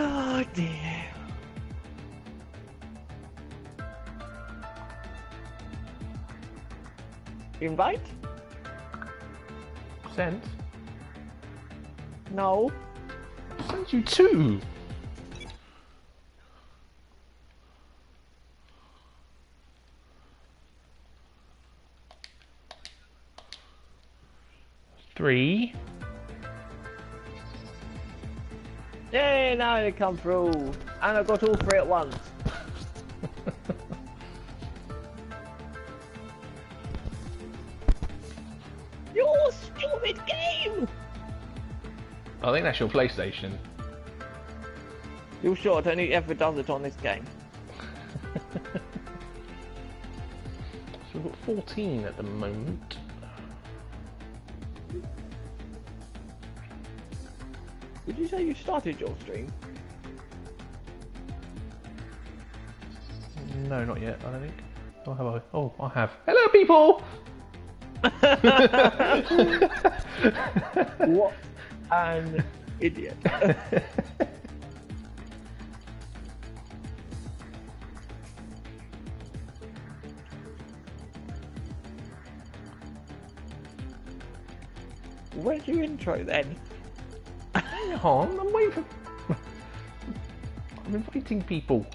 Oh dear. Invite? Sent? No. Sent you two. Three. Yay, now they come through. And I got all three at once. Your stupid game! I think that's your PlayStation. You're sure it only ever does it on this game? So we've got 14 at the moment. Did you say you started your stream? No, not yet, I don't think. Oh, have I? Oh, I have. Hello, people! What an idiot. Where's your intro then? Hang on, I'm waiting for... I'm inviting people.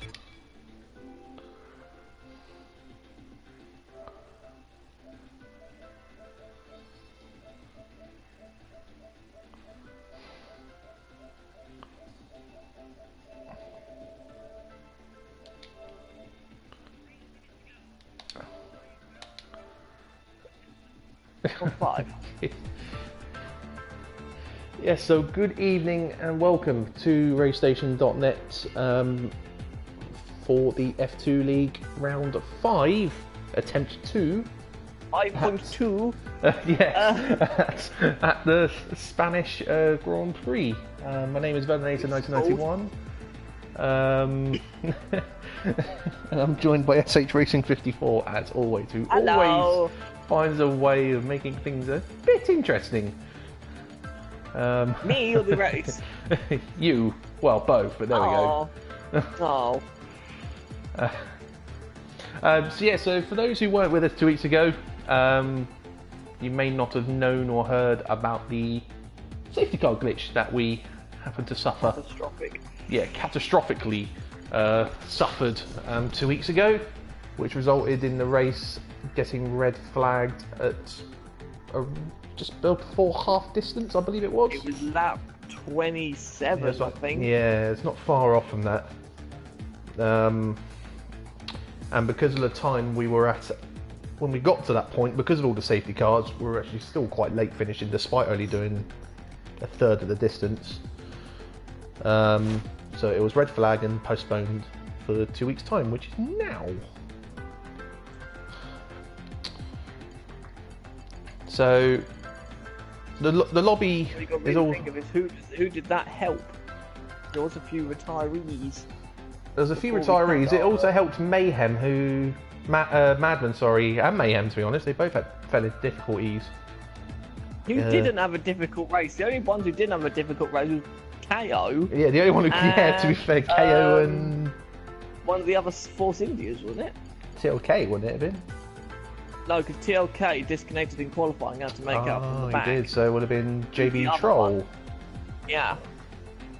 Or 5. Yes, so good evening and welcome to RayStation.net for the F2 League round 5, attempt 2. 5.2. Yes, at the Spanish Grand Prix. My name is Vernon 1991. And I'm joined by SH Racing 54 as always, who Hello. always finds a way of making things a bit interesting. Me or the race? You, well, both, but there we go. Oh. So yeah, so for those who weren't with us 2 weeks ago, you may not have known or heard about the safety car glitch that we happened to suffer. Catastrophic. Yeah, catastrophically suffered 2 weeks ago, which resulted in the race getting red flagged at just before half distance, I believe it was. It was lap 27, I think. Yeah, it's not far off from that. And because of the time we were at, when we got to that point, because of all the safety cars, we were actually still quite late finishing, despite only doing a third of the distance. So it was red flag and postponed for 2 weeks' time, which is now. So the lobby What you got to is really all. think of is who did that help? There was a few retirees. There's a few Before we retirees. come It to also our- helped Mayhem, Madman, sorry, and Mayhem. To be honest, they both had fairly difficulties. Who didn't have a difficult race? The only ones who didn't have a difficult race was KO. Yeah, the only one who, yeah, to be fair, KO and One of the other Force Indias, wasn't it? TLK, wouldn't it have been? No, because TLK disconnected in qualifying, had to make up from the Oh, back. he did. So it would have been The JB other Troll, one. Yeah.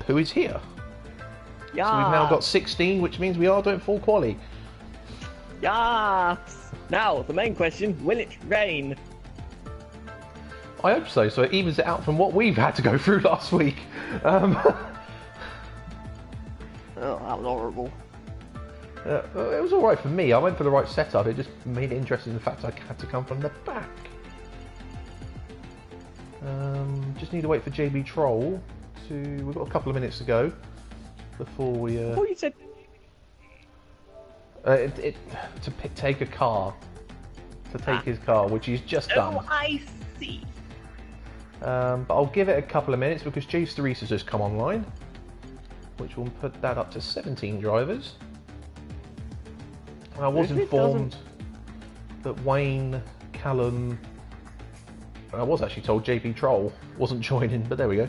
who is here. Yeah. So we've now got 16, which means we are doing full quali. Yes. Now, the main question, will it rain? I hope so. So it evens it out from what we've had to go through last week. Oh, that was horrible. It was all right for me. I went for the right setup. It just made it interesting the fact I had to come from the back. Just need to wait for JB Troll to. We've got a couple of minutes to go before we. I thought you said... Take a car. To take his car, which he's just done. Oh, I see. But I'll give it a couple of minutes because Jay's Therese has just come online, which will put that up to 17 drivers. I was If it informed that Wayne, Callum, I was actually told JP Troll wasn't joining, but there we go.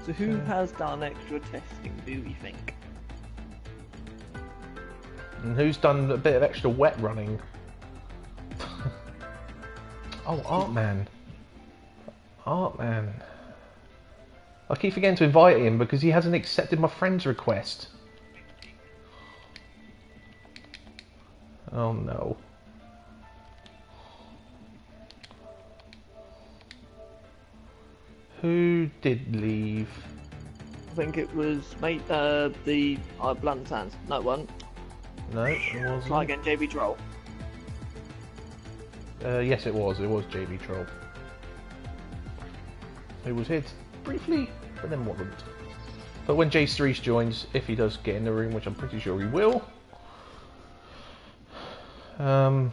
So who has done extra testing, do we think? And who's done a bit of extra wet running? Oh, Artman. Artman. I keep forgetting to invite him because he hasn't accepted my friend's request. Oh no. Who did leave? I think it was the Blunt Sands. No, it wasn't. No, it wasn't. Try again, JB Troll. Yes, it was. It was JB Troll. Who was here briefly, but then wasn't. But when Jay Streets joins, if he does get in the room, which I'm pretty sure he will, I've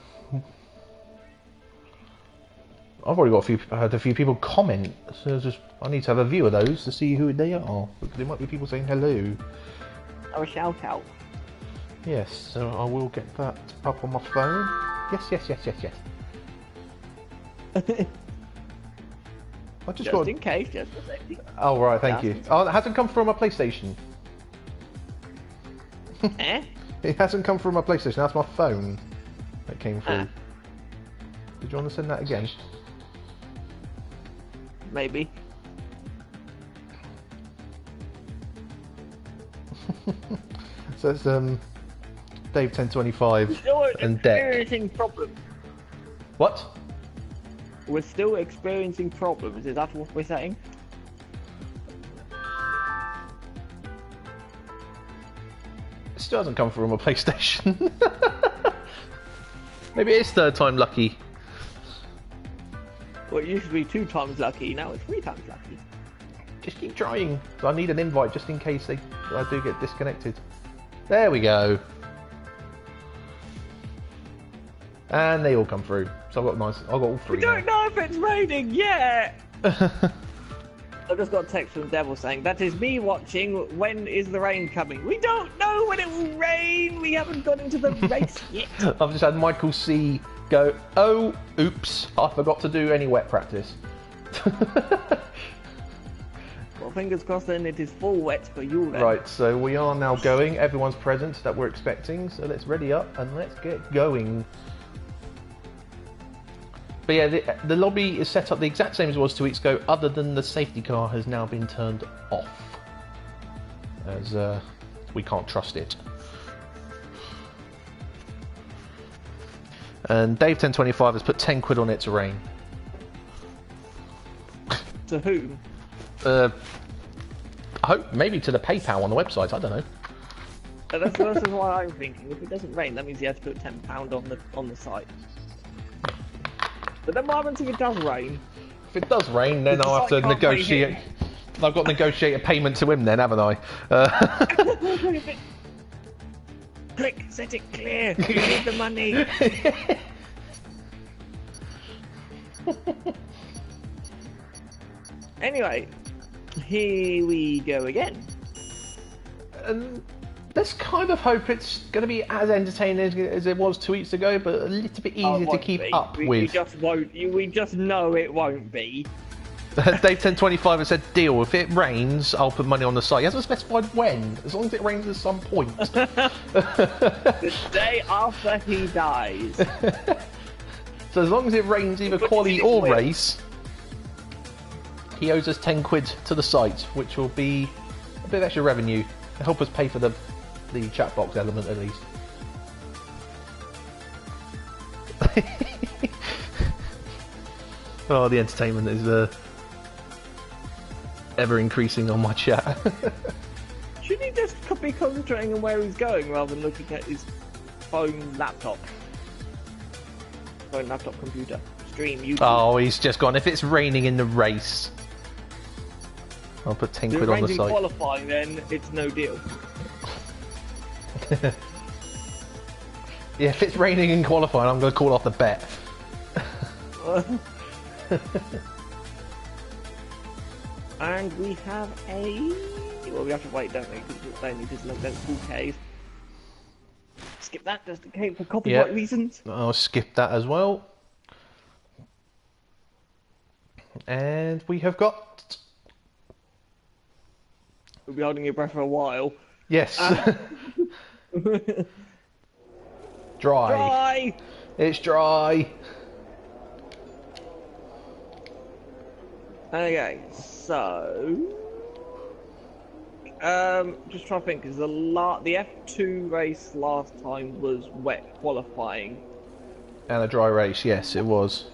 already got had a few people comment, so I need to have a view of those to see who they are, because there might be people saying hello. Or a shout out. Yes, so I will get that up on my phone. Yes, yes, yes, yes, yes. I just got in case, just for safety. Oh right, thank you. Oh, it hasn't come from my PlayStation. Eh? It hasn't come from my PlayStation. That's my phone that came through. Did you want to send that again? Maybe. So it's Dave 1025 Still and Deck. experiencing problems. What? We're still experiencing problems. Is that what we're saying? It still hasn't come from my PlayStation. Maybe it is third time lucky. Well, it used to be 2 times lucky. Now it's 3 times lucky. Just keep trying. So I need an invite just in case I do get disconnected. There we go. And they all come through. So I've got all 3 We don't now. know if it's raining yet! I've just got a text from Devil saying, that is me watching, when is the rain coming? We don't know when it will rain! We haven't got into the race yet! I've just had Michael C go, oh, oops, I forgot to do any wet practice. Well, fingers crossed then it is full wet for you then. Right, so we are now going. Everyone's present that we're expecting, so let's ready up and let's get going. But yeah, the lobby is set up the exact same as it was 2 weeks ago, other than the safety car has now been turned off. As we can't trust it. And Dave 1025 has put 10 quid on it to rain. To whom? I hope maybe to the PayPal on the website, I don't know. That's why I'm thinking. If it doesn't rain, that means you have to put £10 on the site. But then what happens if it does rain? If it does rain, then I'll have to negotiate. I've got to negotiate a payment to him then, haven't I? Click, set it clear. We need the money. Anyway, here we go again. Let's kind of hope it's going to be as entertaining as it was 2 weeks ago, but a little bit easier to keep up with. We just won't. We just know it won't be. Dave 1025 has said, deal, if it rains, I'll put money on the site. He hasn't specified when, as long as it rains at some point. The day after he dies. So as long as it rains either quali or race, he owes us 10 quid to the site, which will be a bit of extra revenue to help us pay for the chat box element at least. Oh, the entertainment is ever increasing on my chat. Shouldn't he just be concentrating on where he's going rather than looking at his phone, laptop, computer, stream, YouTube? Oh, he's just gone. If it's raining in the race, I'll put 10 quid on the site. Qualifying, then it's no deal. Yeah, if it's raining in qualifying, I'm going to call off the bet. And we have a... Well, we have to wait, don't we? Because they need to look at full Ks. Skip that just in case for copyright reasons. I'll skip that as well. And we have got You'll be holding your breath for a while. Yes. Dry. Dry! It's dry. Okay, so... just trying to think, because the F2 race last time was wet qualifying. And a dry race, yes, it was.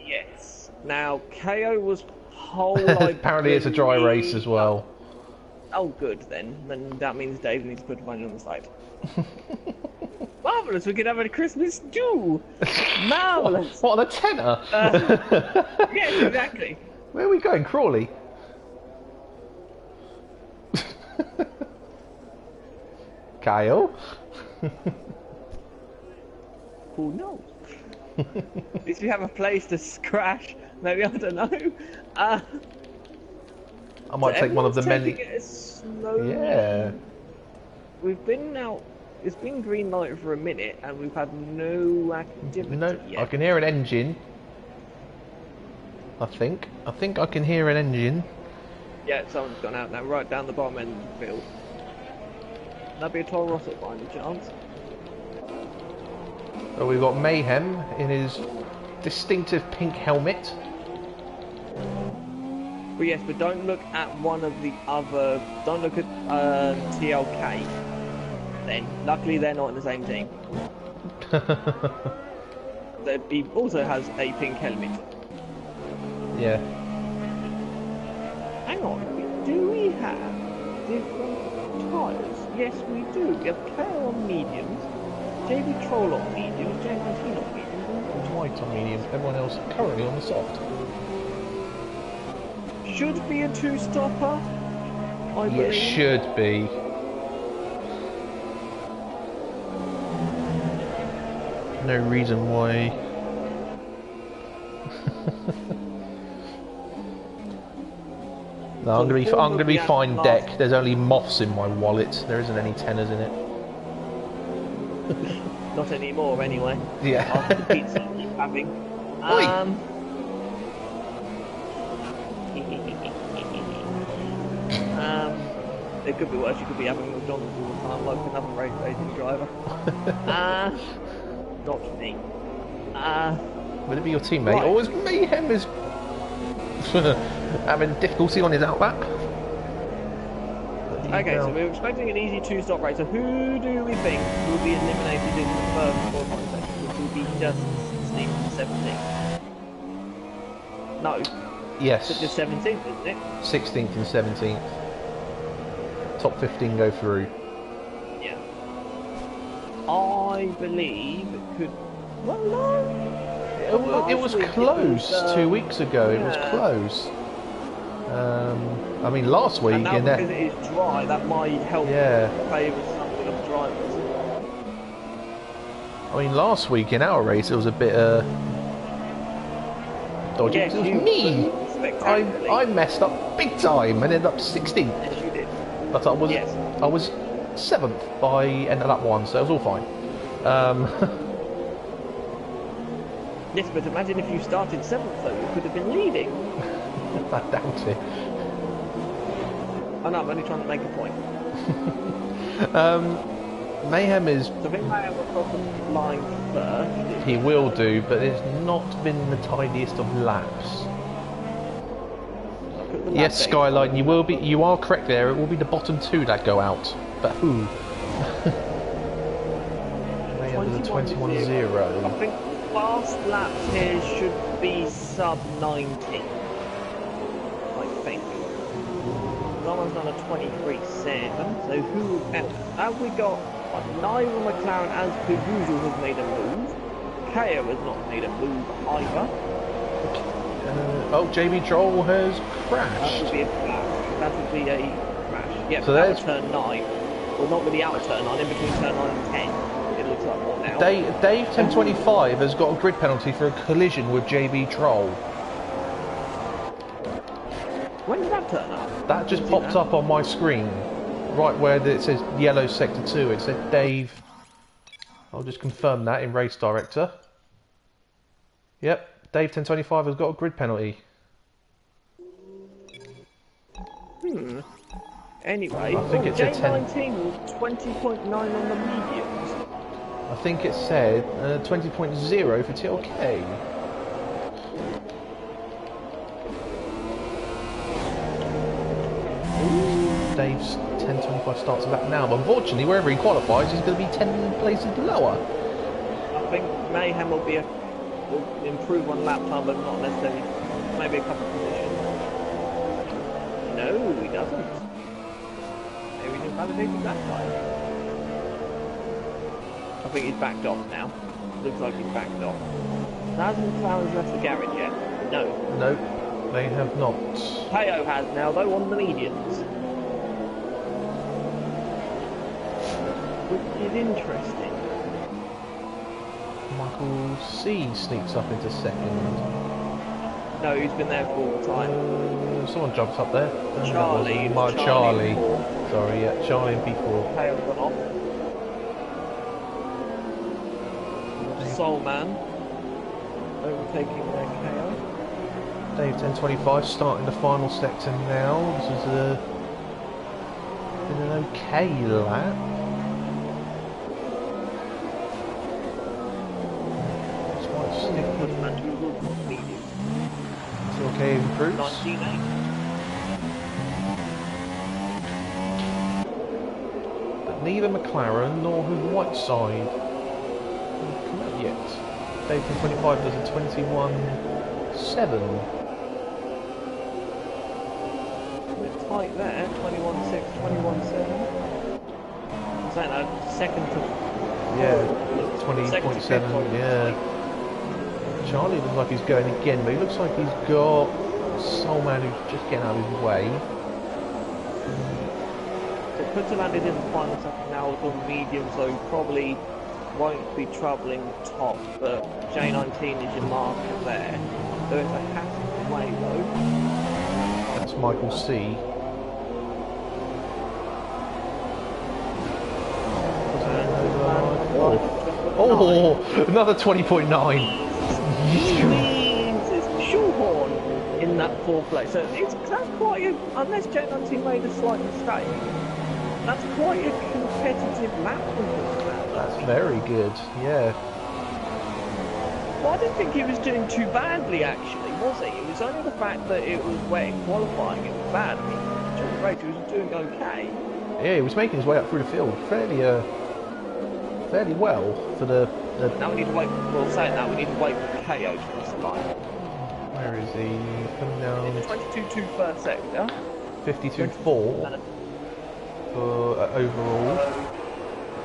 Yes. Now, KO was pole, Apparently it's a dry race as well. Oh, good, then. Then that means Dave needs to put money on the side. Marvellous, we could have a Christmas do! Marvellous! What, on a tenner? Yes, exactly. Where are we going, Crawley? Kyle? Who knows? At least we have a place to crash. Maybe, I don't know. I might take one of the many. Yeah. We've been out. It's been green light for a minute, and we've had no activity yet. I can hear an engine. I think I can hear an engine. Yeah, someone's gone out now, right down the bottom end of the field. That'd be a Toro Rosso by any chance. Oh, we've got Mayhem in his distinctive pink helmet. But yes, but don't look at one of the other. Don't look at TLK. Then, luckily they're not in the same team. He also has a pink helmet. Yeah. Hang on, do we have different tyres? Yes, we do. We have KO on mediums, JB Troll on mediums, J19 on mediums. White on medium. Everyone else currently on the soft. Should be a two-stopper, I believe. It should be. No reason why. No, I'm gonna be fine deck. There's only moths in my wallet. There isn't any tenors in it. Not anymore, anyway. Yeah. After the pizza I keep having. It could be worse. You could be having McDonald's all the time, like another race racing driver. Not me. Would it be your teammate? Right. Or is Mayhem is having difficulty on his outback? Okay, so we're expecting an easy two-stop race. So who do we think will be eliminated in the first qualifying session, which will be just 16th and 17th? No. Yes. It's just 17th, isn't it? 16th and 17th. Top 15 go through. Yeah. I believe it could... Well, no. It was close 2 weeks ago. Yeah. It was close. I mean, last week... And now because it is dry, that might help favour something of dryness. I mean, last week in our race, it was a bit dodgy. Yes, It was me. I messed up big time and ended up 16th. Yes, you did. But I was 7th by end of lap 1, so it was all fine. Yes, but imagine if you started 7th though, you could have been leading. I doubt it. Oh no, I'm only trying to make a point. Mayhem is... So I think Mayhem will cross the line first. He will do, but it's not been the tidiest of laps. Yes, Skyline, you are correct there. It will be the bottom 2 that go out. But who? Mayhem is a 21-0. I think last laps here should be sub 19. I think. Someone's done a 23.7. So who else? Have we got Nigel McLaren, as per usual, has made a move. KO has not made a move either. JB Troll has crashed. That would be a crash. That would be a crash. Yeah, so there's turn 9. Well, not really out of turn 9, in between turn 9 and 10. It looks like one now. Dave 1025 has got a grid penalty for a collision with JB Troll. When did that turn up? That just popped up on my screen. Right where it says yellow sector 2. It said Dave. I'll just confirm that in race director. Yep. Dave 1025 has got a grid penalty. Anyway, I think it said 10. J19 was 20.9 on the mediums. I think it said 20.0 for TLK. Dave's 10.25 starts a lap now, but unfortunately, wherever he qualifies, he's going to be 10 places lower. I think Mayhem will improve on lap time, but not necessarily, maybe a couple of positions. No, he doesn't. Maybe he's invalidating that time. I think he's backed off now. Looks like he's backed off. Hasn't McLaren's left the garage yet? No. No, they have not. KO has now, though, on the mediums. Which is interesting. Michael C sneaks up into second. No, he's been there for all the time. Someone jumps up there. Charlie. Charlie. Sorry, yeah, Charlie and P4. KO's gone off. Soul Man overtaking their KO. Dave 10.25 starting the final sector now. This is been an okay lap. Okay, improves. 19.8. But neither McLaren nor Whiteside come out yet. Dave from 25 does a 21.7. A bit tight there. 21.6, 21.7. I'm saying that second to. Yeah, 20.7. Yeah. Charlie looks like he's going again, but he looks like he's got Soul Man who's just getting out of his way. So Putterland is in the final second now on medium, so probably won't be troubling top, but J19 is your marker there. There is a Hatton way though. That's Michael C. Oh, another 20.9. It's Shoehorn in that fourth place. So that's quite a, unless J19 made a slight mistake, that's quite a competitive lap. That's very good, yeah. Well, I didn't think he was doing too badly actually, was he? It was only the fact that it was wet in qualifying, it was bad. I mean, during the race he was doing okay. Yeah, he was making his way up through the field fairly well for the... Now we need to wait, well saying that, we need to wait for KO to cross the line. Where is he? Coming down... 22.2 first sector. 52.4 for overall.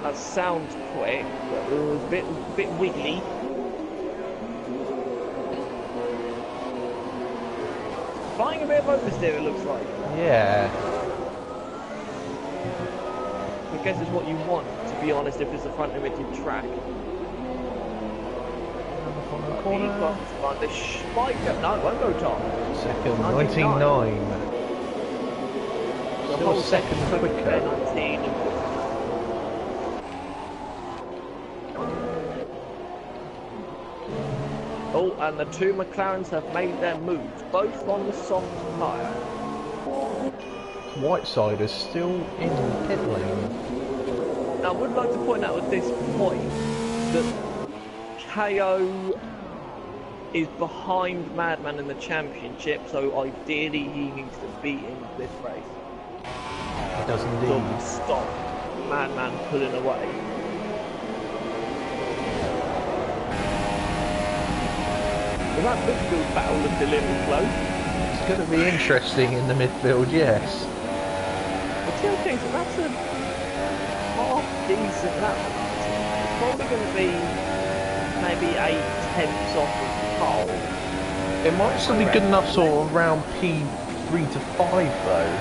That sounds quick, but it was a bit wiggly. Buying a bit of oversteer, it looks like. Yeah. I guess it's what you want, to be honest, if it's a front limited track. Corner. The spike up. No, it won't go top. Second, 99. Still a second quicker. 19. Oh, and the two McLarens have made their moves, both on the soft tyre. Whiteside is still in pit lane. Now, I would like to point out at this point that KO is behind Madman in the championship, so ideally he needs to beat him this race. He does indeed. So stop Madman pulling away. Well, that midfield battle looked a little close. It's going to be interesting in the midfield, yes. But okay, so that's a half decent lap. It's probably going to be maybe 8/10 off of pole. It might still be good enough sort of around P3 to 5 though.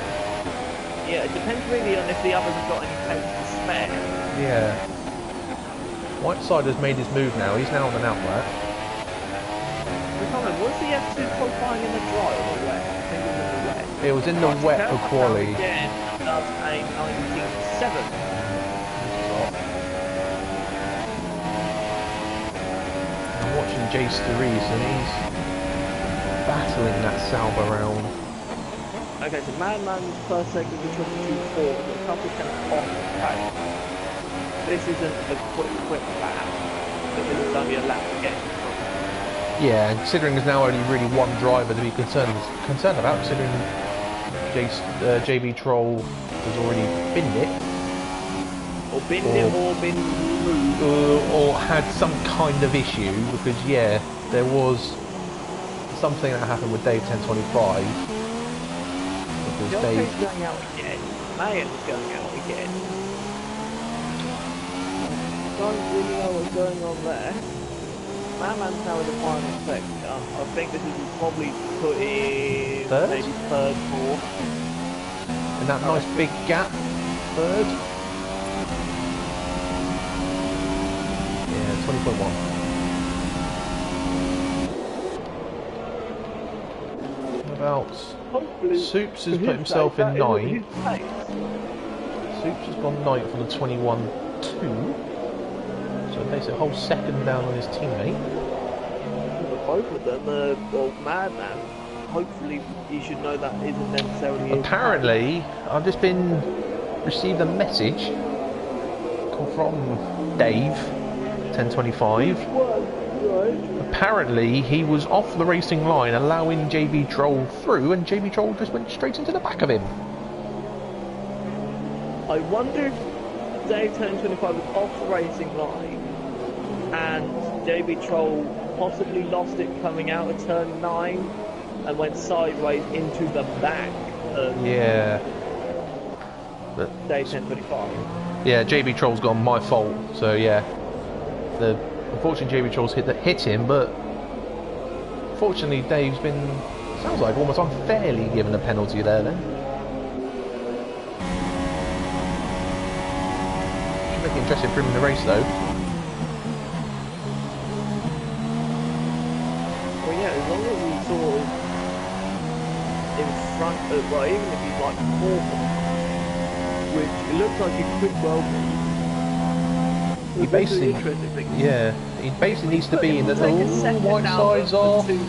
Yeah, it depends really on if the others have got any pace to spare. Yeah. Whiteside has made his move now, he's now on an outlet. Was the F2 qualifying in the dry or the wet? I think it was in the wet. It was in the wet for quali. Again, does a 19.7. I'm watching Jace DeRees and he's battling that Sauber round. Okay, so Madman's first sector is 22.4, with a couple of tenths off the pace. This isn't a quick lap, but this is only a lap to get. Yeah, and considering there's now only really one driver to be concerned about, considering JB Troll has already binned it. Or binned it, or been removed. Or had some kind of issue, because yeah, there was something that happened with Dave 1025. Because Joke's going out again. Mayon's going out again. Don't really know what's going on there. Madman's now in the final sector. I think this is probably put in third? Maybe third, fourth. In that nice big gap, third. Yeah, 20.1. About Soups has put himself in 9th. Soups has gone 9th on the 21.2. So makes it a whole second down on his teammate. Both of them, well, Madman. Hopefully, you should know that isn't necessarily. Apparently, I've just received a message from Dave 1025. Apparently, he was off the racing line, allowing JB Troll through, and JB Troll just went straight into the back of him. I wonder if Dave 1025 was off the racing line, and JB Troll possibly lost it coming out of turn 9 and went sideways into the back of Dave 1025. Yeah, JB Troll's gone my fault, so yeah. Unfortunately JB Troll's hit him, but fortunately Dave's been, sounds like, almost unfairly given a penalty there then. Should make it interesting for him in the race though. Well, yeah, as long as he's sort of in front of, well, even if he's like fourth, which it looks like he could well be. He basically, yeah, he basically needs to be in the white sides off. It's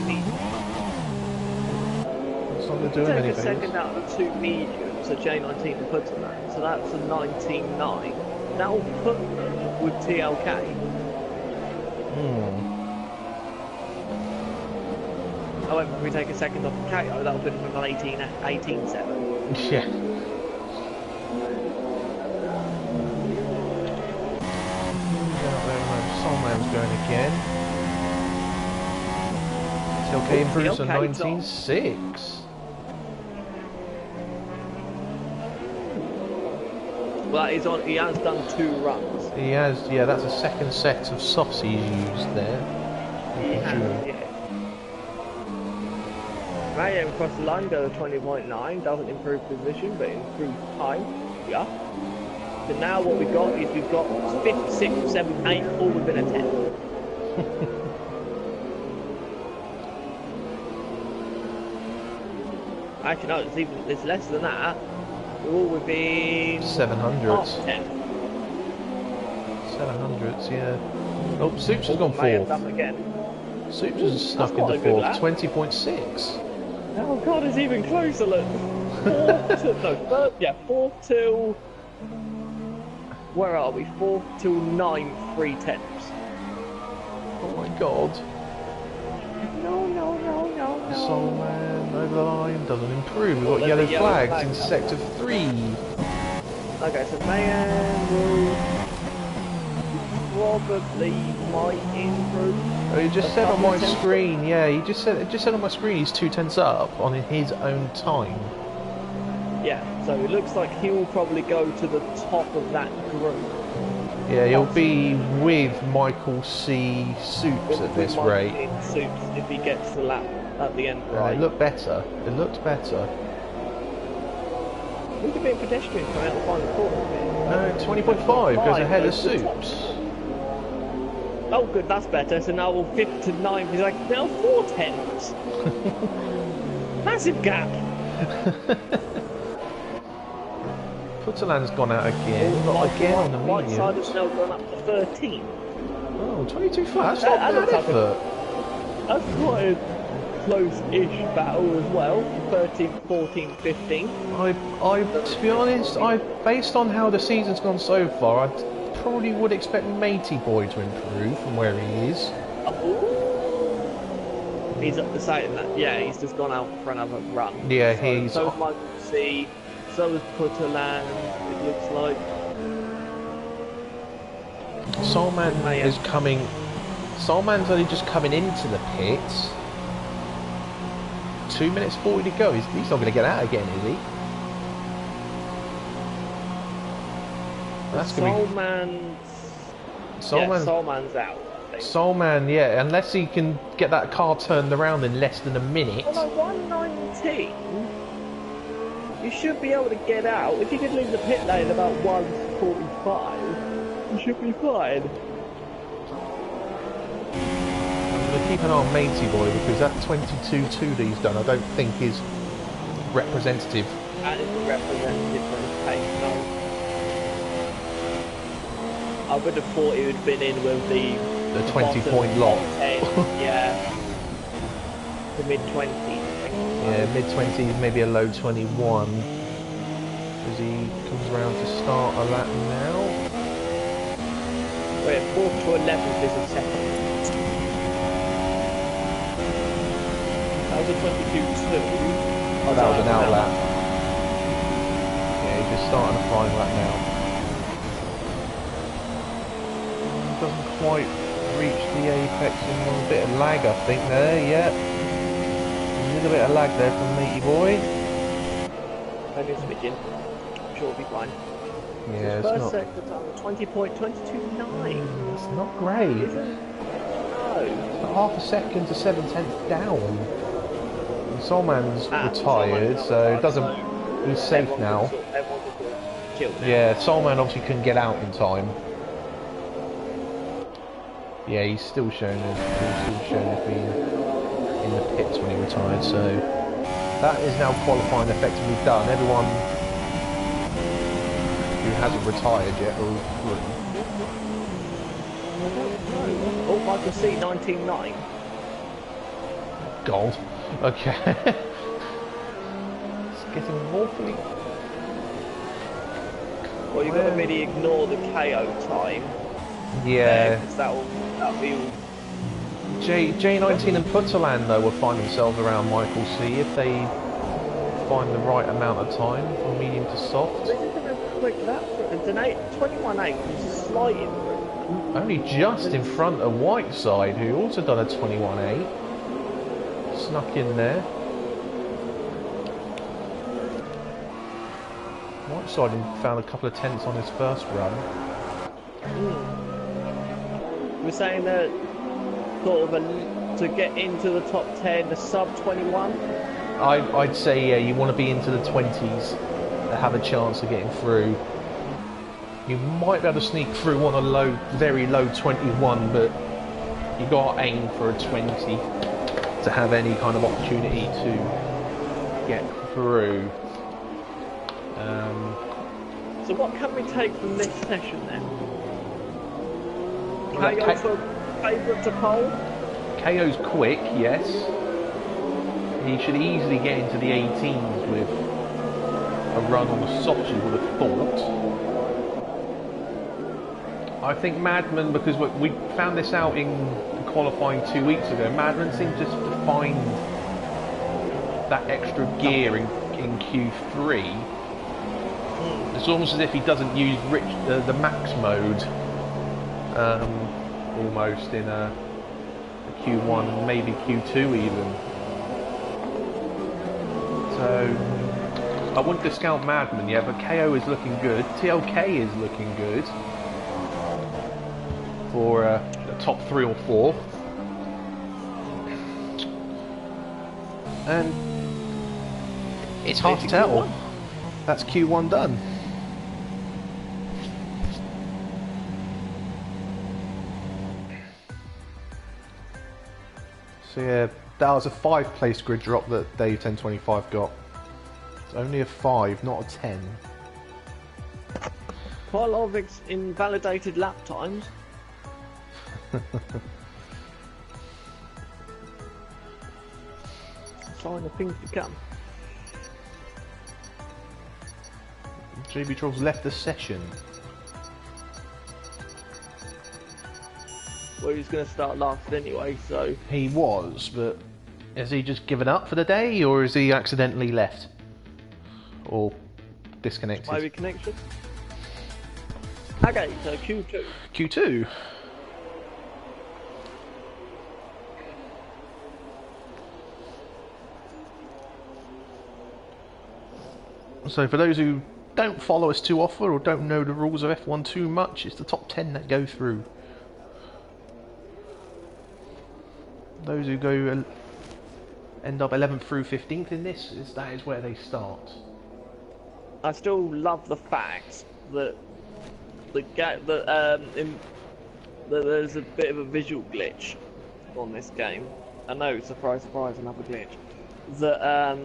not going to do him anything. Take a second out of the 2 mediums, so J19 puts on that, so that's a 19.9. That will put them with TLK. However, if we take a second off the KO, that'll put him with an 18.7. Yeah. Soulman's going again. TLK improves to 19.6. Well, he's on. He has done 2 runs. He has, yeah. That's a second set of softs he's used there. He has, yeah. Mayo across the line, go to 20.9. Doesn't improve position, but improves time. Yeah. So now what we've got is we've got 5th, 6th, 7th, 8th, all within a 10. Actually, no, it's less than that. We're all within 700s. 10. 700s, yeah. Oh, Soups has gone 4th. Again. Soups has snuck into 4th. 20.6. Oh god, it's even closer. Look. 4th till. Where are we? 4th till 9, 3/10. Oh my god. No. Soulman over the line, doesn't improve. We've got yellow flags in sector 3. Okay, so Mayan will probably might improve. Oh, he just said on my screen, yeah, he just said on my screen he's 2 tenths up on his own time. Yeah, so it looks like he will probably go to the top of that group. Yeah, he'll be with Michael C. Soups at this rate. Soups if he gets the lap at the end, right? It looked better. It looked better. Look at being pedestrian coming out the final corner. No, 20.5 goes ahead of Soups. Oh, good, that's better. So now we'll 5th to 9th. He's like, now 4 tenths. Massive gap. Futterland's gone out again. Again on the mediums. White side has now gone up to 13. Oh, 22 flat. That's not bad effort. That's quite a close-ish battle as well. 13, 14, 15. To be honest, based on how the season's gone so far, I probably would expect Matey Boy to improve from where he is. He's up the side that, yeah, he's just gone out for another run. Yeah, So is Michael C, so is Putterland, it looks like. Soulman is coming. Soulman's only just coming into the pits. 2 minutes 40 to go. He's not going to get out again, is he? That's going to be... Soulman's out. Soulman, yeah, unless he can get that car turned around in less than a minute. On a 119, you should be able to get out. If you could leave the pit lane about 1:45, you should be fine. I'm going to keep an eye on Matey Boy because that 22.2 that he's done I don't think is representative. That isn't representative for his pace, no. I would have thought he would have been in with the 20-point lot. Yeah. The mid-20s. Yeah, mid-20s, maybe a low 21. As he comes around to start a lap now. Wait, 4th to 11th is a second. That was a 22.2. Oh, that was an out lap. Yeah, he's just starting a fine lap now. Doesn't quite reach the apex in a bit of lag, I think, there, yeah. A little bit of lag there from Matey Boy. Maybe switching. I'm sure it'll be fine. Yeah, it's first not... sector time, 20.22.9. It's not great. Is it? No. It's not half a second to 7/10 down. And Soulman's retired, so it doesn't... He's safe now. Yeah, Soulman obviously couldn't get out in time. Yeah, he's still showing as being in the pits when he retired, so that is now qualifying effectively done. Everyone who hasn't retired yet are all through. Oh, Michael C, 19.9. God. Okay. It's getting awfully... Well, you've got to really ignore the KO time. Yeah. Because that'll be all... J19 and Putterland though will find themselves around Michael C if they find the right amount of time from medium to soft. This isn't a quick lap. It's an 21.8, which is a slight improvement. Only just in front of Whiteside, who also done a 21.8. Snuck in there. Whiteside found a couple of tenths on his first run. We're saying that sort of to get into the top 10, the sub 21? I'd say, yeah, you want to be into the 20s to have a chance of getting through. You might be able to sneak through on a very low 21, but you got to aim for a 20 to have any kind of opportunity to get through. So what can we take from this session then? KO for favourite to pole? KO's quick, yes. He should easily get into the 18s with a run on the softs, you would have thought. I think Madman, because we found this out in qualifying 2 weeks ago, Madman seems just to find that extra gear in Q3. It's almost as if he doesn't use the max mode almost in a Q1, maybe Q2 even. So I wouldn't discount Madman yet, but KO is looking good. TLK is looking good for the top 3 or 4. And it's hard to tell. That's Q1 done. So yeah, that was a 5-place grid drop that Dave 1025 got. It's only a 5, not a 10. Quite a lot of invalidated lap times. sign of things to come. JB Trolls left the session. Well, he's going to start last anyway, so... He was, but has he just given up for the day, or has he accidentally left? Or disconnected? Maybe connection? Okay, so Q2. Q2. So for those who don't follow us too often or don't know the rules of F1 too much, it's the top 10 that go through. Those who go end up 11th through 15th in this, that is where they start. I still love the fact that that there's a bit of a visual glitch on this game. I know, surprise, surprise, another glitch. That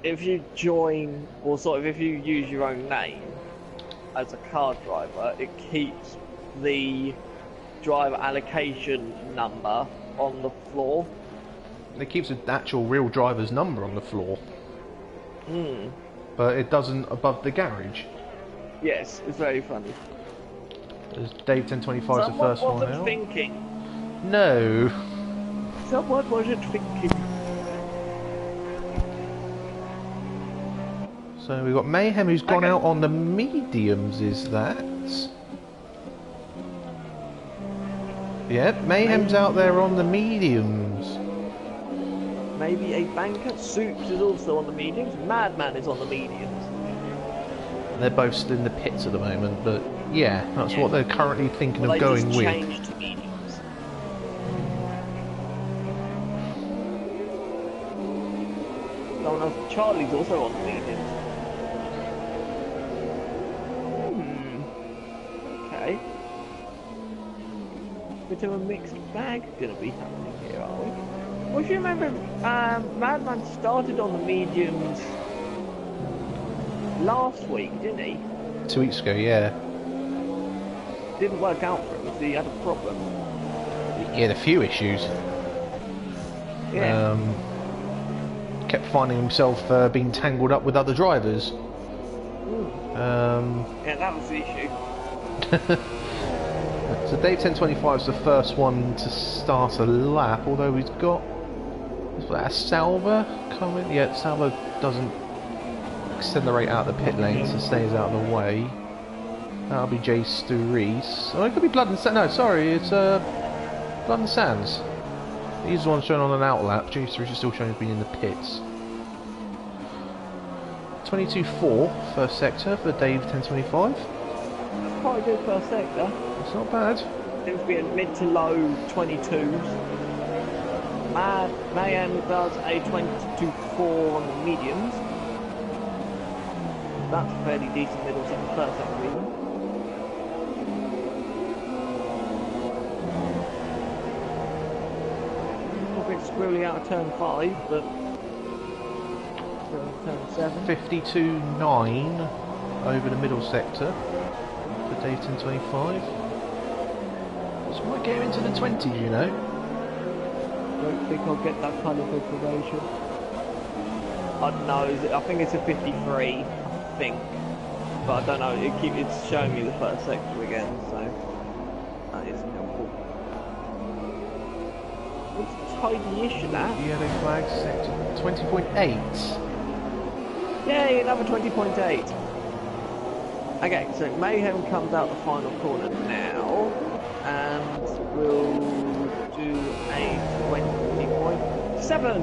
if you join, or sort of if you use your own name as a car driver, it keeps the driver allocation number on the floor. It keeps an actual real driver's number on the floor. But it doesn't above the garage. Yes, it's very funny. As Dave 1025 is the first one wasn't out. thinking. No. Someone wasn't thinking. So we've got Mayhem who's gone out on the mediums, is that? Yeah, Mayhem's out there on the mediums. Maybe a banker. Soups is also on the mediums. Madman is on the mediums. They're both still in the pits at the moment, but yeah, that's what they're currently thinking of going with. They just changed to mediums. Oh no, Charlie's also on the mediums. Okay. Bit of a mixed bag gonna be happening here, are we? Well, if you remember, Madman started on the mediums last week, didn't he? 2 weeks ago, yeah. Didn't work out for him, so he had a problem. He had a few issues. Yeah. Kept finding himself being tangled up with other drivers. Yeah, that was the issue. So Dave 1025 is the first one to start a lap, although he's got a Salva coming. Yeah, Salva doesn't accelerate out the pit lane, so stays out of the way. That'll be Jay Reese. Oh, it could be Blood and Sands. No, sorry, it's Blood and Sands. He's the one shown on an out lap. Jay Reese is still showing as being in the pits. 22.4 first sector for Dave 1025. Quite a good first sector. It's not bad. Seems to be a mid to low 22s. Mayhem does a 22.4 on the mediums. That's a fairly decent middle sector, first sector even. A bit squirrely out of turn 5, but turn 7. 52.9 over the middle sector for Dave 1025. This might get him into the 20s, you know. Don't think I'll get that kind of information. I don't know, I think it's a 53, I think. But I don't know, it's showing me the first sector again, so that isn't helpful. It's tidy-ish that. Yellow flag sector 20.8. Yay, another 20.8. Okay, so Mayhem comes out the final corner now, and we'll do a 20.7.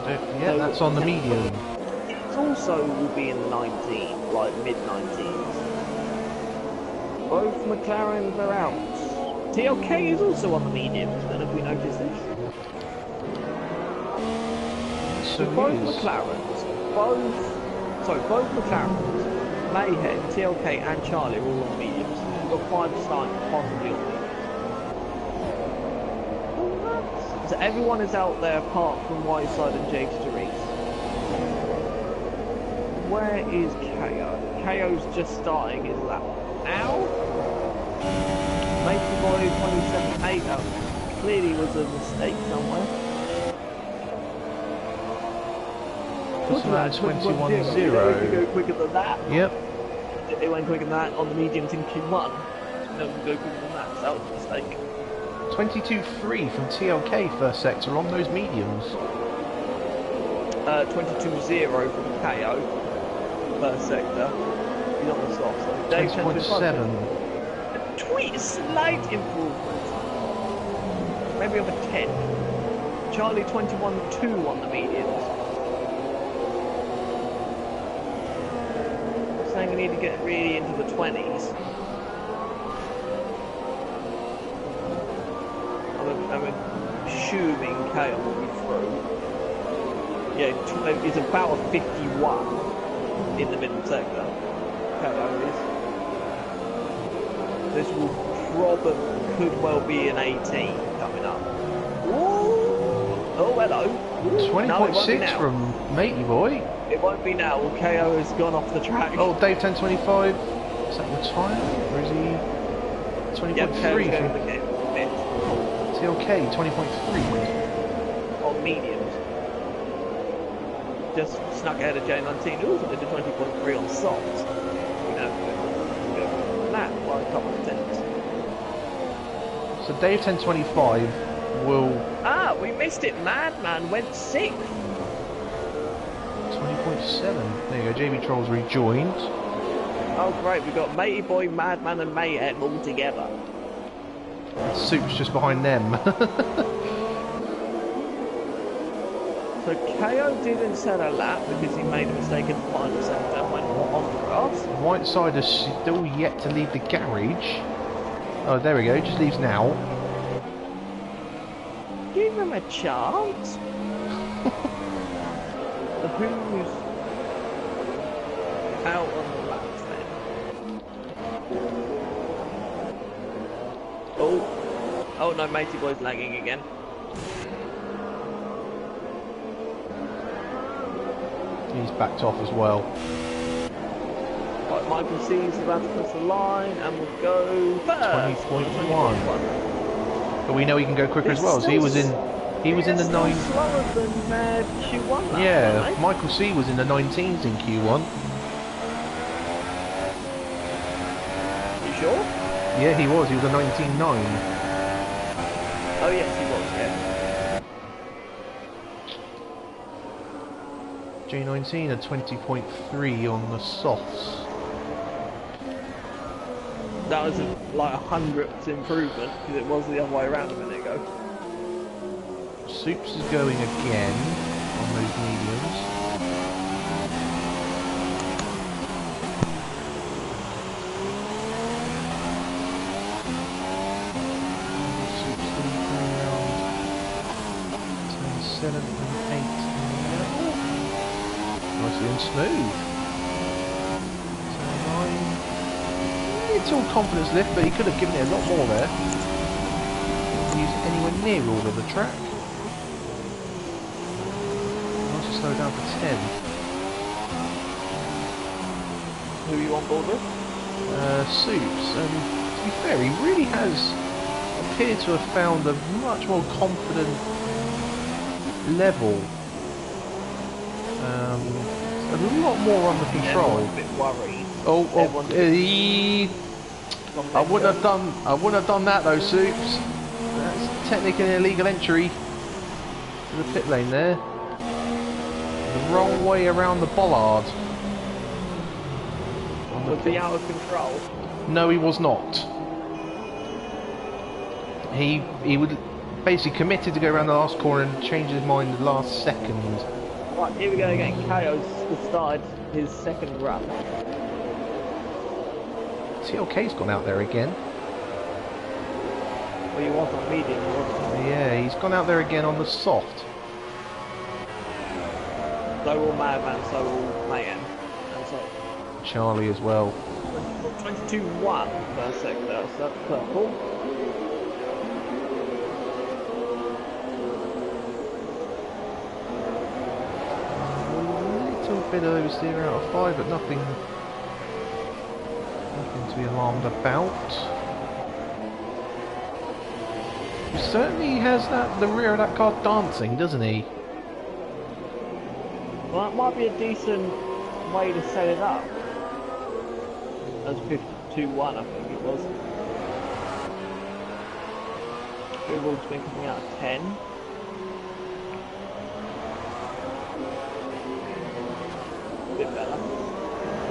Yeah, so that's on the medium. It also will be in the 19, like mid-19s. Both McLarens are out. TLK is also on the mediums, and have we noticed this? So both McLarens, both McLarens, Mayhem, TLK and Charlie are all on mediums. We've got 5 starting possibly on mediums. So everyone is out there apart from Whiteside and James Reese. Where is KO? KO's just starting his lap now. Matey Boy 27.8, that clearly was a mistake somewhere. Look at that, 21.0. You know, we can go quicker than that. Yep. It went quicker than that on the mediums in Q1. No, we can go quicker than that. So that was a mistake. 22.3 from TLK first sector on those mediums. 22.0 from KO per sector. He's on the soft. So Dave 20.7. A slight improvement. Maybe over 10. Charlie 21.2 on the mediums. Saying we need to get really into the 20s. I'm assuming KO will be through. Yeah, it's about a 51 in the middle sector. KO is. This will could well be an 18 coming up. Ooh. Oh, hello. 20.6 from Matey Boy. It won't be now. KO has gone off the track. Oh, Dave 10.25. Is that retired? Or is he 20.3 from TLK? 20.3 on mediums. Just snuck ahead of J19. Ooh, did a 20.3 on softs. You know, that by a couple of tenths. So Dave 10.25 will... Ah, we missed it. Madman went 6th. 20.7. There you go. JB Trolls rejoined. Oh great, we've got Matey Boy, Madman and Mayhem all together. Soup's just behind them. So KO didn't set a lap because he made a mistake in the final sector and went on the grass. Whiteside is still yet to leave the garage. Oh, there we go. Just leaves now. Give him a chance. Who's out on the laps then? Oh no, Matey Boy's lagging again. He's backed off as well. Right, Michael C is about to cross the line and we'll go first. 20.1. But we know he can go quicker as well. So he was in the 9. Slower than Q1. Yeah, right? Michael C was in the 19s in Q1. You sure? Yeah, he was. He was a 19.9. Oh yes, he was. Yeah. J19 a 20.3 on the softs. That was like a 100th improvement because it was the other way around a minute ago. Soups is going again on those mediums. Soups going around 7 and 8. Nicely and smooth. 9. Little confidence lift, but he could have given it a lot more there. Use anywhere near all of the track. Slow down to 10. Who are you on board with? Soups. To be fair, he really has appeared to have found a much more confident level. A lot more under control. Everyone's a bit worried. I wouldn't have done that though, Soups. That's technically an illegal entry to the pit lane there. The wrong way around the bollard. Was he out of control? No, he was not. He would basically committed to go around the last corner and change his mind the last second. Right, here we go again. KO's started his second run. TLK's gone out there again. Well, he was on medium, wasn't he? Yeah, he's gone out there again on the soft. So will Madman, so will Mayhem. And so Charlie as well. 22-1 per sector, so that's purple. A little bit of oversteer out of 5, but nothing to be alarmed about. He certainly has the rear of that car dancing, doesn't he? Well, that might be a decent way to set it up. As 52-1, I think it was. Overall's been coming out of 10. A bit better.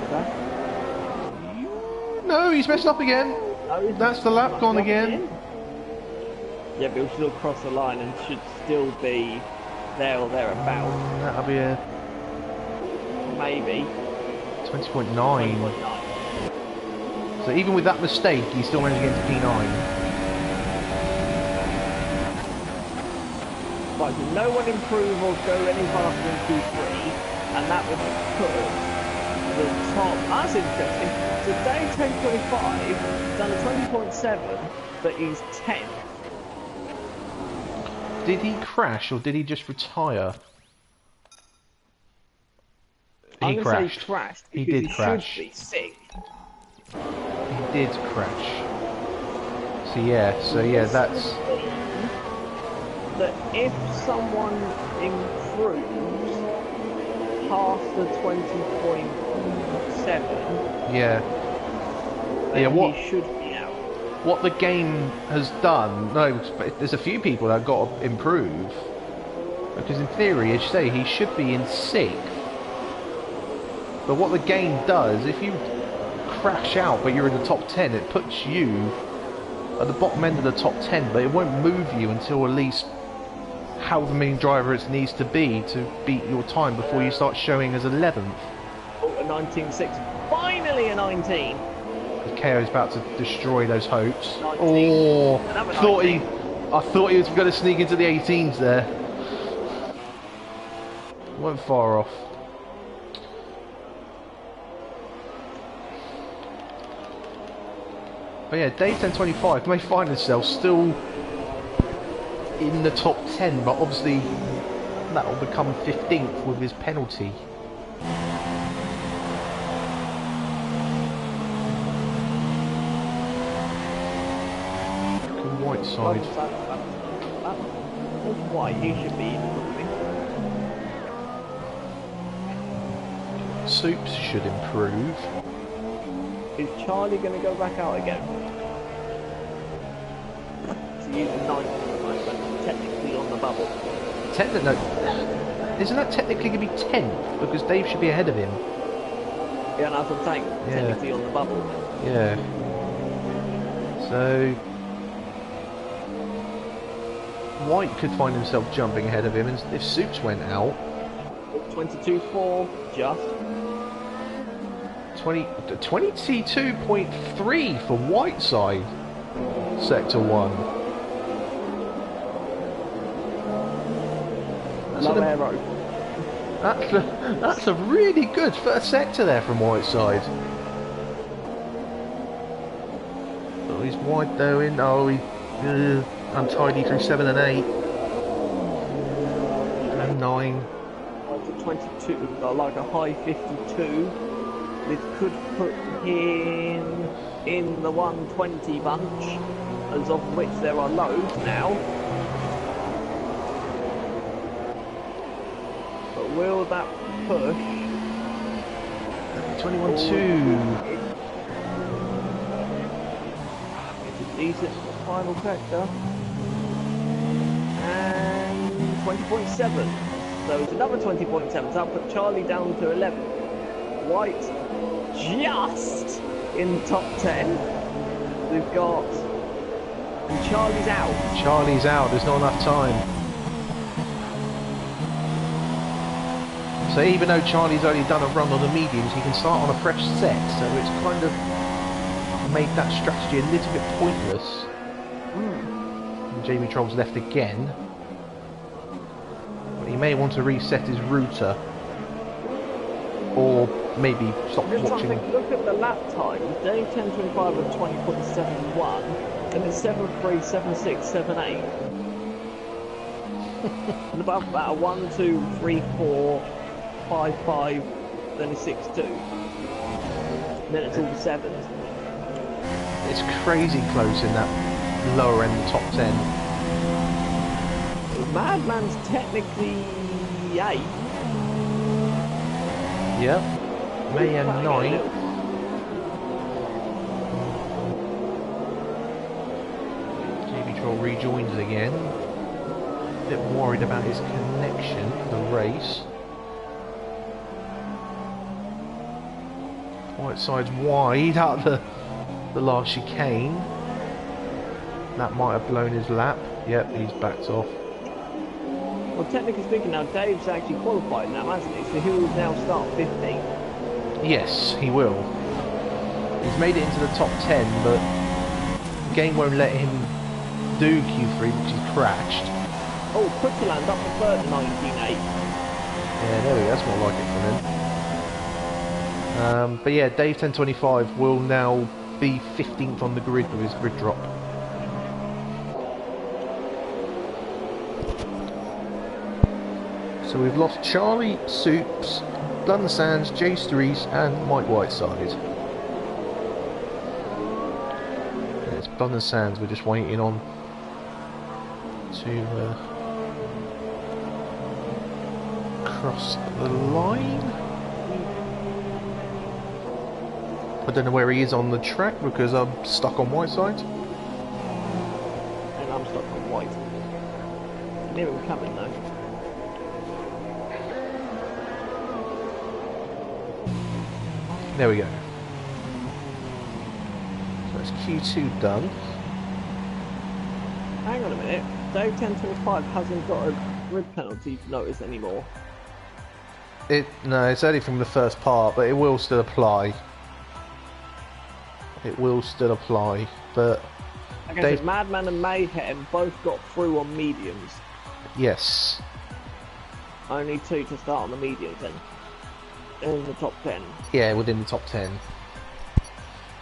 Okay. No, he's messed up again. Oh, That's the lap gone again. Yeah, but he'll still cross the line and should still be there or thereabouts. That'll be a Maybe. 20.9. 20.9. So even with that mistake, he still managed to get to P9. Right, so no one improve or go any faster than Q3, and that would put the top. That's interesting. So day 10.25 done a 20.7, but he's 10th. Did he crash or did he just retire? I'm He gonna crashed. say crashed. He because did crash. Should be sick. He did crash. So yeah, that's... That if someone improves past the 20.7, Yeah. then Yeah, what... he should be out. What the game has done, no, there's a few people that have got to improve. Because in theory, as you say, he should be in 6th. But what the game does, if you crash out but you're in the top 10, it puts you at the bottom end of the top 10, but it won't move you until at least however many drivers it needs to be to beat your time before you start showing as 11th. Oh, a 19.6. Finally a 19. KO's about to destroy those hopes. 19. Oh, I thought he was going to sneak into the 18s there. Went far off. But yeah, day 10.25 may find themselves still in the top 10, but obviously that will become 15th with his penalty. White side. That's why you should be improving. Soups should improve. Is Charlie going to go back out again? So he's 9th at the moment, technically on the bubble. No, isn't that technically going to be 10th? Because Dave should be ahead of him. Yeah, that's what I'm saying. Yeah. Technically on the bubble. Yeah. So White could find himself jumping ahead of him, and if Soups went out, 22.4, just 22.3 for Whiteside, Sector 1. low arrow. That's a really good first sector there from Whiteside. Oh, he's wide though in. Oh, he untidy through 7 and 8 and 9. 22, like a high 52. This could put him in the 120 bunch, as of which there are loads now. But will that push? 21.2. It's a decent final sector. And 20.7. So it's another 20.7. So that'll put Charlie down to 11. White just in top 10. We've got... And Charlie's out. Charlie's out, there's not enough time. So even though Charlie's only done a run on the mediums, he can start on a fresh set, so it's kind of made that strategy a little bit pointless. And Jamie Troll's left again. But he may want to reset his router. Or maybe stop watching. Look at the lap times. Day 10.25 of 20.71, and it's 7.3, 7.6, 7.8. And above that, a 1, 2, 3, 4, 5, 5, then a 6, 2. And then it's all the 7s. It's crazy close in that lower end top 10. Madman's technically 8. Yep. Mayhem Playing a 9. little- JB Troll rejoins again. A bit worried about his connection for the race. White side's wide out of the last chicane. That might have blown his lap. Yep, he's backed off. Well, technically speaking, now Dave's actually qualified now, hasn't he? So he will now start 15th. Yes, he will. He's made it into the top 10, but the game won't let him do Q3 because he's crashed. Oh, Quickerland up to third in 19.8. Yeah, there we go. That's more like it for him. But yeah, Dave 1025 will now be 15th on the grid with his grid drop. So we've lost Charlie, Soups, Blood and Sands, Jay Streese and Mike Whiteside. And it's Blood and Sands we're just waiting on to cross the line. I don't know where he is on the track because I'm stuck on Whiteside. And I'm stuck on white. I knew him coming though. There we go. So that's Q2 done. Hang on a minute. Dave 1025 hasn't got a grid penalty notice anymore. No, it's only from the first part, but it will still apply. It will still apply, but I guess Dave... Madman and Mayhem both got through on mediums. Yes. Only two to start on the mediums then. In the top 10. Yeah, within the top 10. So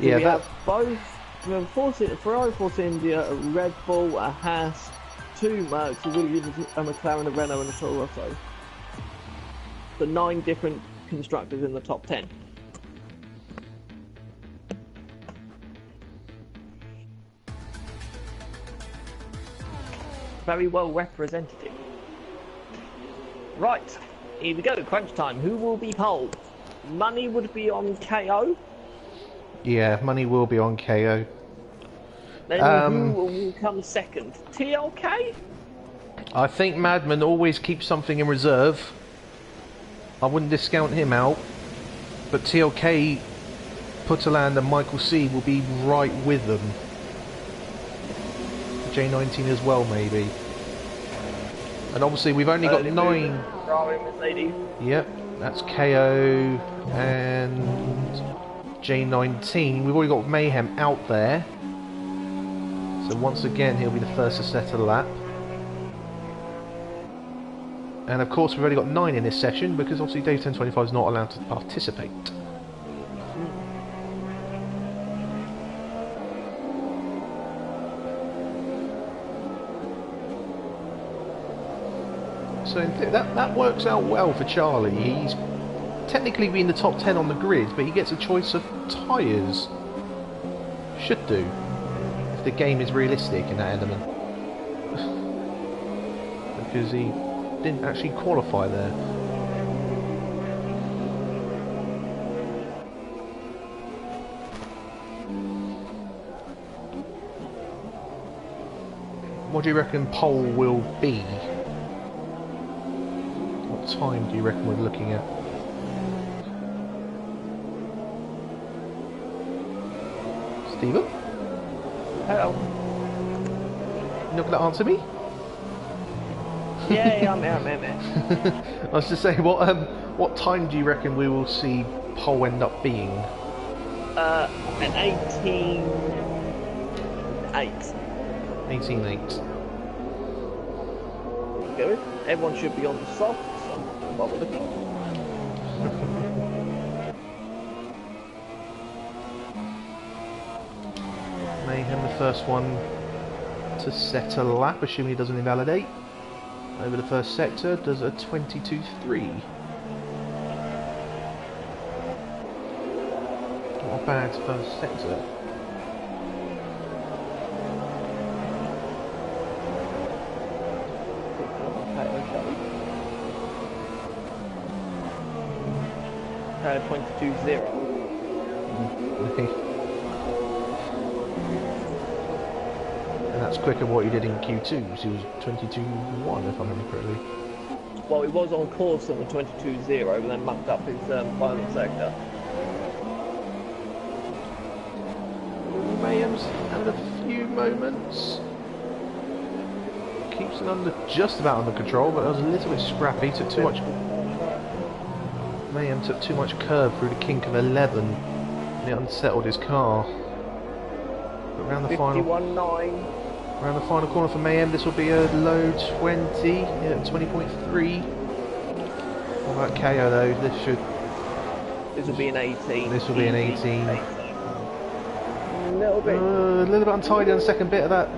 Yeah, we that... have both Ferrari Force India, a Red Bull, a Haas, two Mercs, a Williams, a McLaren, a Renault and a Toro Rosso. The 9 different constructors in the top 10. Very well representative. Right, here we go, crunch time. Who will be pole? Money would be on KO. Yeah, money will be on KO. Then who will come second? TLK? I think Madman always keeps something in reserve. I wouldn't discount him out. But TLK, Putterland and Michael C will be right with them. J19 as well, maybe. And obviously we've only got 9. Ferrari, Mercedes. Yep, that's KO and J19. We've already got Mayhem out there. So once again he'll be the first to set a lap. And of course we've already got 9 in this session because obviously Dave 1025 is not allowed to participate. So that works out well for Charlie. He's technically in the top 10 on the grid, but he gets a choice of tyres. Should do, if the game is realistic in that element. Because he didn't actually qualify there. What do you reckon pole will be? What time do you reckon we're looking at? Stephen? Hello. You're not going to answer me? Yeah, I'm here. I was just saying, what time do you reckon we will see pole end up being? An 18.8. 18.8. Good. Everyone should be on the soft, so don't bother looking. Mayhem, the first one to set a lap, assuming he doesn't invalidate. Over the first sector, does a 22.3. Not a bad first sector. 22.0. And that's quicker than what he did in Q2, so he was 22.1 if I remember correctly. Well, he was on course on the 22.0, but then mucked up his final sector. Mayhem's had a few moments. Keeps it just about under control, but it was a little bit scrappy. Took too much. Mayhem took too much curve through the kink of 11, and it unsettled his car. But around the final, around the final corner for Mayhem, this will be a low 20, yeah, 20.3. What about KO though? This will be an 18. This will be an 18. A little bit untidy on the second bit of that.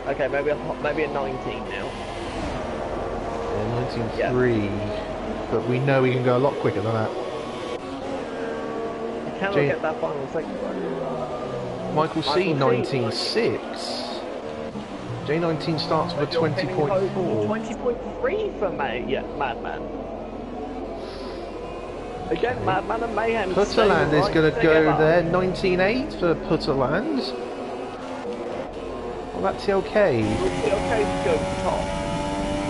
Okay, maybe a 19 now. Yeah, 19.3. Yeah. But we know we can go a lot quicker than that. You cannot get that final second right. Michael C, 19.6. J19 starts with a 20.4. 20.3 for Madman. Again, Madman and Mayhem. Putterland is going to go there. 19.8 for Putterland. What about TLK? TLK goes top.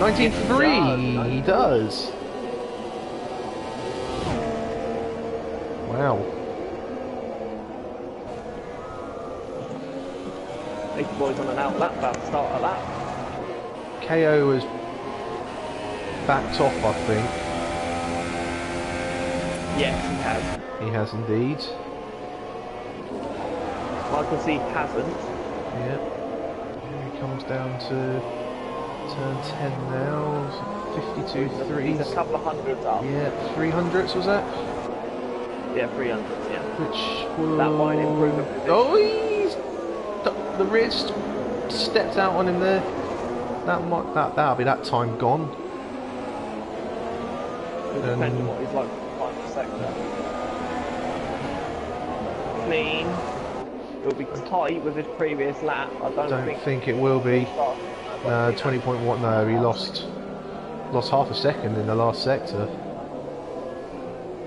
19.3. He does. Wow. 80 boys on an out lap, about to start a lap. KO has backed off, I think. Yes, he has. He has indeed. Michael C hasn't. Yep. Here he comes down to turn 10 now. 52.3. He's a couple of hundreds up. Yeah, 300s was that? Yeah, 300s, yeah. Which will... That might improve the position. Oh, the wrist stepped out on him there. That'll be that time gone. It depends on what he's like for the final sector. Clean. It'll be tight with his previous lap. I don't think it will be. 20.1. No, he lost half a second in the last sector.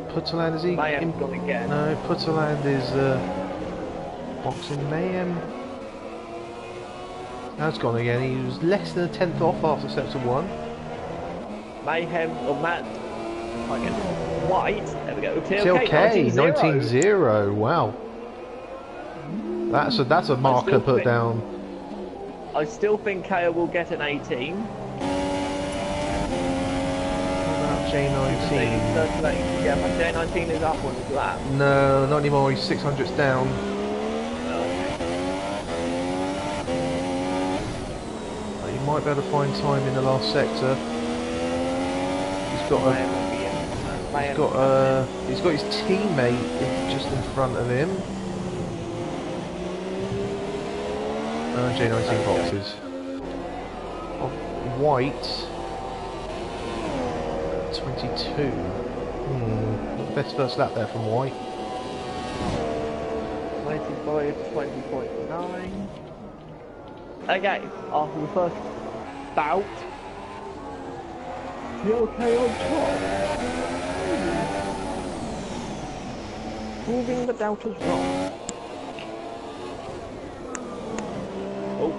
Putterland, is he? Mayhem's gone again. No, Putterland is boxing Mayhem. That's gone again. He was less than a tenth off after sector 1. Mayhem or Matt. I guess White. There we go. TLK 19.0. Wow. That's a marker put down. I still think KO will get an 18. J19. Yeah, but J19 is up on his lap. No, not anymore. He's 600s down. He might be able to find time in the last sector. He's got his teammate just in front of him. J19 boxes. White. 22. Best first lap there from White. 95, 20.9. Okay, after the first bout, TLK on top. Proving the doubters wrong. Oh,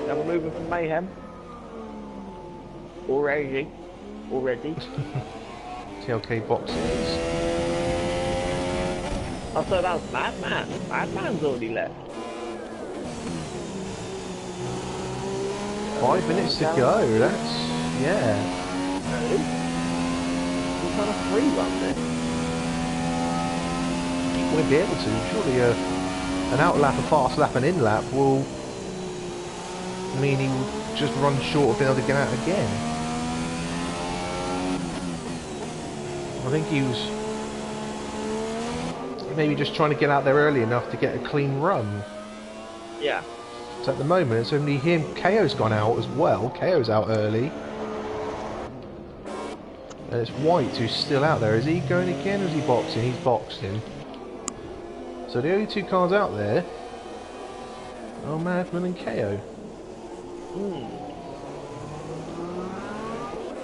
now we're moving from Mayhem. Already. TLK boxes. I thought that was Madman. Madman's already left. 5 minutes to go. That's yeah. We're trying to free run this. We'll be able to. Surely an out lap, a fast lap, and in lap will mean he will just run short of being able to get out again. I think he was maybe just trying to get out there early enough to get a clean run. Yeah. So at the moment, it's only him. KO's gone out as well. KO's out early. And it's White who's still out there. Is he going again or is he boxing? He's boxing. So the only two cars out there are Madman and KO.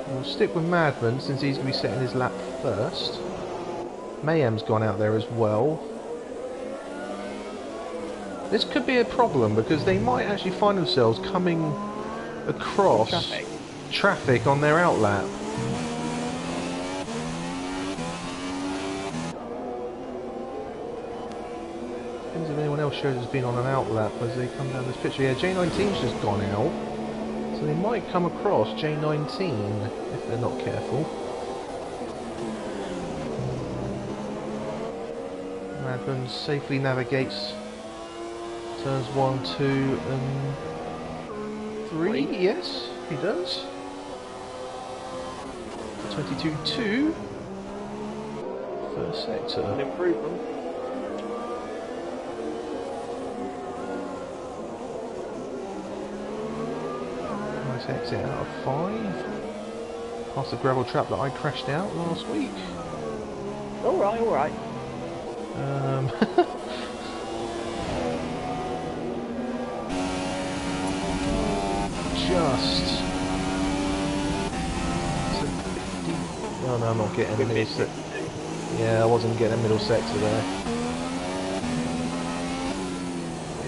We'll stick with Madman since he's going to be setting his lap first. Mayhem's gone out there as well. This could be a problem because they might actually find themselves coming across traffic on their outlap. Depends if anyone else shows has been on an outlap as they come down this picture. Yeah, J19's just gone out. So they might come across J19 if they're not careful. Madman safely navigates turns 1, 2 and 3. Yes, he does. 22-2. First sector. An improvement. Nice exit out of 5. Past the gravel trap that I crashed out last week. Alright, alright. Just. Oh no, I'm not getting a middle sector. Yeah, I wasn't getting a middle sector there.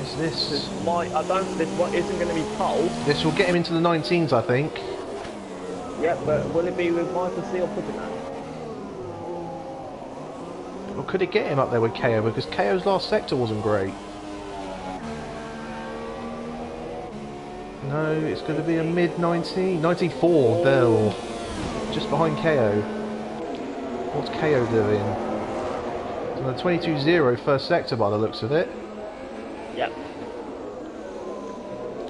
Is this? This might. I don't. This what isn't going to be pole. This will get him into the 19s, I think. Yeah, but will it be with Michael C or Puddingham? Or could it get him up there with KO? Because KO's last sector wasn't great. No, it's going to be a mid-90, 94, Bell. Just behind KO. What's KO doing? It's on a 22-0 first sector by the looks of it. Yep.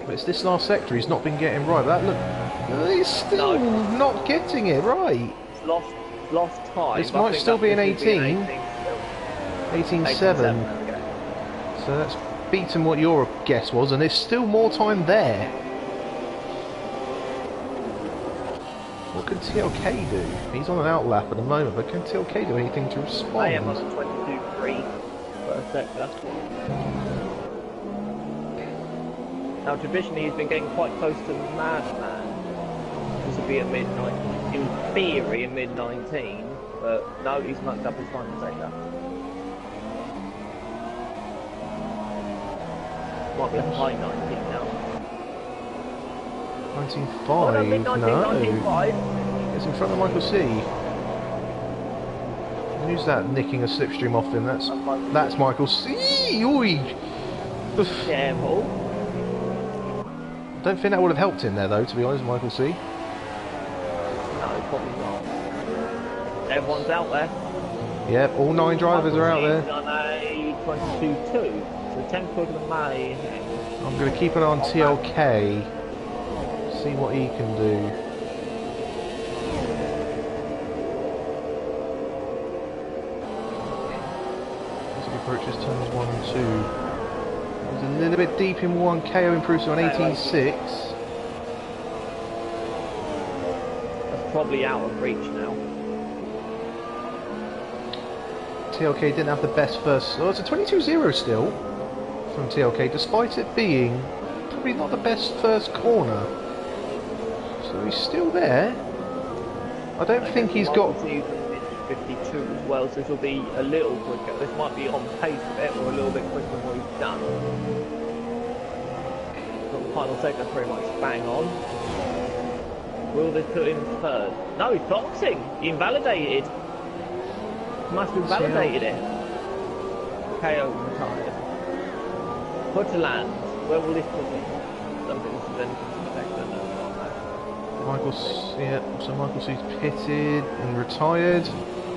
But it's this last sector he's not been getting right. But that look, he's still not getting it right. It's lost time. This might still be an 18. 18-7. Okay. So that's beaten what your guess was, and there's still more time there. What can TLK do? He's on an outlap at the moment, but can TLK do anything to respond? I am on a 22-3 first sector. Now traditionally he's been getting quite close to the Madman. This would be a mid-19, in theory a mid-19, but no, he's mucked up his final sector. Might be a high 19 now. 19.5, Oh, no, mid-19, no. 19.5. It's in front of Michael C. Who's that nicking a slipstream off him? That's Michael C. Oi! Careful. Don't think that would have helped him there though, to be honest, Michael C. No, probably not. Everyone's out there. Yep, all 9 drivers are out there. On a 22-2, so 10 foot of May. I'm going to keep an eye on TLK, see what he can do. As he approaches turns 1 and 2. He's a little bit deep in 1, KO improves to an 18.6. That's probably out of reach now. TLK didn't have the best first... Oh, it's a 22-0 still from TLK, despite it being probably not the best first corner. So he's still there. I don't think he's got... 52 as well, so this will be a little quicker. This might be on pace a bit, or a little bit quicker than what he's done. Got the final sector pretty much bang on. Will they put him third? No, he's boxing! He invalidated! Must have validated it. KO retired. Put to land. Where will this put him? I don't think this is anything to expect, no. So Michael C's pitted and retired.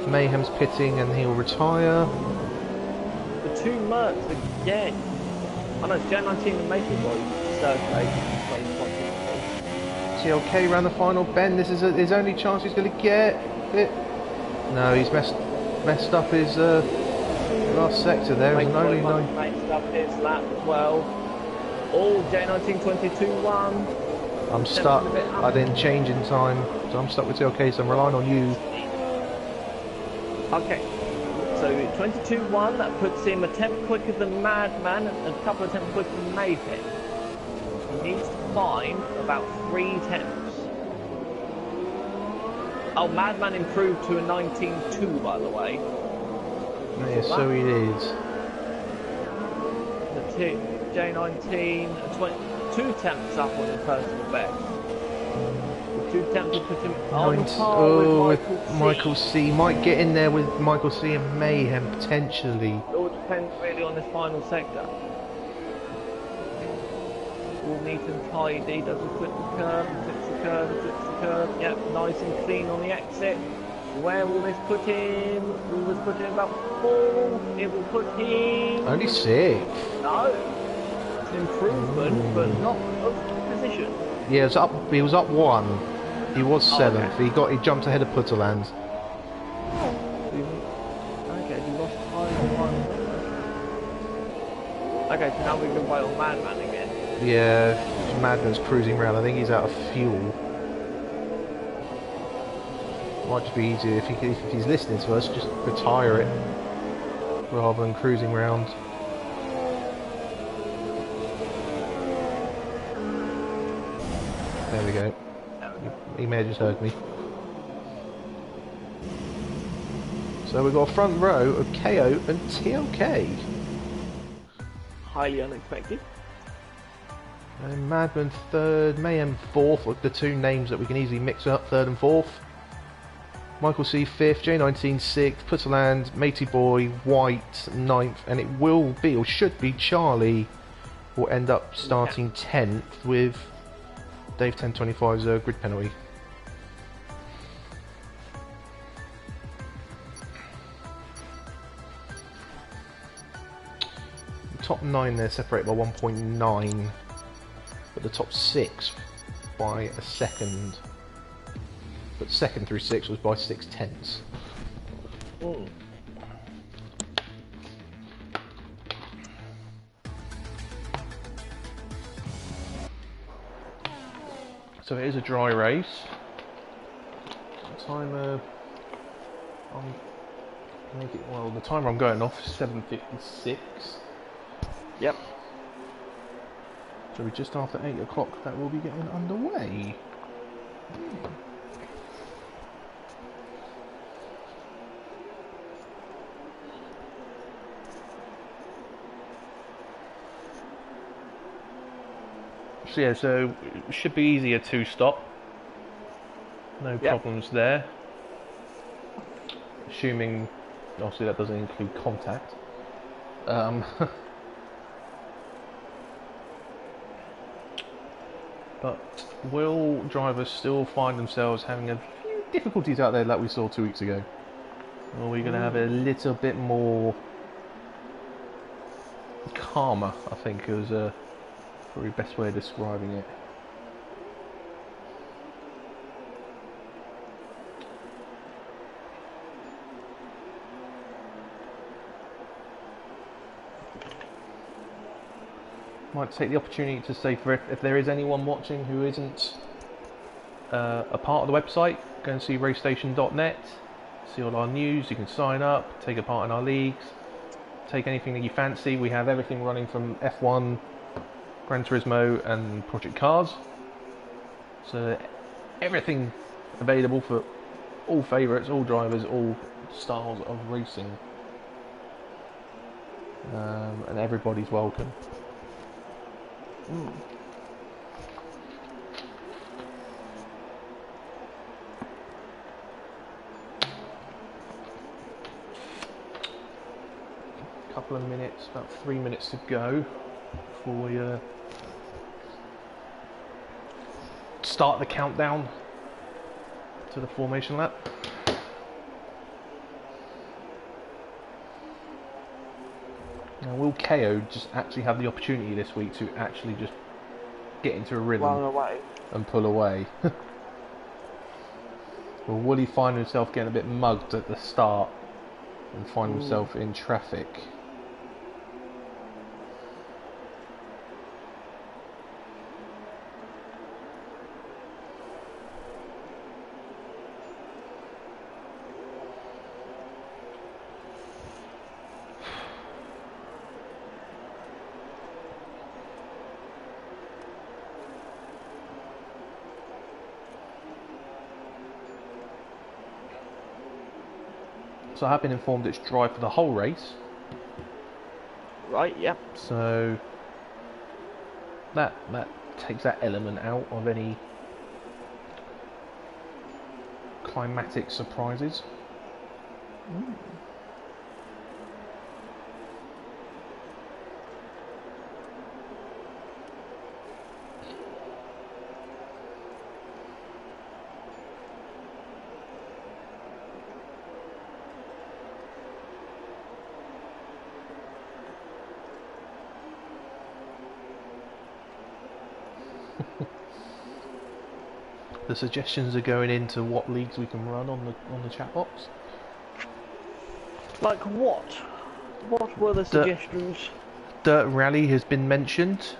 Mayhem's pitting and he'll retire. The two Mercs again. I know it's J19 and Maple Boy circulate. TLK ran the final bend. This is his only chance he's going to get it. No, he's messed up his last sector there. Messed up his lap as well. All J19 22-1. I'm stuck. I didn't change in time, so I'm stuck with TLK, so I'm relying on you. Okay, so 22-1, that puts him a tenth quicker than Madman and a couple of tenths quicker than Mayhem. He needs to find about 3 tenths. Oh, Madman improved to a 19.2, by the way. Yeah, so it is. The J19, 2 temps up on the personal best. The 2 temps will put him on par with Michael C. Might get in there with Michael C and Mayhem potentially. It all depends really on this final sector. All neat and tidy, doesn't flip the curb, flips the curb, flips the curb. Yep, nice and clean on the exit. Where will this put him? Will this put him about 4? It will put him... Only 6. No. It's an improvement, but not of position. Yeah, he was up 1. He was 7th. Okay. He jumped ahead of Putterland. Okay, he lost time on 1. Okay, so now we can wait on Madman again. Yeah, Madman's cruising around. I think he's out of fuel. Might just be easier if he's listening to us, just retire it rather than cruising around. There we go. He may have just heard me. So we've got a front row of KO and TLK. Highly unexpected. And Madman 3rd, Mayhem 4th, with the 2 names that we can easily mix up, 3rd and 4th. Michael C 5th, J19 6th, Putterland, Matey Boy, White 9th, and it will be, or should be, Charlie will end up starting 10th with Dave 1025's grid penalty. The top 9 there separated by 1.9, but the top 6 by a second. But 2nd through 6th was by 6/10. So it is a dry race. Timer, the timer I'm going off is 7:56. Yep. So we're just after 8 o'clock. That will be getting underway. So yeah, so it should be easier to stop. No problems there. Assuming, obviously that doesn't include contact. But will drivers still find themselves having a few difficulties out there like we saw 2 weeks ago? Or are we going to have a little bit more calmer, I think is probably the best way of describing it. Might take the opportunity to say, for if there is anyone watching who isn't a part of the website, go and see racestation.net, see all our news, you can sign up, take a part in our leagues, take anything that you fancy. We have everything running from F1, Gran Turismo and Project Cars. So everything available for all favourites, all drivers, all styles of racing. And everybody's welcome. Couple of minutes, about 3 minutes to go before we start the countdown to the formation lap. Now, will KO just actually have the opportunity this week to actually just get into a rhythm and pull away? Or will he find himself getting a bit mugged at the start and find himself in traffic? So I have been informed it's dry for the whole race. Right, yep. So that takes that element out of any climatic surprises. The suggestions are going into what leagues we can run on the chat box. Like what? What were the suggestions? Dirt Rally has been mentioned,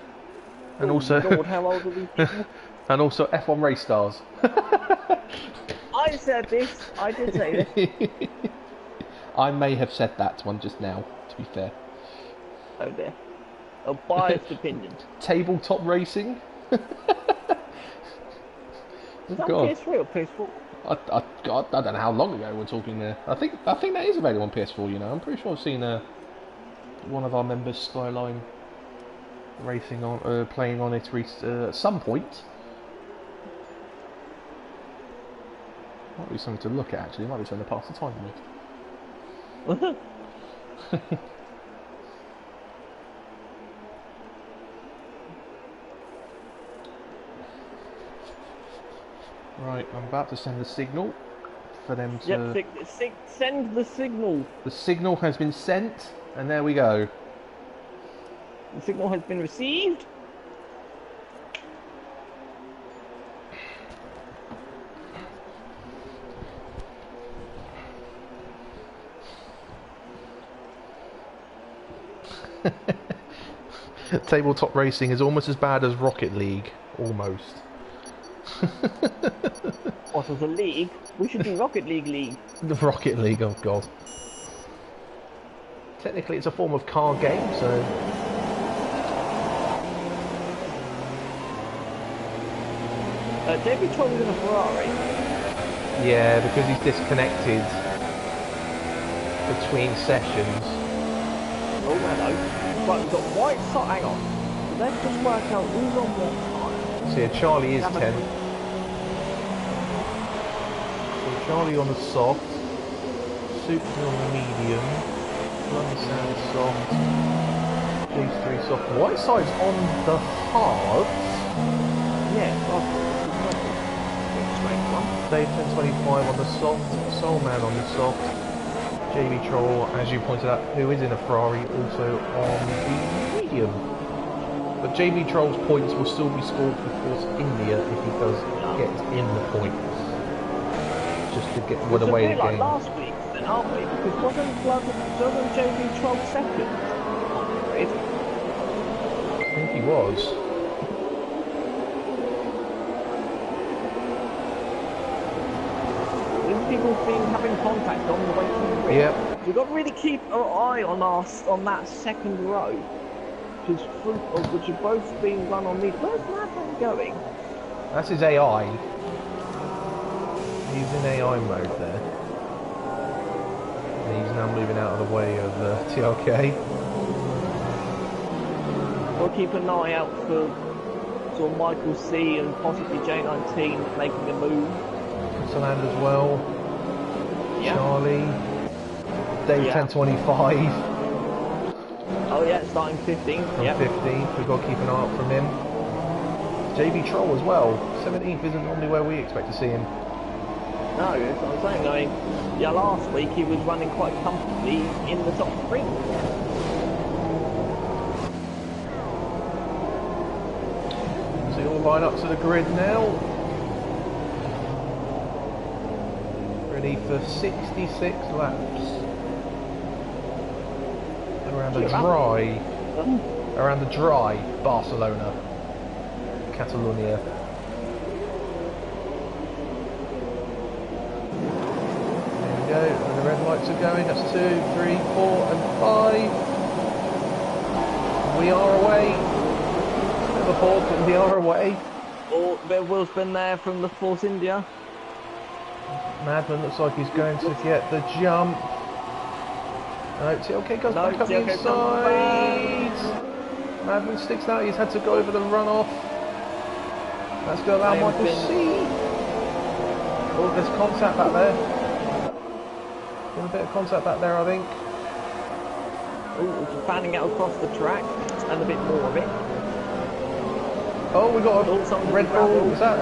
and also Lord, how old are these people? and also F1 Race Stars. I said this. I did say this. I may have said that one just now, to be fair. Oh dear. A biased opinion. Tabletop racing. Was that God. PS3 or PS4? God, I don't know how long ago we're talking there. I think that is available on PS4. You know, I'm pretty sure I've seen one of our members, Skyline, racing on, playing on it at some point. Might be something to look at actually. Might be something to pass the time with. Right, I'm about to send the signal for them to... Yep, send the signal. The signal has been sent, and there we go. The signal has been received. Tabletop racing is almost as bad as Rocket League. Almost. What, as a league? We should do Rocket League. The Rocket League, oh god. Technically it's a form of car game, so... David Troll was in a Ferrari. Yeah, because he's disconnected between sessions. Oh, hello. Right, we've got white side. Hang on. Let's just work out who's on what time. So yeah, Charlie is 10. So Charlie on the soft. Super on the medium. London Sound soft. G3 soft. Whiteside's on the hard. Yeah, Dave 1025 on the soft. Soul Man on the soft. JB Troll, as you pointed out, who is in a Ferrari, also on the medium. But JB Troll's points will still be scored for Force India if he does get in the points. Just to get with away the like game. Last week, then, aren't we? Because wasn't JB Troll second on the grid? I think he was. People been having contact on the way to the grid. Yep. We've got to really keep an eye on that second row, which have both been run on me. Where's Madman going? That's his AI. He's in AI mode there. And he's now moving out of the way of TRK. We'll keep an eye out for sort of Michael C and possibly J19 making a move. Saland as well. Yeah. Charlie. Dave 1025. Oh yeah, starting 15th. From 15th, we've got to keep an eye out from him. JB Troll as well. 17th isn't normally where we expect to see him. No, that's what I'm saying. I mean, yeah, last week he was running quite comfortably in the top three. So you'll line up to the grid now. Ready for 66 laps. Around the dry Barcelona, Catalonia. There we go, and the red lights are going. That's 2, 3, 4 and 5. We are away. Bit of a pause, but we are away. Oh, Will's been there from the Force India. Madman looks like he's going to get the jump. No, TLK goes No, back up the TLK comes inside. Madman sticks out. He's had to go over the runoff. That's going to allow Michael C. Oh, there's contact back there. Got a bit of contact back there, I think. Oh, fanning out across the track and a bit more of it. Oh, we got a Red Bull. Is that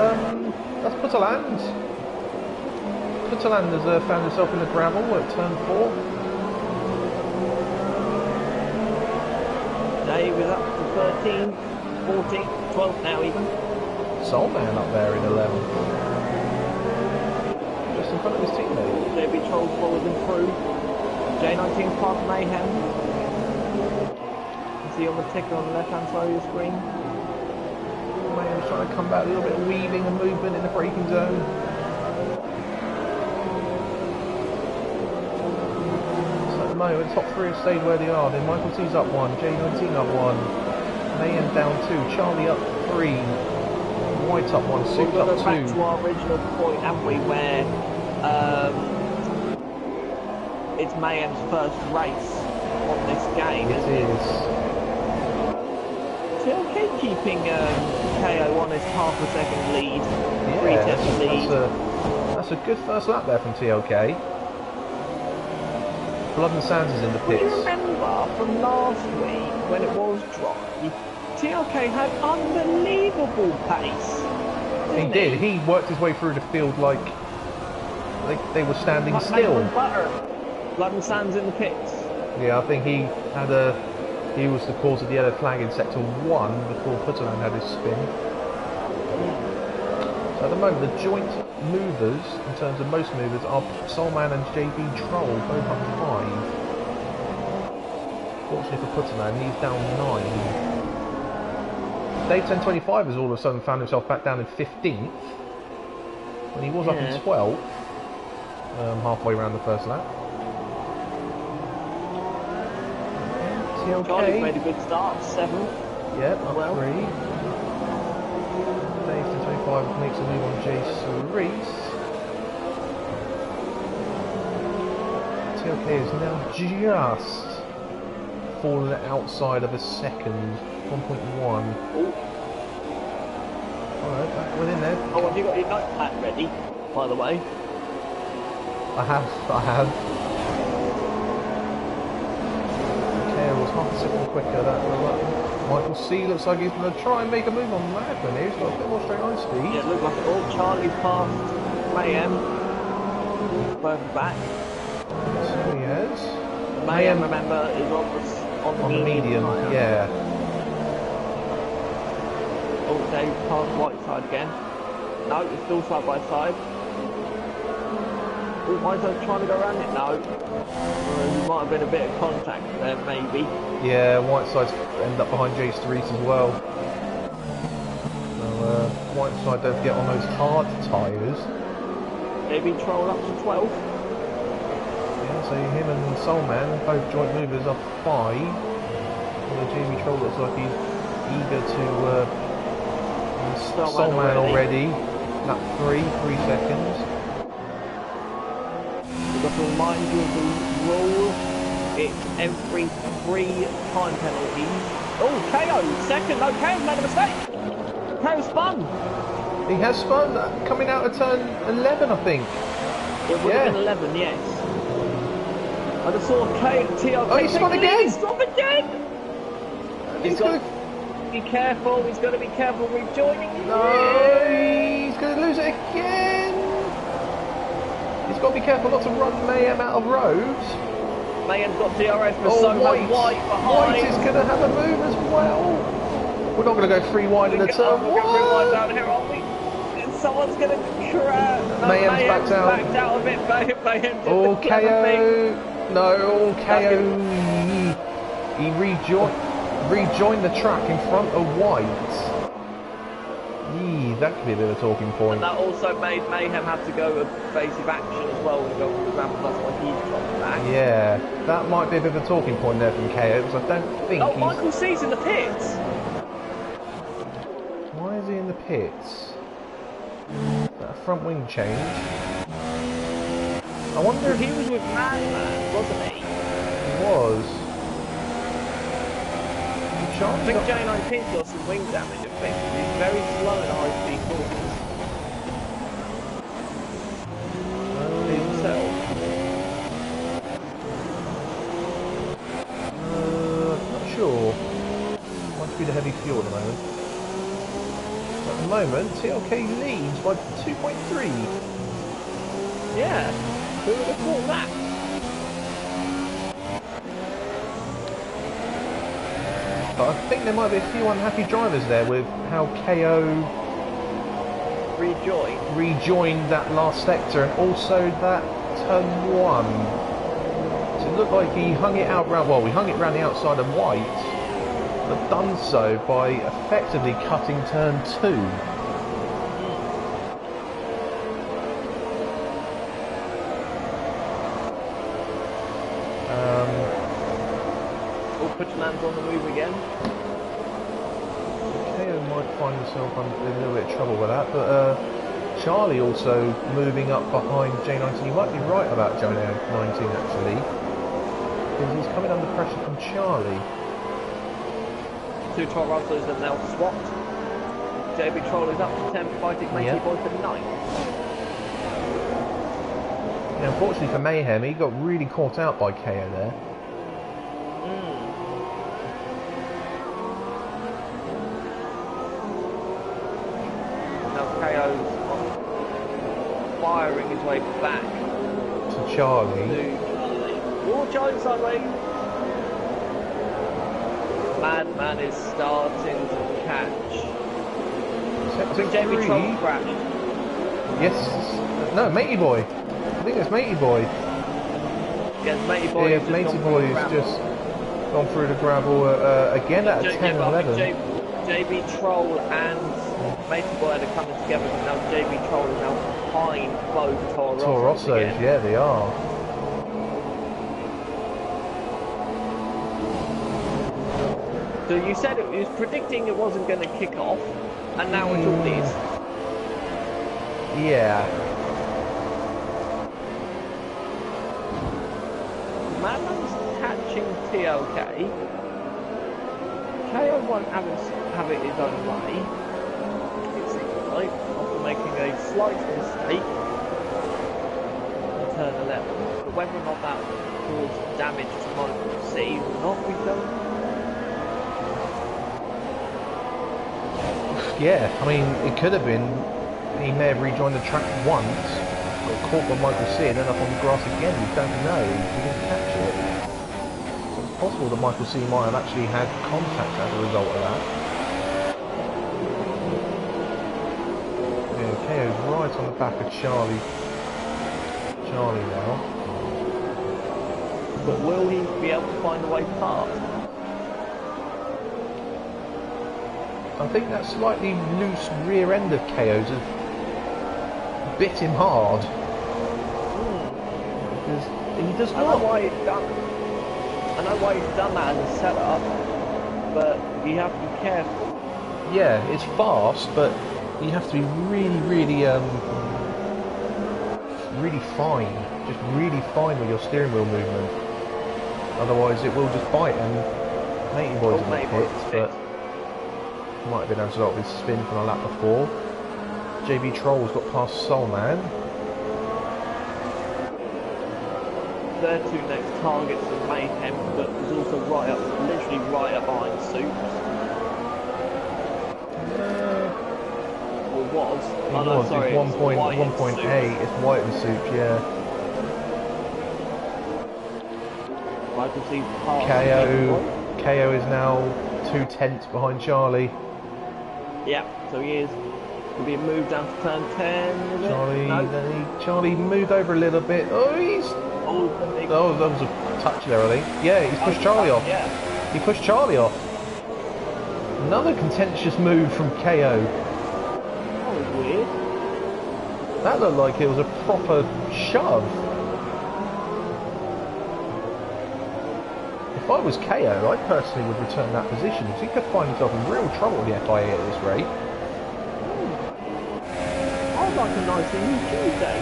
that's Putterland. Putterland has found himself in the gravel at turn 4. Dave is up to 13, 14, 12 now even. Soulman up there in 11th. Just in front of his teammate. JB Troll follows him through. J19's past Mayhem. You see on the ticker on the left hand side of your screen. Mayhem's trying to come back, a little bit of weaving and movement in the braking zone. So at the moment, top 3 have stayed where they are. Then Michael T's up 1, J19 up 1, Mayhem down 2, Charlie up 3, White up 1, Six We've got up to 2. go back to our original point, haven't we, where it's Mayhem's first race on this game. It is. TLK keeping KO on his half a second lead, Yeah, lead. that's a good first lap there from TLK. Blood and Sands is in the Do you pits. remember from last week when it was dry, TLK had unbelievable pace. He did. He worked his way through the field like they were standing still. Blood and Sands in the pits. Yeah, I think he was the cause of the yellow flag in sector 1 before Putterland had his spin. So at the moment, the joint movers, in terms of most movers, are Soulman and JB Troll, both up 5. Fortunately for Putterland, he's down 9. Dave 1025 has all of a sudden found himself back down in 15th, when he was up in 12th, halfway around the first lap. Charlie's made a good start, 7th. Yep, up 3. Dave 1025 makes a move on Jace Reese. TLK is now just fallen outside of a second, 1.1. Alright, back within there. Oh, have you got your notepad ready, by the way? I have. Was half a second quicker. That Michael C looks like he's going to try and make a move on Madman here. He's got a bit more straight line speed. Yeah, it looks like it all. Charlie past Mayhem. Further back. So he has. Mayhem, remember, is on the medium. Yeah. Oh, Dave past Whiteside again. No, it's still side by side. Oh, Whiteside's trying to go around it. No. There might have been a bit of contact there, maybe. Yeah, Whiteside's ended up behind Jace Reese as well. So, Whiteside don't get on those hard tyres. Maybe Troll up to 12. Yeah, so him and Soulman, both joint movers, up 5. Although Jamie Troll looks like he's eager to Soulman already. Lap 3 seconds. We've got to remind you of the rule. It's every 3 time penalties. Oh, KO! Second! No, KO's made a mistake! KO spun! He has spun, coming out of turn 11, I think. It would have been 11, yes. I just saw TLK. Oh, he spun again! He's spun again! He's got to be careful, he's got to be careful rejoining. No, he's going to lose it again! He's got to be careful not to run Mayhem out of roads. Mayhem's got DRS for White behind. White is going to have a move as well. We're not going to go 3 wide in a turn. We're going 3 wide down here, aren't we? Someone's going to crash. No, Mayhem's backed out of it. Mayhem did all the clever thing. KO. No, all KO. He rejoined the track in front of White. That could be a bit of a talking point. And that also made Mayhem have to go evasive action as well and go on the ramp. That's why he's dropped back. Yeah, that might be a bit of a talking point there from KO, because I don't think he's... Michael C's in the pits! Why is he in the pits? Is that a front wing change? I wonder if... He was with Madman, wasn't he? He was. I think J19's got some wing damage, I think. He's very slow in high-speed courses. Himself. Not sure. Might be the heavy fuel at the moment. At the moment, TLK leads by 2.3. Yeah, who would have thought that? But I think there might be a few unhappy drivers there with how KO rejoined that last sector and also that turn 1. So it looked like he hung it out round, well, we hung it round the outside of white, but done so by effectively cutting turn 2. Put your hands on the move again. KO might find himself in a little bit of trouble with that, but Charlie also moving up behind J19. You might be right about J19 actually, because he's coming under pressure from Charlie. Two Toro Rossos are now swapped. JB Troll is up to 10, fighting Matey Boy for 9. Yeah, unfortunately for Mayhem, he got really caught out by KO there. Firing his way back to Charlie. Oh, Charlie sideways. Madman is starting to catch. I think Jamie Trump crashed. Yes. No, Matey Boy. I think it's Matey Boy. Yes, Matey Boy. Yeah, Matey Boy has just gone through the gravel again at a 10-11. JB Troll and Matey Boy are coming together, and now JB Troll is now behind both Toro Rossos. Yeah, they are. So you said it was predicting it wasn't going to kick off, and now it all is. Yeah. Madman's catching TLK. KO won't have it his own way. It seems like, after making a slight mistake in turn 11. But whether or not that caused damage to Michael C or not, we don't know. Yeah, I mean, it could have been, he may have rejoined the track once, got caught by Michael C and then up on the grass again, we don't know, he didn't catch it. So it's possible that Michael C might have actually had contact as a result of that. Yeah, KO's right on the back of Charlie now. But will he be able to find a way past? I think that slightly loose rear end of KO's has bit him hard. Because he does not. I know why he's done that as a setup, but you have to be careful. Yeah, it's fast, but you have to be really, really, really fine. Just really fine with your steering wheel movement. Otherwise, it will just bite and Matey Boy's in the pit, but. Might have been as a result of his spin from the lap before. JB Troll's got past Soulman. Their two next targets are Mayhem, but was also literally right up behind Soups. Or was. Oh no, sorry, it's 1.8, it's White and Soups, yeah. Michael C's past. KO is now 2/10 behind Charlie. Yeah, so he is. He'll be moved down to turn 10. Charlie moved over a little bit. Oh, that was a touch there, I think. Yeah, he's pushed Charlie off. Yeah. He pushed Charlie off. Another contentious move from KO. That was weird. That looked like it was a proper shove. If I was KO, I personally would return that position because he could find himself in real trouble with the FIA at this rate. I'd like a nice easy Tuesday.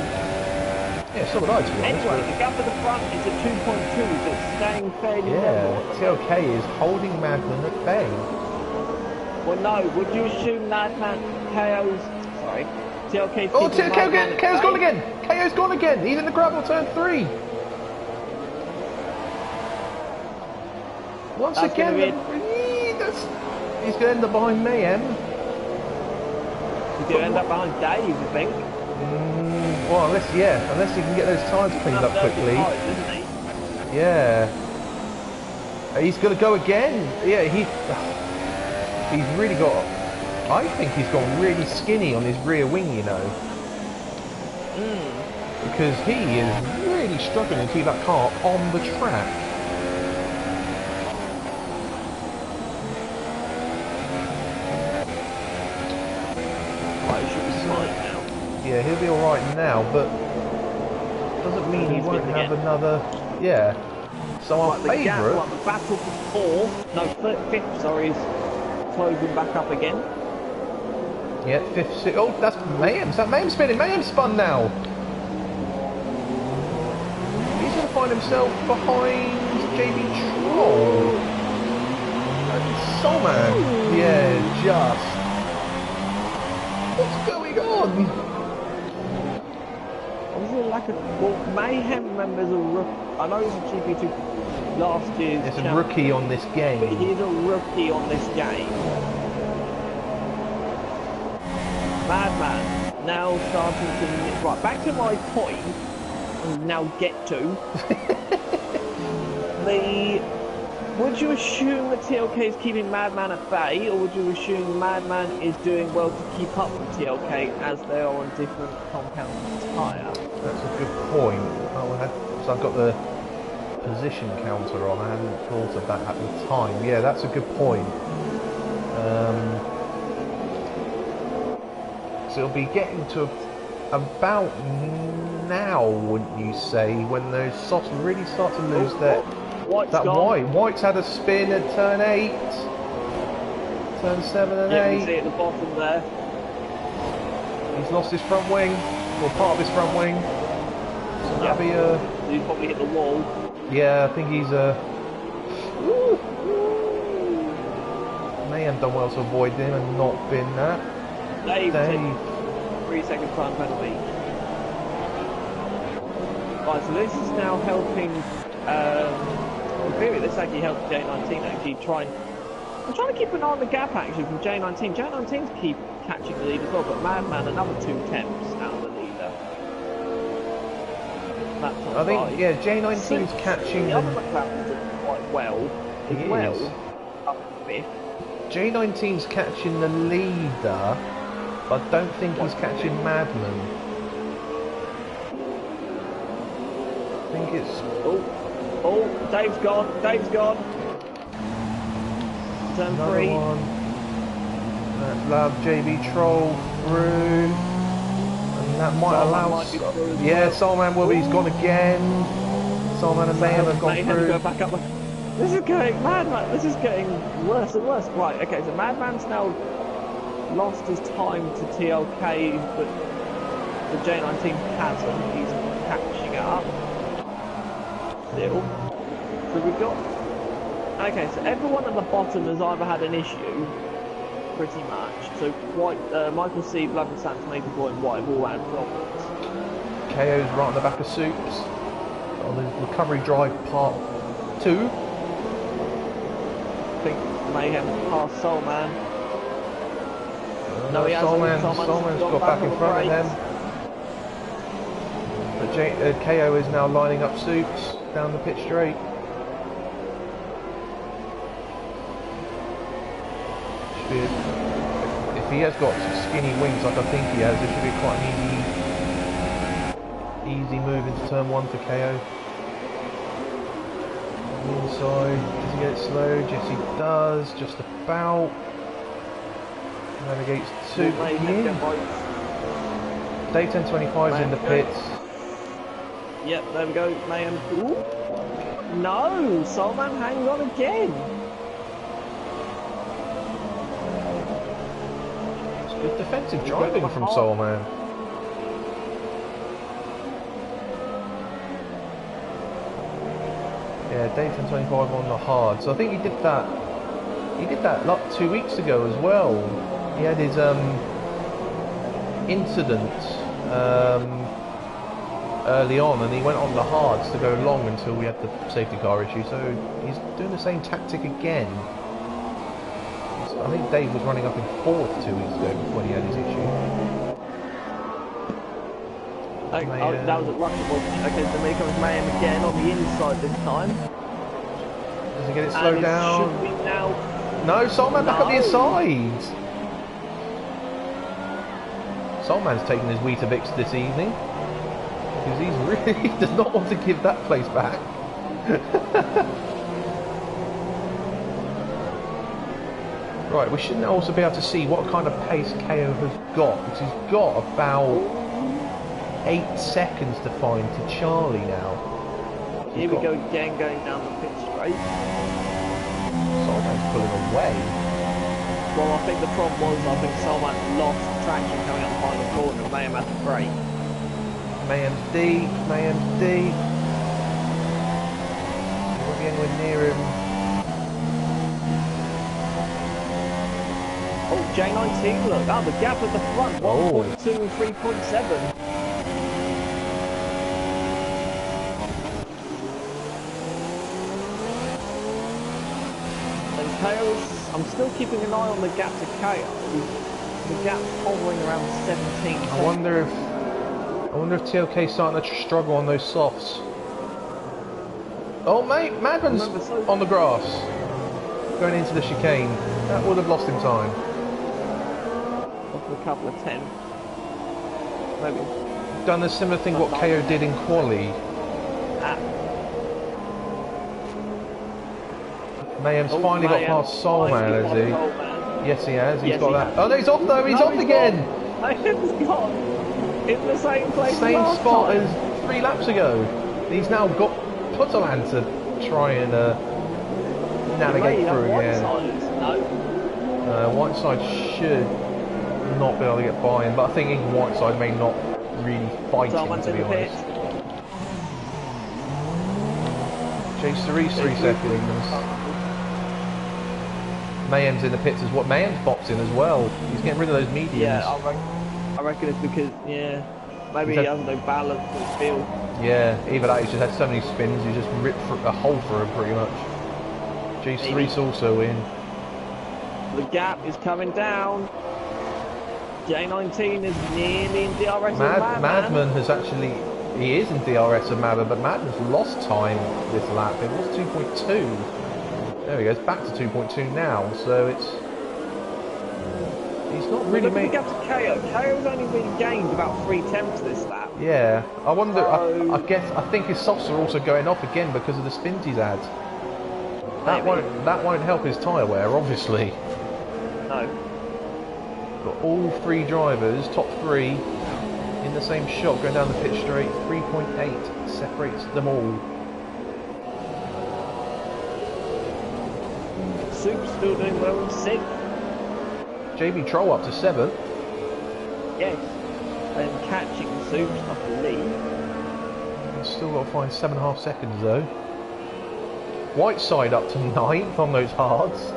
Yeah, so would I, to be honest. Anyway, the gap at the front is at 2.2, so it's staying fairly Yeah, level. TLK is holding Madman at bay. Well, no, would you assume Madman KO's... Sorry. TLK's Oh, keeping Madman at KO's bay? gone again! KO's gone again! He's in the gravel turn 3! Once That's again, he's going to end up behind Mayhem. He's going to end up behind Dave, I think. Well, unless he can get those tyres cleaned up quickly. Tires, isn't he? Yeah. He's going to go again. Yeah, he's really got... I think he's gone really skinny on his rear wing, you know. Because he is really struggling to keep that car on the track. Yeah, he'll be alright now, but doesn't mean he won't have another... Yeah. So our favourite... The battle for fifth, sorry, is closing back up again. Yeah, fifth, sixth... Oh, that's Mayhem. Is that Mayhem spinning? Mayhem spun now! He's going to find himself behind JB Troll. And Solman. Yeah, just... What's going on? Well, Mayhem remembers a rookie. I know he's a GP2 last year's It's a rookie on this game. But he's a rookie on this game. Madman now starting to... Right, back to my point. Now get to. Would you assume that TLK is keeping Madman at bay, or would you assume Madman is doing well to keep up with TLK as they are on different compound tyre? That's a good point. So I've got the position counter on. I hadn't thought of that at the time. Yeah, that's a good point. So it'll be getting to about now, wouldn't you say, when those softs really start to lose their... White's had a spin at turn 8, turn 7 and 8. Yeah, you can see at the bottom there. He's lost his front wing, or part of his front wing. So that'll be a... He's probably hit the wall. Yeah, I think he's may have done well to avoid him and not been that. Dave. 3-second time penalty. Right, so this is now helping... in theory, this actually helps J19 actually try and... I'm trying to keep an eye on the gap actually from J19. J19's keep catching the lead as well, but Madman another 2 temps out of the leader. That's on I think, 5. yeah, J19's catching the other McLaren's doing quite well as well. Up in 5th. J19's catching the leader, but I don't think he's catching Madman. I think it's... Oh, Dave's gone. Turn Another 3. One. That's allowed JB Troll through. And that might allow... Yeah, Soulman will be. He's gone again. Soulman and Mayhem have gone through. Go back up. This is going Madman. This is getting worse and worse. Right, okay, so Madman's now lost his time to TLK, but the J19 hasn't. He's catching up. Still. So we've got... Okay, so everyone at the bottom has either had an issue, pretty much. So Michael C, Blood and Sands, Nathan Boy and White have all had problems. KO's right on the back of Soups. On the recovery drive part 2. I think Mayhem past Soulman. No, he hasn't. Soulman's got back in front of them. But KO is now lining up Soups down the pit straight. If he has got skinny wings like I think he has, it should be quite an easy move into turn 1 for KO. Inside, does he get it slow? Yes he does, just about. Navigates to Day 1025 is in the pits. Yep, there we go, Mayhem. Ooh. No, Soulman hangs on again. It's good defensive driving from Soulman. Yeah, Dave 1025 on the hard. So I think he did that. He did that like 2 weeks ago as well. He had his incident early on, and he went on the hards to go long until we had the safety car issue. So he's doing the same tactic again. I think Dave was running up in 4th 2 weeks ago when he had his issue. That was at Russia, wasn't it? Okay, so here comes Mayhem again on the inside this time. Does he get it slowed down? Should we now? No, Soulman back up the inside. Soulman's taking his Weetabix this evening because he does not want to give that place back. Right, we should now also be able to see what kind of pace KO has got, because he's got about 8 seconds to find to Charlie now. Here we go again, going down the pit straight. Soulman's pulling away. Well, I think the problem was, I think Soulman lost traction coming up the final corner and Mayhem had to brake. Mayhem's deep, Mayhem's deep. We'll be anywhere near him. Oh, J19, look, the gap at the front, 1.2 and 3.7. I'm still keeping an eye on the gap to KO. The gap's hovering around 17. I wonder if TLK's starting to struggle on those softs. Oh mate, Madman's on the grass. Going into the chicane. That would have lost him time. Off a couple of 10. Maybe. Done a similar thing what KO did in quali. Mayhem's finally got past Soulman, has he? Yes, he has. He's got that. Oh, no, he's off though. He's off again. Mayhem's gone in the same place. Same spot as 3 laps ago. He's now got Putterland to try and navigate through again. Whiteside should not be able to get by him, but I think even Whiteside may not really fight him, to be honest. Chase 3 seconds. Mayhem's in the pits as well. Mayhem's boxing as well. He's getting rid of those mediums. Yeah, I reckon it's because, maybe he has no balance in the field. Yeah, either that, he's just had so many spins, he's just ripped a hole through him pretty much. G3's also in. The gap is coming down. J19 is nearly in DRS of Madman. Madman has actually, he is in DRS of Madman, but Madman's lost time this lap. It was 2.2. There he goes, back to 2.2 now, so it's... He's not really made... Look at the gap to KO. KO's only really gained about 3/10 this lap. Yeah, I wonder, I think his softs are also going off again because of the spins he's had. That won't help his tyre wear, obviously. No. Got all 3 drivers, top 3, in the same shot, going down the pit straight. 3.8 separates them all. Soup's still doing well in 6th. JB Troll up to 7th. Yes. And catching Soups, I believe. Still got to find 7.5 seconds though. Whiteside up to 9th on those hards.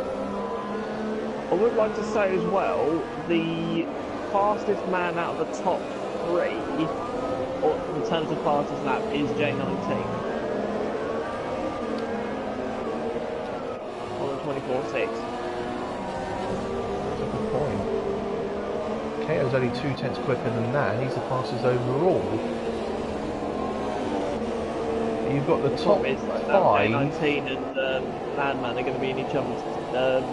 I would like to say as well, the fastest man out of the top 3, or in terms of fastest lap, is J19. On the 24.6. That's a good point. KO's only 2/10 quicker than that, and he's the fastest overall. You've got the top 5. J19 and Madman are going to be in each other's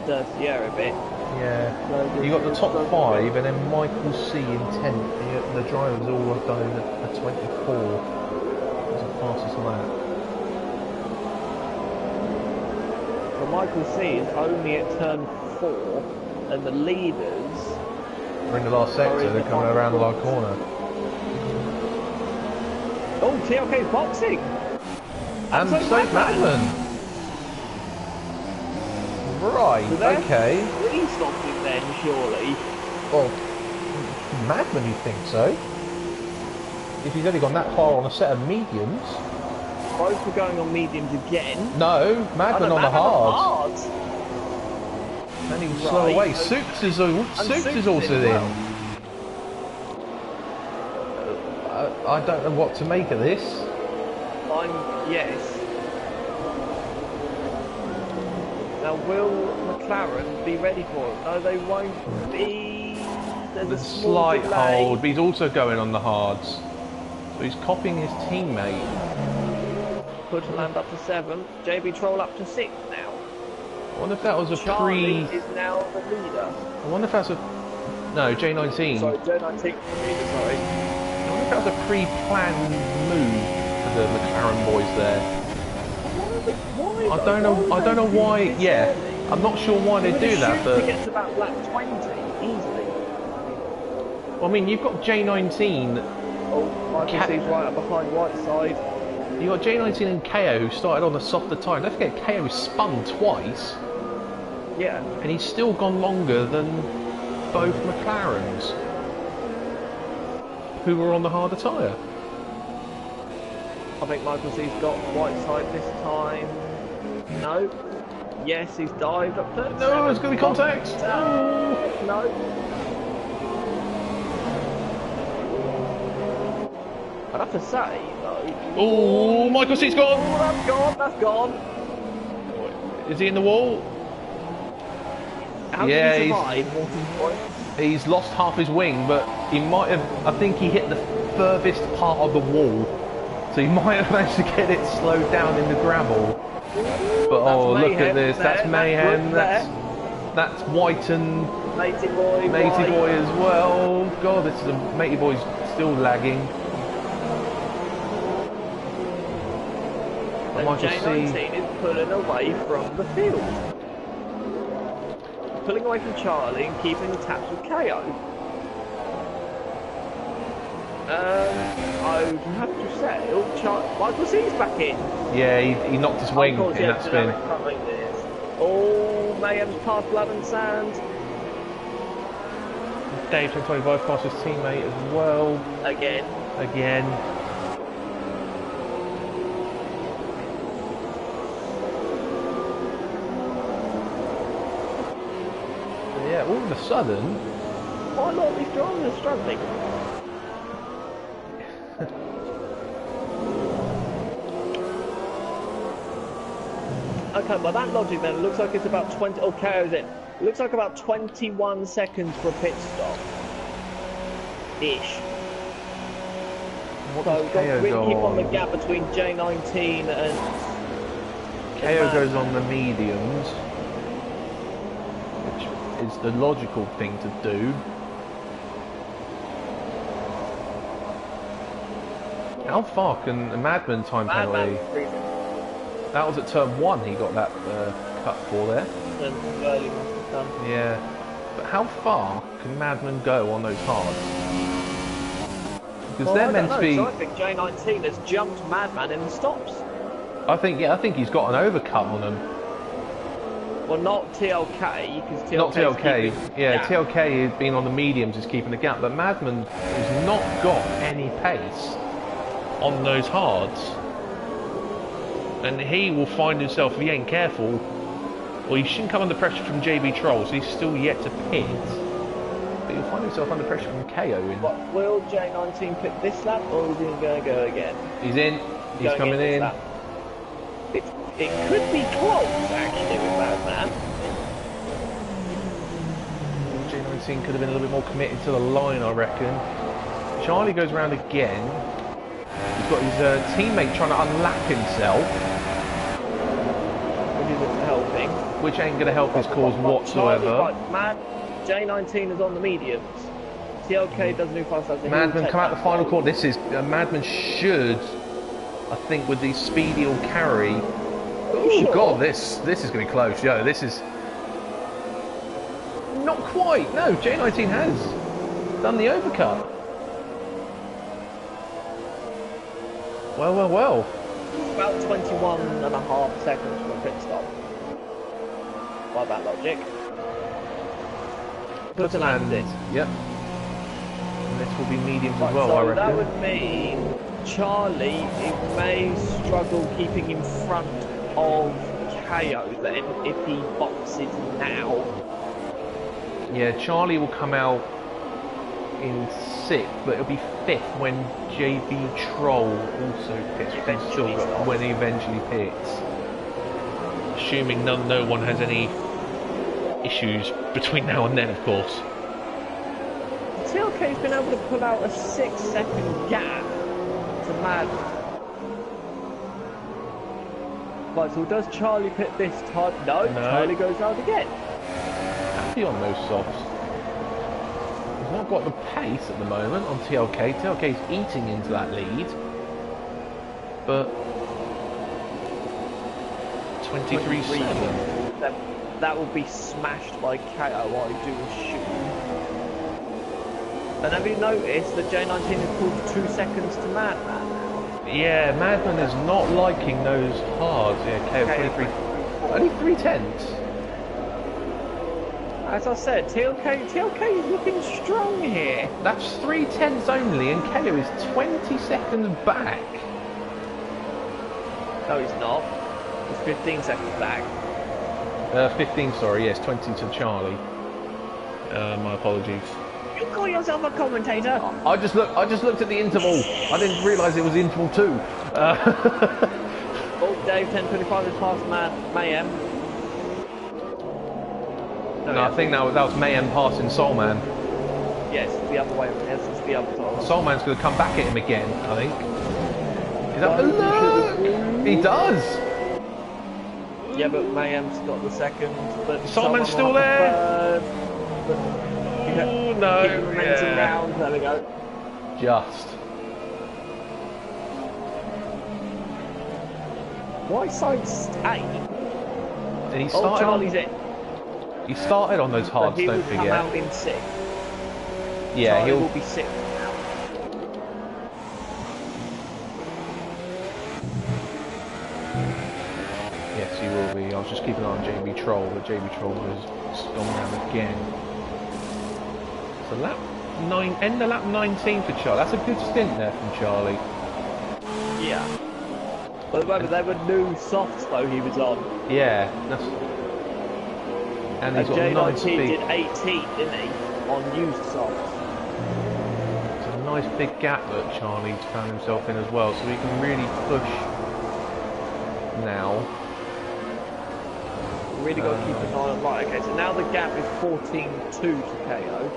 dirty area a bit. Yeah. You've got the top 5, and then Michael C in 10th. The drivers all have done a 24 as the fastest lap. So Michael C is only at turn 4, and the leaders... We're in the last sector, they're coming around the last corner. Oh, TLK's boxing! And so Madman! Right, okay. He stopped him then, surely. Well, Madman, you think so? If he's only gone that far on a set of mediums. Both were going on mediums again. No, Madman on the hards. hards. And he was slow away. Soups is also in. I don't know what to make of this. Yes. Now, will McLaren be ready for it? No, they won't be. There's a slight delay. hold, but he's also going on the hards. So he's copying his teammate. Land up to 7th. JB Troll up to 6th now. I wonder if that was a Charlie is now the leader. I wonder if that's a... No, J19. Sorry, J19 the leader, sorry. I wonder if that was a pre-planned move for the McLaren boys there. Why, I don't know why. Yeah, early? I'm not sure why they do that, but to get to about lap 20 easily. Well, I mean, you've got J19. Oh, Michael C's right up behind Whiteside. You got J19 and KO who started on the softer tyre. Don't forget, KO spun twice. Yeah. And he's still gone longer than both McLarens, who were on the harder tyre. I think Michael C's got Whiteside this time. No. Yes, he's dived up to... No, it's going to be contact. No. I'd have to say, though... Oh, Michael C's gone! Oh, that's gone. Is he in the wall? How did he survive? He's lost half his wing, but he might have... I think he hit the furthest part of the wall. So he might have managed to get it slowed down in the gravel. But oh, look at this. That's mayhem. That's White and Matey Boy as well. God, this is a Matey Boy's still lagging. And J19 is pulling away from the field. Pulling away from Charlie and keeping the taps with KO. I would have to say, Michael C's back in. Yeah, he knocked his wing in that spin. Oh, Mayhem's past blood and sand. Dave 25 past his teammate as well. Again. Yeah, all of a sudden... Quite a lot of these drivers are struggling. Okay, by that logic then, it looks like it's about 20... Oh, KO's in. It looks like about 21 seconds for a pit stop. Ish. So, don't really keep on the gap between J19 and... KO goes on the mediums, which is the logical thing to do. How far can a Madman time penalty? That was at turn 1 he got that cut for there. Yeah. But how far can Madman go on those hards? Because they're meant to be... So I think J19 has jumped Madman in the stops. I think he's got an overcut on him. Well, not TLK, because TLK... Not TLK, yeah, TLK has been on the mediums, is keeping the gap, but Madman has not got any pace on those hards. And he will find himself, if he ain't careful, well, he shouldn't come under pressure from JB Trolls, he's still yet to pit. But he'll find himself under pressure from KO. What, will J19 pit this lap, or is he going to go again? He's in, he's coming in. It could be close, actually, with Madman. J19 could have been a little bit more committed to the line, I reckon. Charlie goes round again. He's got his teammate trying to unlap himself. Which isn't helping. Which ain't going to help his cause whatsoever. J19 is on the mediums. TLK does new fast laps. Madman come out the final corner. This is... Madman should, I think, with the speedy or carry... Oh god, this is going to be close. Yo, this is... Not quite. No, J19 has done the overcut. Well. About 21.5 seconds for a pit stop. By that logic. Put an Yep. And this will be mediums as well, so I reckon. That would mean Charlie, it may struggle keeping in front of KO then if he boxes now. Yeah, Charlie will come out in 6th, but it'll be 5th when JB Troll also pits from Silver when he eventually pits. Assuming no one has any issues between now and then, of course. TLK's been able to pull out a 6-second gap to Madden. Right, so does Charlie pit this time? No, Charlie goes out again. Happy on those softs. He's not got the pace at the moment on TLK. TLK's eating into that lead. But 23.7. That will be smashed by KO, I do assume. And have you noticed that J19 has pulled 2 seconds to Madman now? Yeah, Madman is not liking those hards. Yeah, KO 23. Only 3/10. As I said, TLK is looking strong here. That's 3/10s only, and KO is 20 seconds back. No, he's not. He's 15 seconds back. 15, sorry, yes, 20 to Charlie. My apologies. You call yourself a commentator? I just looked at the interval. I didn't realise it was interval 2. Oh, Dave, 10:25 is past Mayhem. No, I think that was Mayhem passing Soulman. Yes, it's the other way. Yes, it's the other side. Soulman's going to come back at him again, I think. Is that the look? He does. Yeah, but Mayhem's got the second. But Soulman's still there. Oh no! Yeah. Round. There we go. Just. Why side 8? And he started. Charlie's in. He started on those hards. So don't forget. Come out in 6th. Yeah, Charlie will be 6th. Yes, he will be. I was just keeping an eye on JB Troll, but JB Troll has gone round again. So end of lap 19 for Charlie. That's a good stint there from Charlie. Yeah. But remember, they were new softs though he was on. Yeah, that's. And he's got a nice J19 big. did 18, didn't he? On used softs. It's a nice big gap that Charlie's found himself in as well, so he can really push now. Really got to keep an eye on. Right, okay, so now the gap is 14-2 to KO.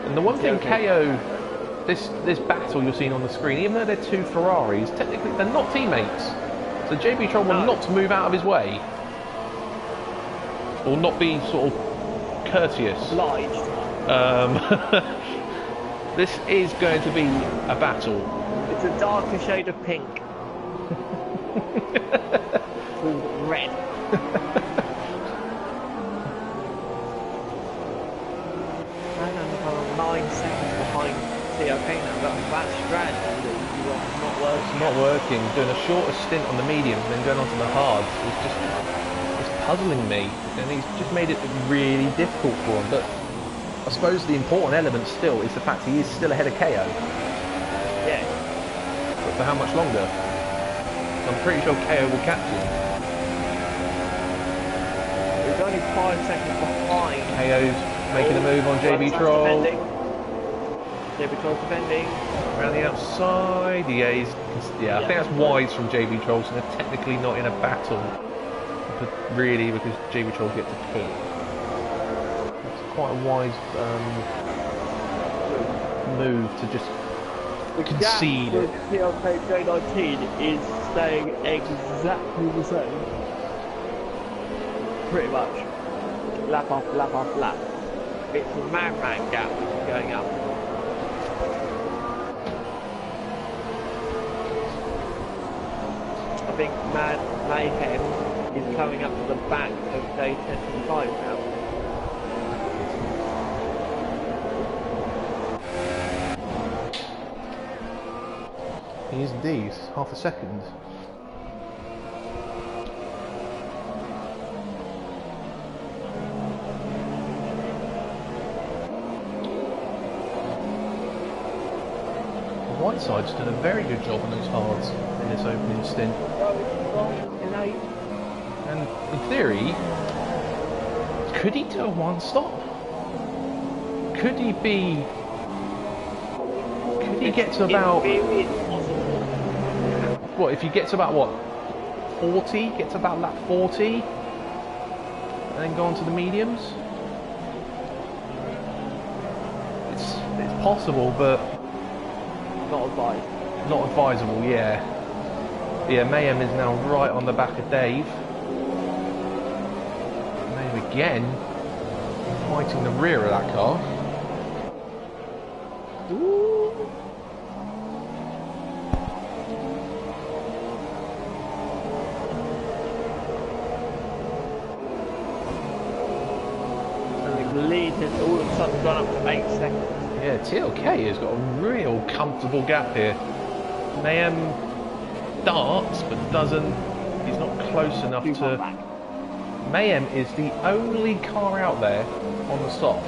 And the one thing KO, this battle you're seeing on the screen, even though they're 2 Ferraris, technically they're not teammates. So JB Troll will not move out of his way. Or not be sort of courteous. Obliged. This is going to be a battle. It's a darker shade of pink. Called red. And 9 seconds behind TOK now. That strategy not working. It's not working. Doing a shorter stint on the mediums and then going on to the hards is just puzzling me, and he's just made it really difficult for him. But I suppose the important element still is the fact he is still ahead of KO. Yeah. But for how much longer? I'm pretty sure KO will catch him. He's only 5 seconds behind. KO's making a move on JB Troll. JB Troll's defending. Around the outside. Yeah, I think that's wise from JB Troll, so they're technically not in a battle. But really, because JB Troll get to pit. It's quite a wise move to just concede. The gap with TLK J19 is staying exactly the same. Pretty much. Lap after lap after lap. It's a Madman gap which is going up. I think Mayhem is coming up to the back of day 10.5 now. He is indeed, half a second. Whiteside's done a very good job on those hards in this opening stint. And in theory, could he do a one stop? Could he be... Could he get to about... What, if you get to about what? 40? Get to about lap 40? And then go on to the mediums? It's possible, but... Not advised. Not advisable, yeah. Yeah, Mayhem is now right on the back of Dave. Mayhem again, fighting the rear of that car. Ooh. And the lead has all of a sudden gone up to 8 seconds. Yeah, TLK has got a real comfortable gap here. Mayhem darts, but doesn't. He's not close enough to. Mayhem is the only car out there on the soft.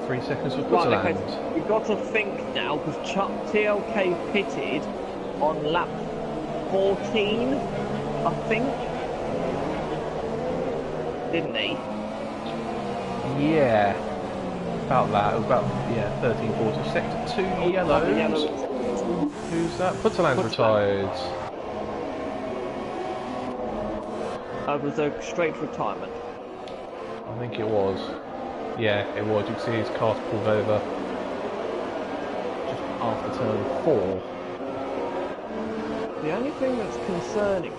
3 seconds for Putterland. Right, okay. You've got to think now, because TLK pitted on lap 14, I think. Didn't he? Yeah, about that. It was about 13, 14. Sector 2 yellows. Who's that? Putterland's retired. It was a straight retirement. I think it was. Yeah, it was. You can see his car's pulled over just after turn 4. The only thing that's concerning me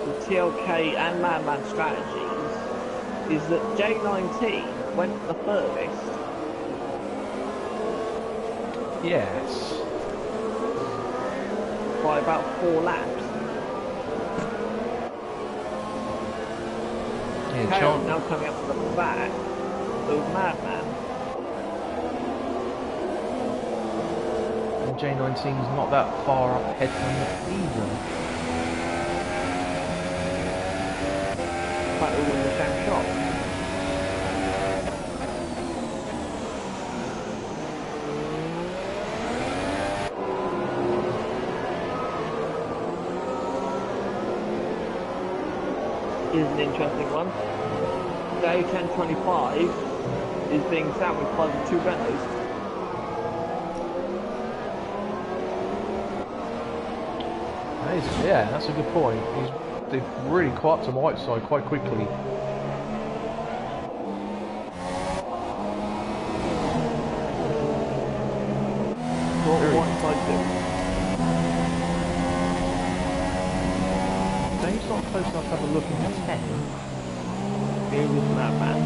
with TLK and Madman strategies is that J19 went the furthest. Yes. By about 4 laps. Yeah, Carroll's now coming up to the back of Madman. And J19's not that far up ahead from him either. Quite all in the same shot. Is an interesting one. The A1025 is being sandwiched by the 2 Renaults. Yeah, that's a good point. They've really caught up to Whiteside quite quickly. What will Whiteside do? Dave's not close enough to have a look into 10. Here is Madman.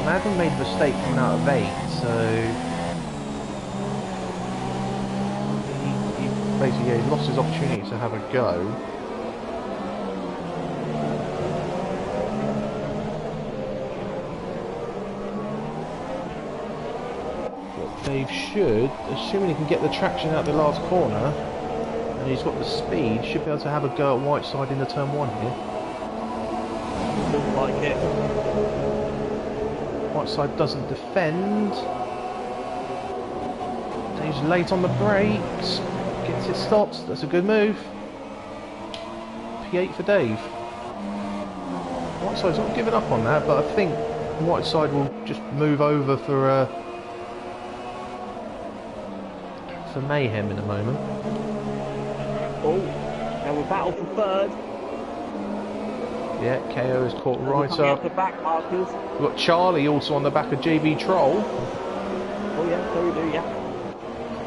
Madman made a mistake coming out of 8, so... He basically he lost his opportunity to have a go. But Dave should, assuming he can get the traction out the last corner, and he's got the speed, should be able to have a go at Whiteside in the turn 1 here. Doesn't like it. Whiteside doesn't defend. Dave's late on the brakes. Gets it stopped. That's a good move. P8 for Dave. Whiteside's not giving up on that, but I think Whiteside will just move over for Mayhem in a moment. Oh, now we're battle for 3rd. Yeah, KO is caught right up. The back markers. We've got Charlie also on the back of JB Troll. Oh yeah, so we do, yeah.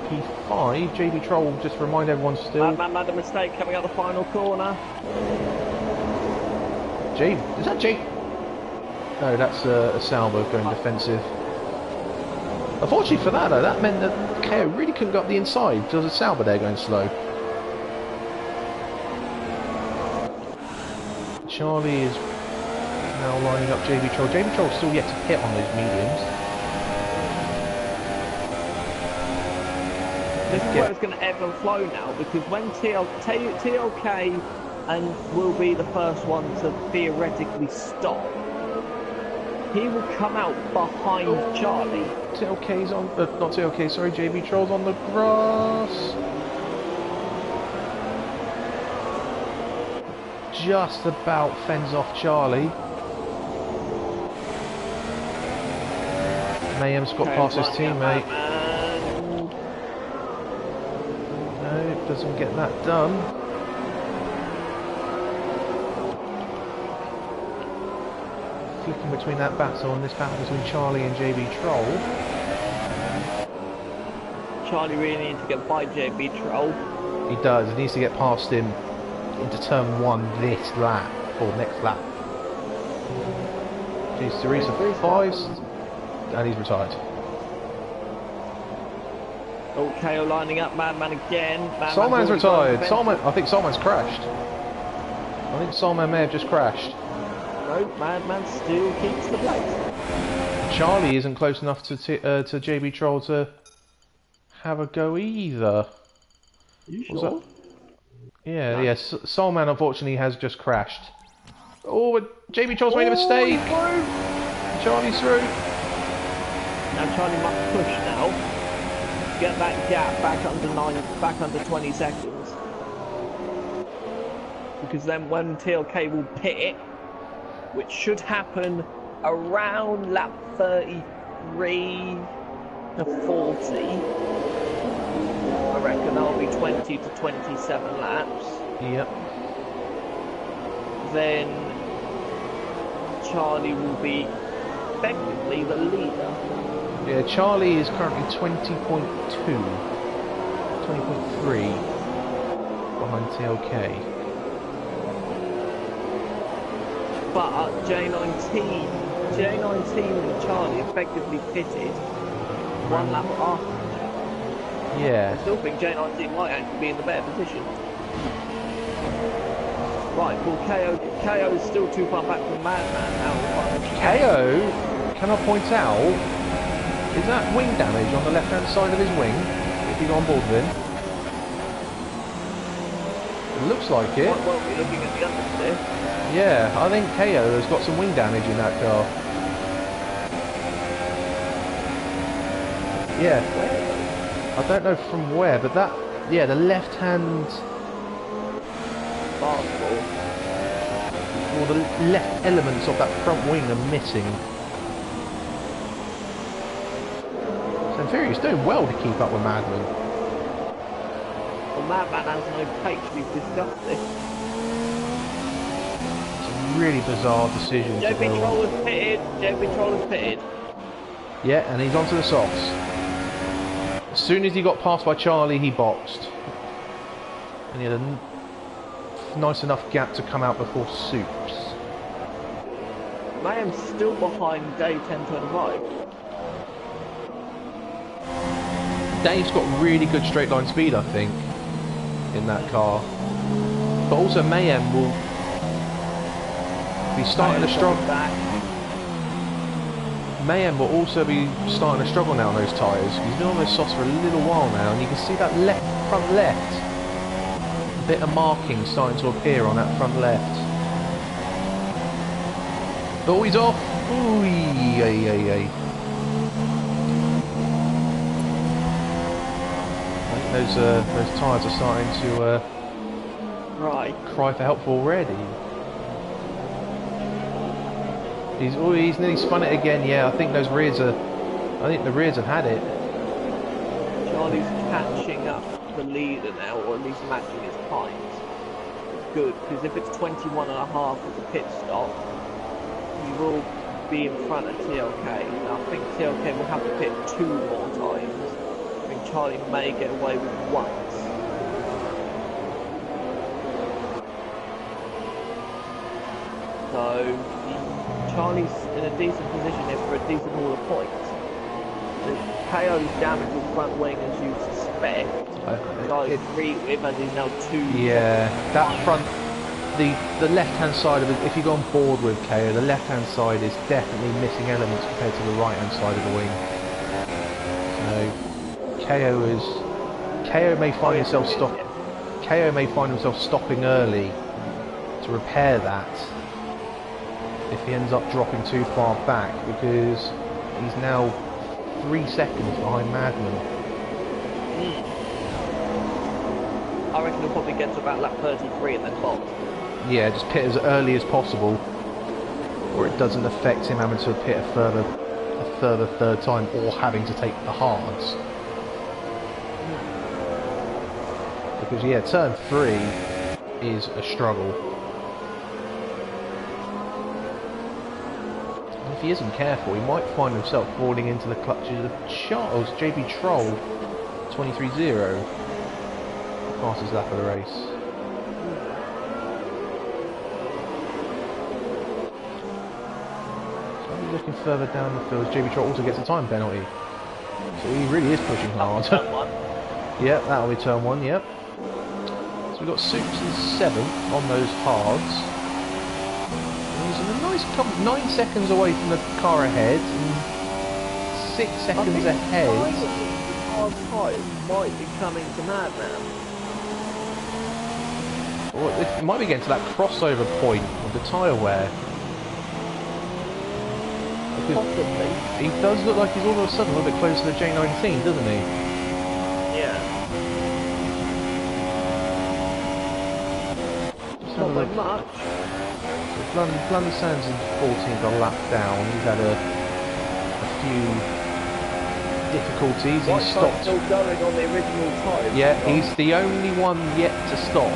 P5, JB Troll, just remind everyone still. Madman made a mistake coming out the final corner. G, is that G? No, that's a Salvo going defensive. Unfortunately for that though, that meant that KO really couldn't go up the inside. There was a Salvo there going slow. Charlie is now lining up JB Troll. JB Troll's still yet to hit on those mediums. This is where it's going to ebb and flow now, because when TLK and will be the first one to theoretically stop. He will come out behind Charlie. TLK's on, not TLK, sorry, JB Troll's on the grass. Just about fends off Charlie. Mayhem's got past his teammate. No, doesn't get that done. Flicking between that battle and this battle between Charlie and JB Troll. Charlie really needs to get by JB Troll. He does. He needs to get past him into turn 1 this lap, or next lap. Jeez, Teresa 5, and he's retired. Oh, KO lining up, Madman again. Soulman's retired. I think Soulman's crashed. I think Soulman may have just crashed. No, Madman still keeps the place. Charlie isn't close enough to JB Troll to have a go either. You sure? Yeah, no. Yes. Soulman unfortunately has just crashed. Oh, JB Troll's made a mistake. Charlie's through. Now Charlie must push now. Get that gap back under 20 seconds. Because then when TLK will pit, which should happen around lap 33 to 40. I reckon that'll be 20 to 27 laps. Yep. Then Charlie will be effectively the leader. Yeah, Charlie is currently 20.2, 20.3 behind TLK. But J19 and Charlie effectively pitted one lap after. Yeah. I still think J19 might actually be in the better position. Right, well KO is still too far back from Madman now. KO, can I point out, is that wing damage on the left hand side of his wing? If he's on board with him? It looks like it. Might well be looking at the understeer. Yeah, I think KO has got some wing damage in that car. Yeah. I don't know from where, but that, yeah, the left hand... Well, the left elements of that front wing are missing. So in theory, he's doing well to keep up with Madman. Well, Madman has no pace, we've discussed this. Really bizarre decision to JB Troll has pitted. JB Troll has pitted. Yeah, and he's onto the softs. As soon as he got passed by Charlie, he boxed. And he had a nice enough gap to come out before Soups. Mayhem's still behind Dave 1025. Dave's got really good straight line speed, I think, in that car. But also Mayhem will be starting to struggle. Mayhem will also be starting to struggle now on those tyres. He's been on those softs for a little while now, and you can see that front left bit of marking starting to appear on that front left. Oh, he's off! Ooh, I think those tyres are starting to cry for help already. He's nearly spun it again. Yeah, I think those rears are. I think the rears have had it. Charlie's catching up the leader now, or at least matching his times. It's good because if it's 21.5 with the pit stop, he will be in front of TLK. Now I think TLK will have to pit 2 more times. I think Charlie may get away with once. So Charlie's in a decent position here for a decent haul of points. The KO's damage with front wing, as you suspect. Charlie's 3 with, as he's now 2. Yeah, that front, the left-hand side of it, if you go on board with KO, the left-hand side is definitely missing elements compared to the right-hand side of the wing. So KO may find himself stopping early to repair that if he ends up dropping too far back, because he's now 3 seconds behind Madman. I reckon he'll probably get to about lap 33 and then bolt. Yeah, just pit as early as possible, or it doesn't affect him having to pit a further third time or having to take the hards. Because yeah, turn 3 is a struggle. And if he isn't careful, he might find himself falling into the clutches of Charles JB Troll 23-0. Fastest lap of the race. So he's looking further down the field. JB Troll also gets a time penalty. So he really is pushing hard. Yep, that'll be turn 1, yep. So we've got Soups and 7 on those hards. And he's in a nice 9 seconds away from the car ahead, and 6 seconds ahead. Hard tyre might be coming to Madman. Well, it might be getting to that crossover point of the tyre wear. Possibly. He does look like he's all of a sudden a little bit closer to the J19, doesn't he? Yeah. Not by much. London Sands in 14th, a lap down. He's had a few difficulties. He's stopped. Still going on the original tyre. Yeah, he's the only one yet to stop.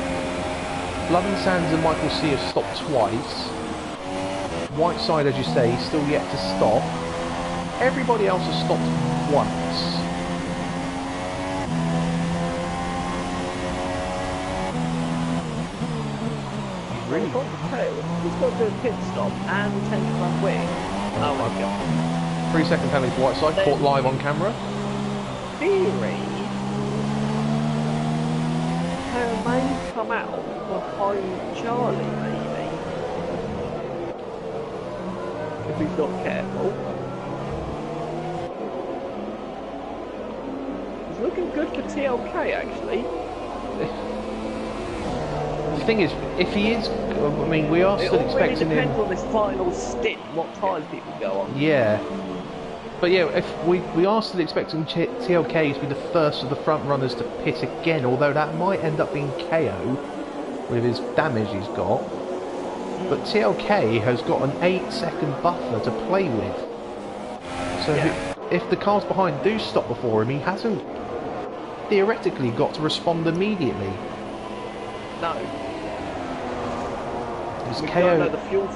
London Sands and Michael C have stopped twice. Whiteside, as you say, he's still yet to stop. Everybody else has stopped once. Really? He's got to do a pit stop and 10th front wing. Oh my god. 3 second penalty for Whiteside, caught live on camera. Theory. Tail may come out behind Charlie, maybe. If he's not careful. He's looking good for TLK, actually. The thing is, if he is, I mean, we are still expecting him. It depends on this final stint, what tyres people go on. Yeah. But yeah, if we are still expecting TLK to be the first of the front runners to pit again, although that might end up being KO with his damage he's got. But TLK has got an 8-second buffer to play with. So if the cars behind do stop before him, he hasn't theoretically got to respond immediately. No. It's We KO. don't know the fuel.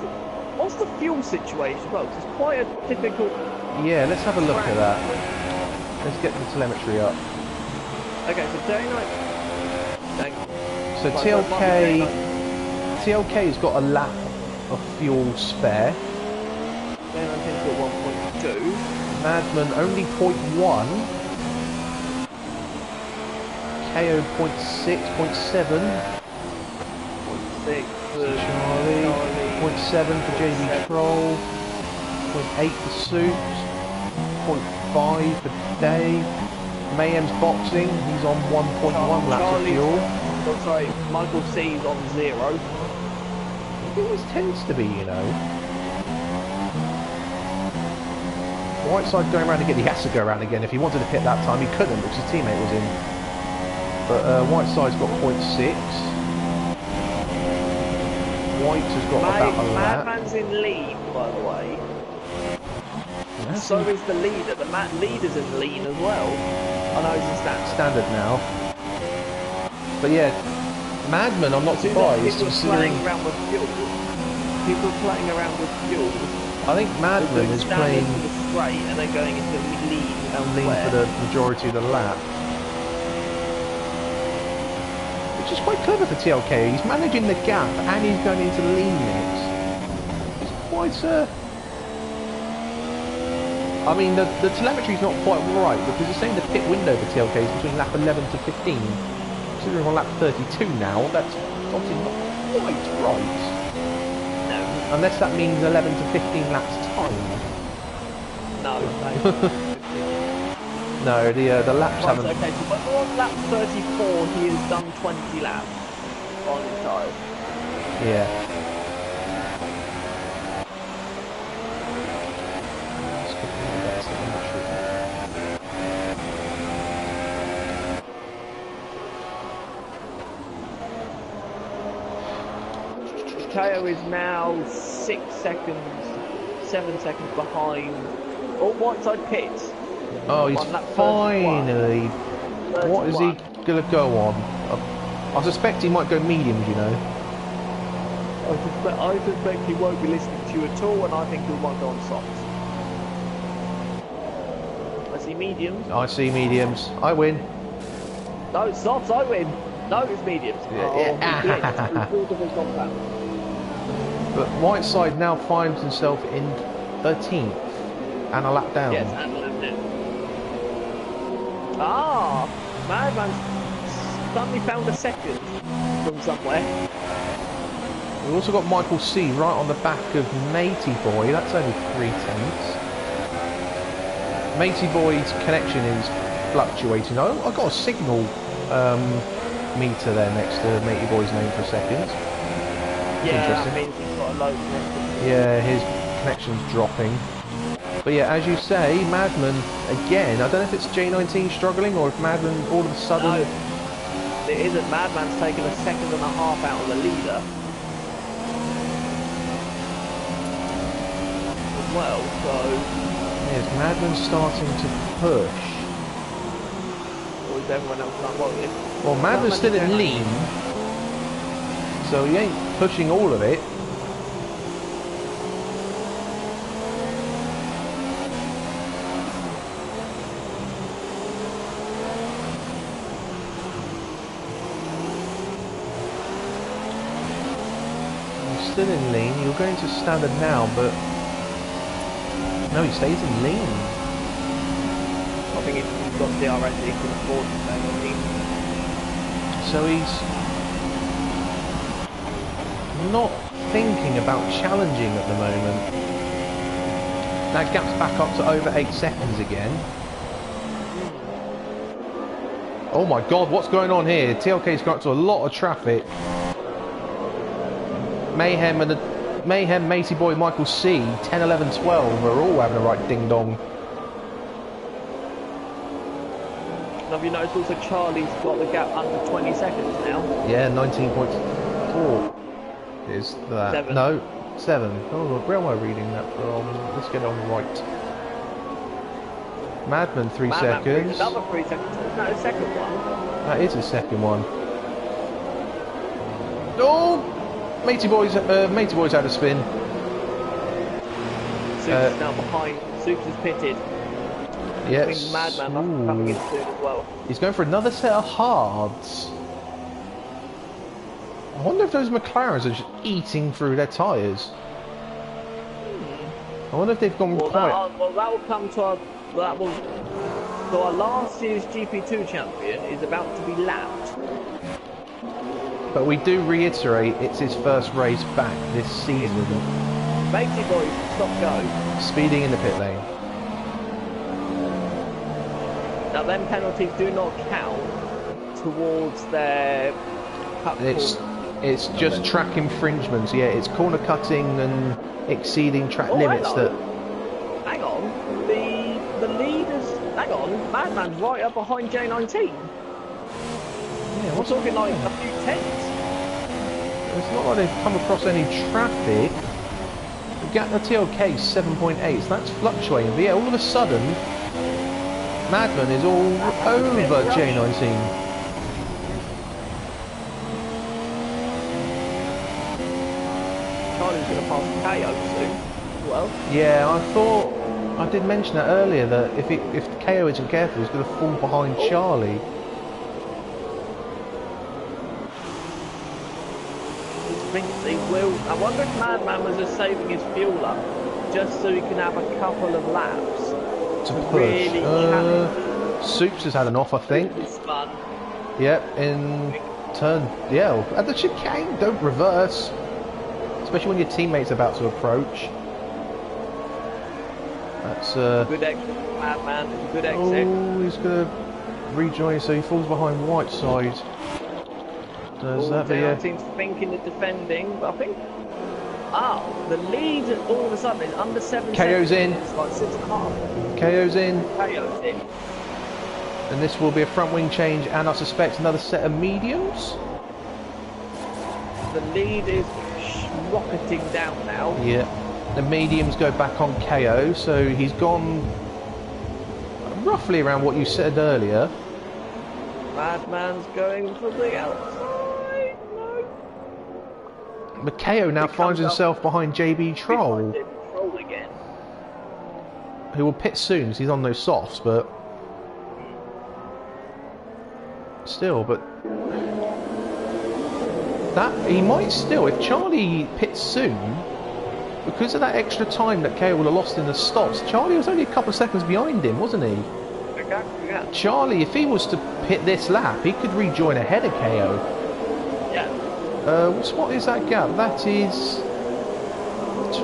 What's the fuel situation? Well, it's quite a difficult. Yeah, let's have a look at that. Let's get the telemetry up. Okay, so day night. So TLK's got a lap of fuel spare. Day night tends to 1.2. Madman only 0.1. KO 0.6, 0.7. 0.6 for Charlie. 0.7 for JB Troll. 0.8 for Soups. 0.5 for Dave. Mayhem's boxing. He's on 1.1 laps of fuel. Oh, sorry, Michael C's on 0. It always tends to be, you know. Whiteside going around again. He has to go around again. If he wanted to pit that time, he couldn't because his teammate was in. But Whiteside's got 0.6. White has got about a lap. Madman's in lead, by the way. Yes. So is the leader. The leader's in lead as well. I know he's in Standard now. But yeah, Madman, I'm not surprised. People are playing around with fuel. People are playing around with fuel. I think Madman is playing for the straight and then going into lead for the majority of the lap. Which is quite clever for TLK. He's managing the gap and he's going into the lean mix. It's quite I mean, the telemetry's not quite right because it's saying the pit window for TLK is between lap 11 to 15. Considering on lap 32 now, that's obviously not quite right. No. Unless that means 11 to 15 laps time. No. No, the laps Right, haven't. okay, so when we're on lap 34, he has done 20 laps on his tyres. Yeah. Let's get rid of that telemetry. KO is now 6 seconds, 7 seconds behind. Oh, Whiteside pit. Oh, he's finally. What is he gonna go on? I suspect he might go mediums, you know. I suspect he won't be listening to you at all, and I think he might go on softs. I see mediums. I see mediums. I win. No, it's softs. I win. No, it's mediums. But Whiteside now finds himself in 13th and a lap down. Yes, and a lap down. Ah, Madman's suddenly found a second from somewhere. We've also got Michael C right on the back of Matey Boy. That's only 3/10. Matey Boy's connection is fluctuating. I got a signal meter there next to Matey Boy's name for a second. Yeah, that means he's got a low connection. Yeah, his connection's dropping. But yeah, as you say, Madman again. I don't know if it's J19 struggling or if Madman all of a sudden. No, it isn't. Madman's taken a second and a half out of the leader. As well, so. Yes, Madman's starting to push. Or is everyone else not rolling? Well, Madman's still in lean, so he ain't pushing all of it. Still in lean. You're going to standard now, but no, he stays in lean. I think he's got DRS, he can afford to stay in lean. So he's not thinking about challenging at the moment. That gap's back up to over 8 seconds again. Oh my god, what's going on here? TLK's got to a lot of traffic. Mayhem and Mayhem, Matey Boy, Michael C, 10, 11, 12 are all having a right ding dong. Have you noticed also Charlie's got the gap under 20 seconds now? Yeah, 19.4 is that. 7. No, 7. Oh, where am I reading that from? Let's get on right. Madman, 3 seconds. Another 3 seconds. Isn't that a second one? That is a second one. Oh! Matey Boy's had a spin. Supes is now behind. Supes is pitted. Yes. I think Madman must be coming in soon as well. He's going for another set of hards. I wonder if those McLarens are just eating through their tyres. I wonder if they've gone well, quiet. That will come to our... So our last year's GP2 champion is about to be lapped. But we do reiterate, it's his first race back this season. Matey Boys, stop go. Speeding in the pit lane. Now them penalties do not count towards their cut. It's just track infringements, yeah, it's corner cutting and exceeding track limits that... Hang on, the leaders... Hang on, Madman's right up behind J19. Yeah, we're talking like a few tenths. It's not like they've come across any traffic. The gap to TLK is 7.8, so that's fluctuating. But yeah, all of a sudden, Madman is all over J19. Charlie's going to pass KO soon. Well. Yeah, I did mention that earlier that if KO isn't careful, he's going to fall behind Charlie. I think they will. I wonder if Madman was just saving his fuel up just so he can have a couple of laps to push. Really Supes has had an off, I think. Spun. Yep, in turn. Yeah, at the chicane, don't reverse. Especially when your teammate's about to approach. That's good exit, Madman. Good exit. Oh, he's gonna rejoin, so he falls behind Whiteside. Does that be J19's thinking of defending, but I think... the lead all of a sudden is under 7 KO's seconds. in. It's like 6.5. KO's in. KO's in. And this will be a front wing change, and I suspect another set of mediums. The lead is rocketing down now. Yeah. The mediums go back on KO, so he's gone roughly around what you said earlier. Madman's going for the outside. No. But KO now finds himself behind JB Troll, Troll again. who will pit soon because he's on those softs, but still, but that he might still, if Charlie pits soon, because of that extra time that KO would have lost in the stops. Charlie was only a couple of seconds behind him, wasn't he? Yeah. Charlie, if he was to pit this lap, he could rejoin ahead of KO. Yeah. What is that gap? That is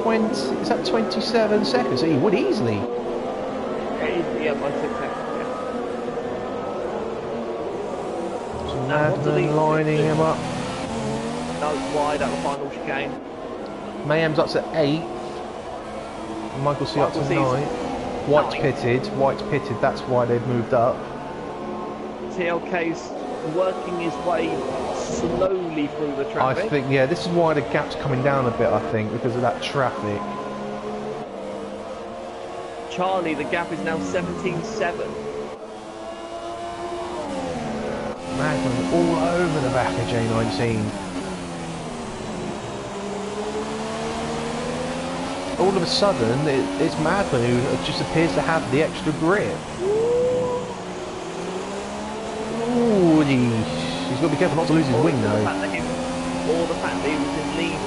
20. Is that 27 seconds? So he would easily. Yeah, by 6 seconds. Yeah. So Madman lining him up. No, wide at the final chicane. Mayhem's up to 8th. Michael C up to 9th. White's pitted, that's why they've moved up. TLK's working his way slowly through the traffic. I think, yeah, this is why the gap's coming down a bit, I think, because of that traffic. Charlie, the gap is now 17.7. Madman all over the back of J19. All of a sudden, it's Madman who just appears to have the extra grip. Ooh, he's got to be careful not to lose his wing though. Or the fact that he was in lead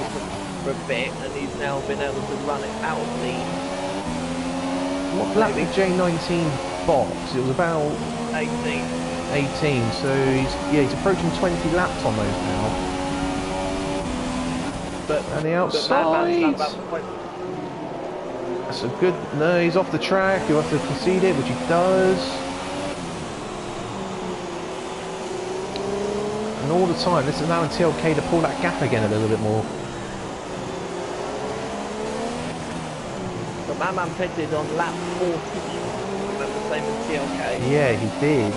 for a bit and he's now been able to run it out of lead. What lap did J19 box? It was about 18. 18, so he's approaching 20 laps on those now. And the outside. That's a good. No, he's off the track. He'll have to concede it, which he does. And all the time, this is now in TLK to pull that gap again a little bit more. But Madman pitted on lap 14. Remember the same as TLK? Yeah, he did.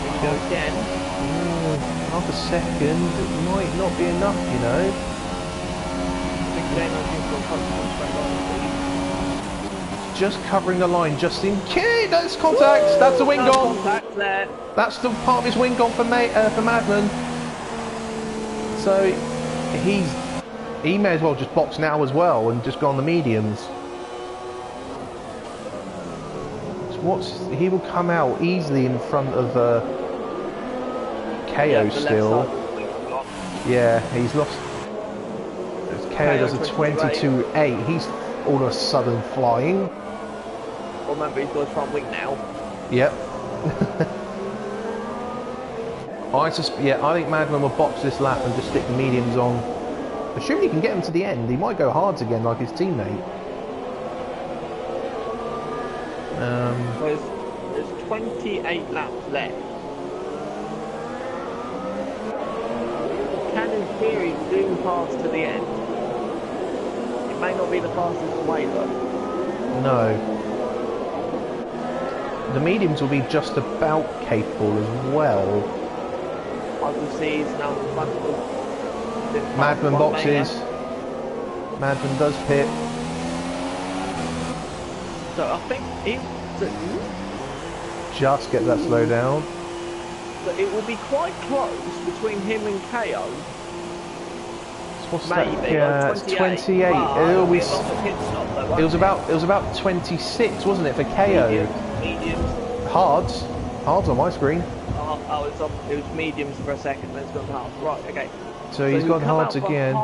Here we go again. Half a second. It might not be enough, you know. Just covering the line just in case. That's contact. Woo! That's the wing gone. Contact there. That's the part of his wing gone for Madman. So he may as well just box now as well and just go on the mediums. So he will come out easily in front of KO still. Yeah, he's lost. KO does a 22.8. He's all of a sudden flying. Remember, he's got his front wing now. Yep. I think Madman will box this lap and just stick the mediums on. Assuming he can get him to the end, he might go hards again like his teammate. There's 28 laps left. Can in theory zoom past to the end. It may not be the fastest way though. No. The mediums will be just about capable as well. I will see he's now in front of Madman boxes. Madman does pit. So I think Just get that slow down. So it will be quite close between him and KO. What's Maybe, that? like 28. It was about 26, wasn't it, for KO? Mediums. Hards on my screen. It was mediums for a second, then it's gone half. Right, okay. So he's gone hards again.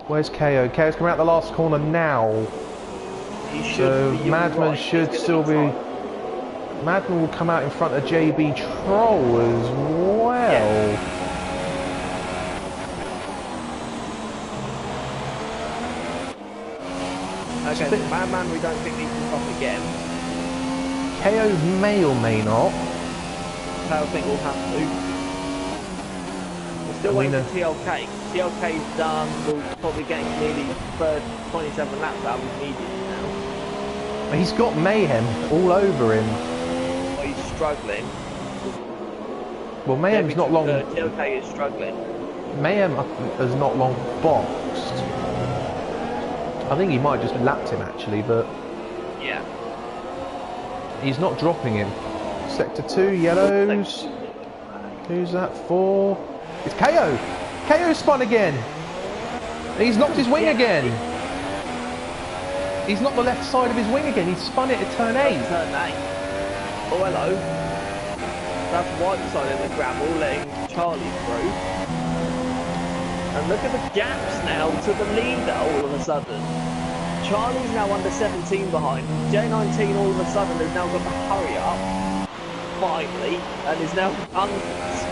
Where's KO? KO's coming out the last corner now. So Madman should still be. Madman will come out in front of JB Troll as well. Yeah. Okay, so Madman we don't think he can stop again. KO may or may not. I think we'll have to. We're still waiting for TLK. TLK's done. We'll probably get nearly 27 laps out of his mediums now. He's got mayhem all over him. Well, he's struggling. Well, mayhem's not long. TLK is struggling. Mayhem has not long boxed. I think he might have just lapped him actually, but yeah, he's not dropping him. Sector 2, yellows. Who's that for? It's KO. KO spun again. He's knocked his wing again. He's knocked the left side of his wing again. He's spun it at turn 8. Turn 8. Oh, hello. That's white side of the gravel, letting Charlie through. And look at the gaps now to the leader all of a sudden. Charlie's now under 17 behind. J19 all of a sudden has now got to hurry up, finally, and is now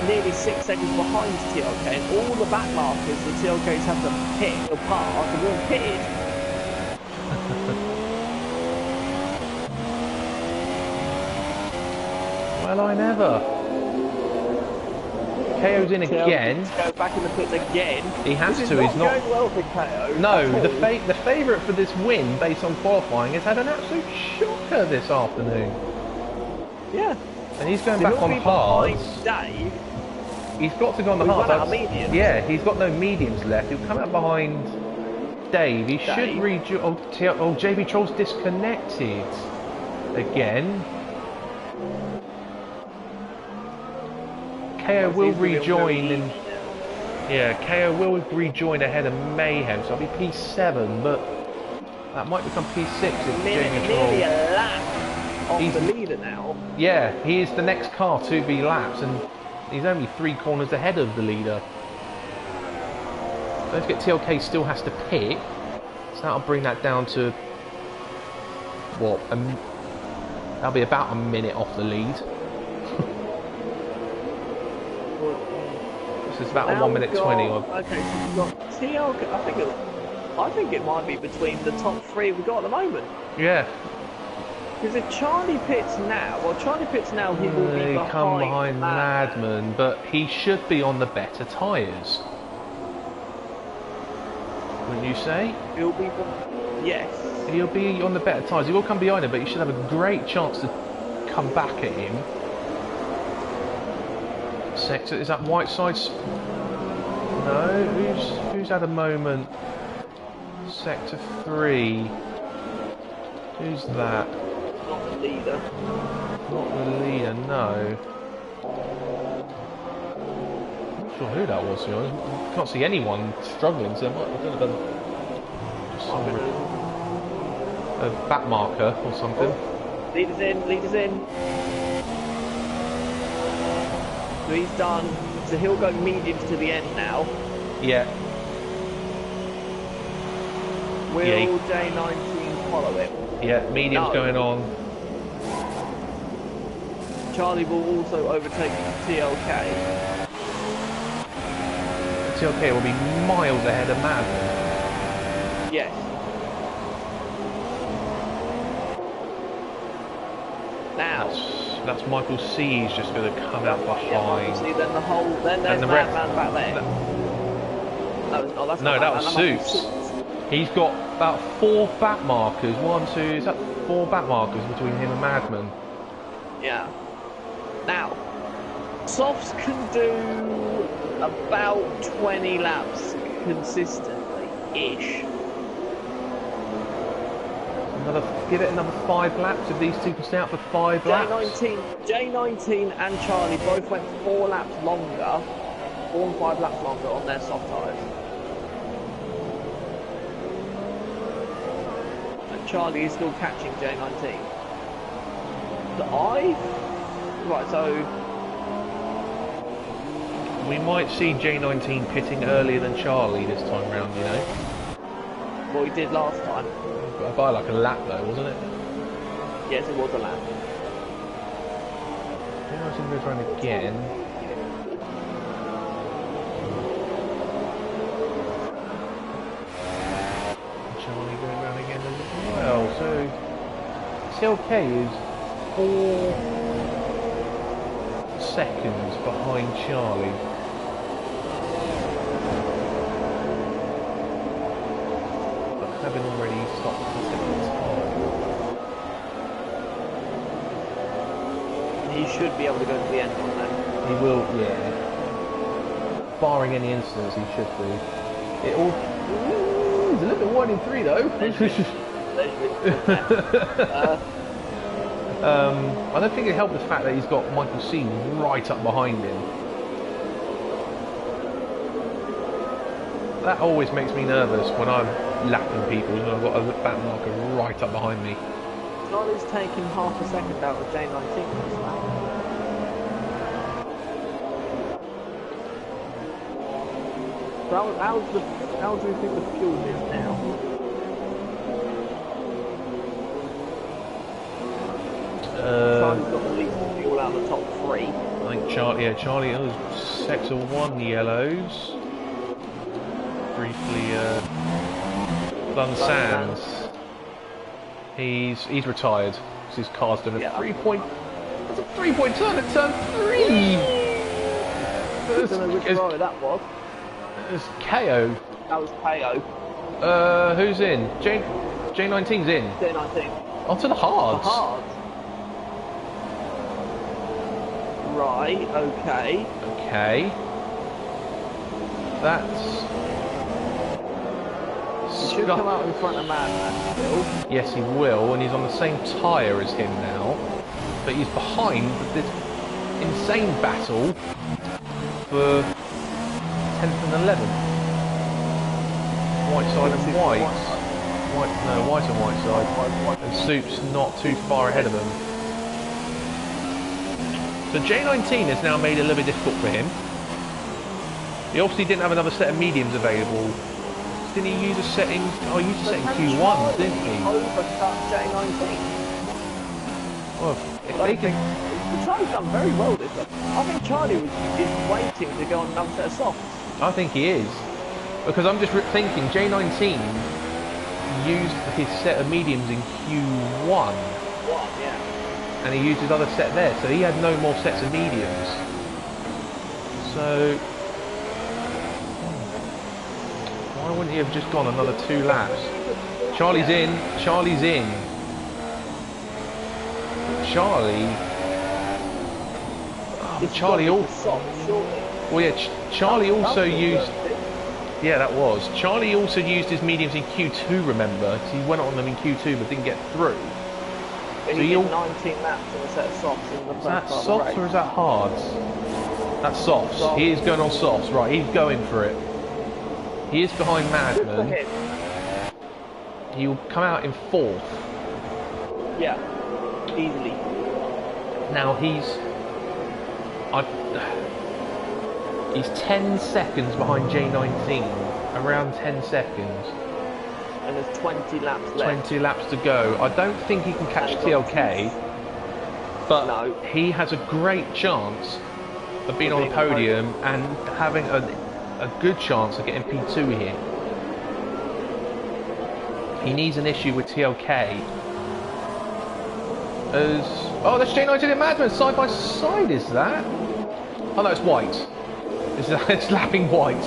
nearly 6 seconds behind TLK. And all the back markers the TLKs have to pit or park are all pitted. Well, I never. KO's in again. Go back in the pits again. He has to. He's not going well for KO. No, the favourite for this win, based on qualifying, has had an absolute shocker this afternoon. Yeah. And he's going back on hards. Dave. He's got to go on the hards. Yeah, he's got no mediums left. He'll come out behind Dave. He should rejoin. Oh, JB Troll's disconnected again. KO will rejoin and yeah, KO will rejoin ahead of Mayhem, so it'll be P7, but that might become P6 if Jamie Troll. Nearly a lap off the leader now. Yeah, he is the next car to be lapped, and he's only 3 corners ahead of the leader. Don't forget TLK still has to pit, so that'll bring that down to what? That'll be about a minute off the lead. It's about a 1 minute 20. Okay, so we've got TLK. I think it might be between the top 3 we've got at the moment. Yeah. Because if Charlie pits now, he will be behind Madman, but he should be on the better tyres. Wouldn't you say? He'll be, yes. He'll be on the better tyres. He will come behind him, but he should have a great chance to come back at him. Sector, is that Whiteside's? No, who's had a moment? Sector 3. Who's that? Not the leader. Not the leader, no. Not sure who that was, to be honest. I can't see anyone struggling, so I don't know if a back marker or something. Oh, leader's in. So he's done, so he'll go mediums to the end now. Yeah. Will J19 follow it? Yeah, medium's going on. Charlie will also overtake TLK. TLK will be miles ahead of Madman. Yes. Now. That's Michael C. is just going to come out behind. Yeah, obviously, then there's Madman back there. No, that was Suits. He's got about 4 back markers. 1, 2, is that 4 back markers between him and Madman? Yeah. Now, Softs can do about 20 laps consistently-ish. Give it another 5 laps if these two can stay out for 5 laps. J19 and Charlie both went 4 laps longer, 4 and 5 laps longer on their soft tyres. And Charlie is still catching J19. Right, so we might see J19 pitting earlier than Charlie this time round, you know. Well, he did last time. By like a lap though, wasn't it? Yes, it was a lap. J19 goes round again. Charlie going round again as well. So TLK is 4 seconds behind Charlie. But having already stopped the second time. He should be able to go to the end on that. He will, yeah. Barring any incidents, he should be. It all. Ooh, he's a little bit 1 in 3 though. I don't think it helped the fact that he's got Michael C right up behind him. That always makes me nervous when I'm lapping people and I've got a back marker right up behind me. Charlie's taking half a second out of J19. How do you think the fuel is now? Charlie's got the least fuel out of the top 3. I think Charlie is sector 1 yellows. Briefly, Lund Sands. He's retired because his car's done a 3-point. That's a 3-point turn at turn 3. I don't know which row that was. It's KO. That was KO. Who's in? J19's in. J19. Onto the hards. The hards. Right, okay. Okay. That's... He should come out in front of Madman still. Yes, he will, and he's on the same tyre as him now. But he's behind this insane battle for 10th and 11th. White side and white. White and white side. And Soup's not too far ahead of them. So J19 has now made it a little bit difficult for him. He obviously didn't have another set of mediums available. Didn't he use a setting? Oh, he used a setting Q1, didn't he? Overcut J19. Well, if they can... Charlie's done very well this time. I think Charlie is waiting to go on another set of softs. I think he is. Because I'm just thinking, J19 used his set of mediums in Q1. What? Yeah. And he used his other set there, so he had no more sets of mediums. So... why wouldn't he have just gone another 2 laps? Charlie's in. Charlie's in. Charlie... Oh, Charlie also... Well, yeah, Charlie also used... Yeah, that was. Charlie also used his mediums in Q2, remember? He went on them in Q2 but didn't get through. So he did 19 laps in a set of softs in the first part of the race. Is that softs or is that hards? That's softs. He is going on softs. Right, he's going for it. He is behind Madman. He will come out in 4th. Yeah, easily. Now he's 10 seconds behind J19. Around 10 seconds. And there's 20 laps left. 20 laps to go. I don't think he can catch TLK, but no. He has a great chance of being on the podium and having a good chance of getting P2 here. He needs an issue with TLK. Oh, that's J19 and Madman side by side, is that? Oh no, it's white. It's lapping white.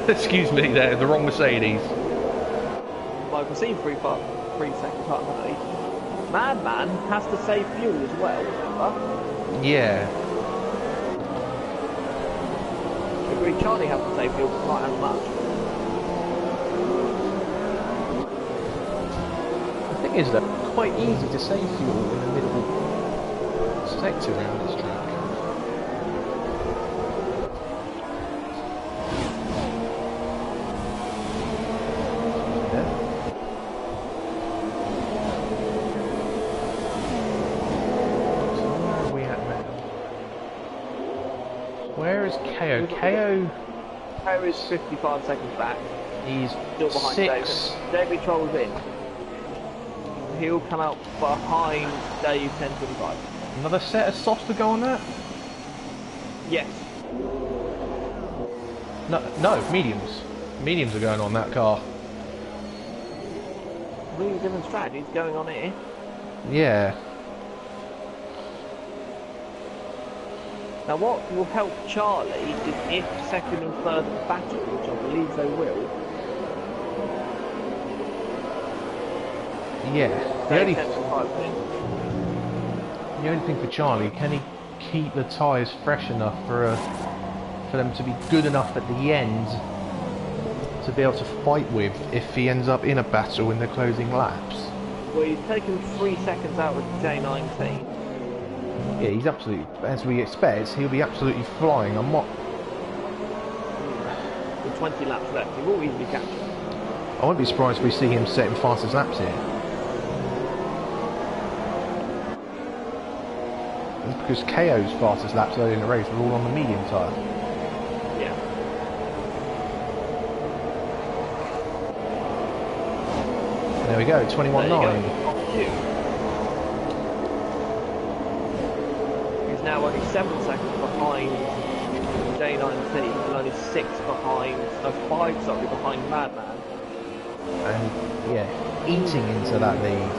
Excuse me, there, the wrong Mercedes. Michael C 3 second part penalty. Madman has to save fuel as well, remember? Yeah. Agree, Charlie has to save fuel, but not as much. The thing is that it's quite easy to save fuel in the middle sector around this track. Where is KO? KO is 55 seconds back. He's still behind 6. David Troll's in. He'll come out behind Dave 1025. Another set of softs to go on that? Yes. No, mediums. Mediums are going on that car. Really different strategies going on here. Yeah. Now, what will help Charlie is if second and third battle, which I believe they will. Yeah. The only thing for Charlie, can he keep the tyres fresh enough for them to be good enough at the end to be able to fight with if he ends up in a battle in the closing laps? Well, he's taken 3 seconds out with J19. Yeah, he's absolutely, as we expect, he'll be absolutely flying. I'm not... With 20 laps left, he will easily catch him. I won't be surprised if we see him setting fastest laps here. Because KO's fastest laps early in the race were all on the medium tyre. Yeah. There we go, 21.9. He's now only 7 seconds behind J19 and only 6 behind, no, 5 sorry, behind Madman. And yeah, eating into that lead.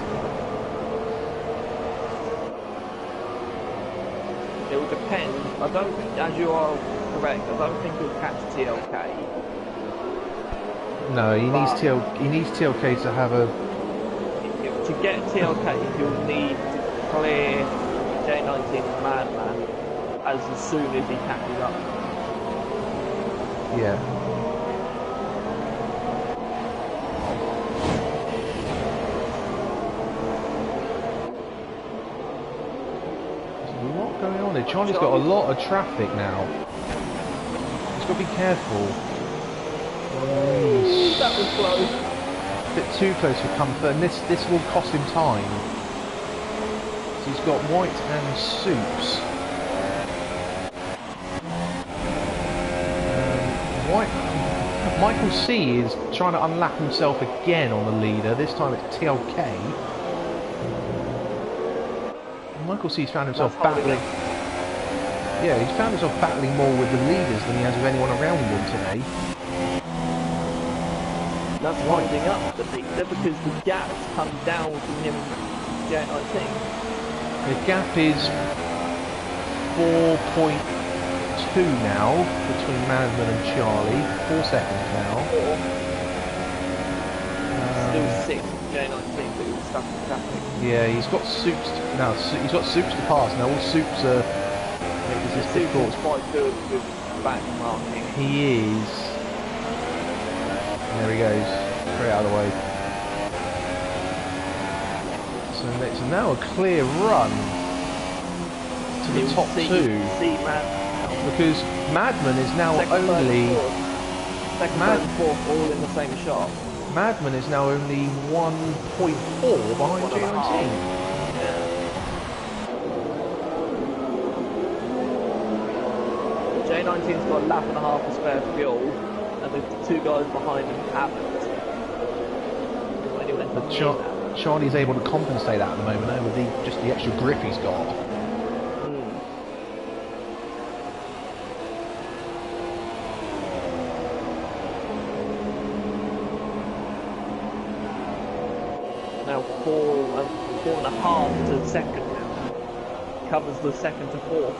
It will depend. I don't think, as you are correct, I don't think he'll catch TLK. No, he needs TLK to have a... To get TLK, he'll need to clear J19 and Madman as soon as he catches up. Yeah. There's a lot going on here. Charlie's got a lot of traffic now. He's got to be careful. That was close. A bit too close for comfort, and this will cost him time. So he's got White and Soups. Michael C is trying to unlap himself again on the leader. This time it's TLK. Michael C's found himself battling. Yeah, he's found himself battling more with the leaders than he has with anyone around him today. That's winding up the leader because the gap's come down from him to J19. The gap is 4.2 now between Madman and Charlie. 4 seconds now. Still 6 J19, but he was stuck in traffic. Yeah, he's got Soups. He's got Soups to pass now. All Soups are. Soups is quite good with back marking. He is. There he goes, straight out of the way. So it's now a clear run to the top two. Because Madman is now only... Second, third, and fourth all in the same shot. Madman is now only 1.4 behind J19. J19's got a lap and a half of spare fuel. And the 2 guys behind him haven't. Charlie's able to compensate that at the moment with just the extra grip he's got. Now 4.5 to second now. Covers the second to fourth.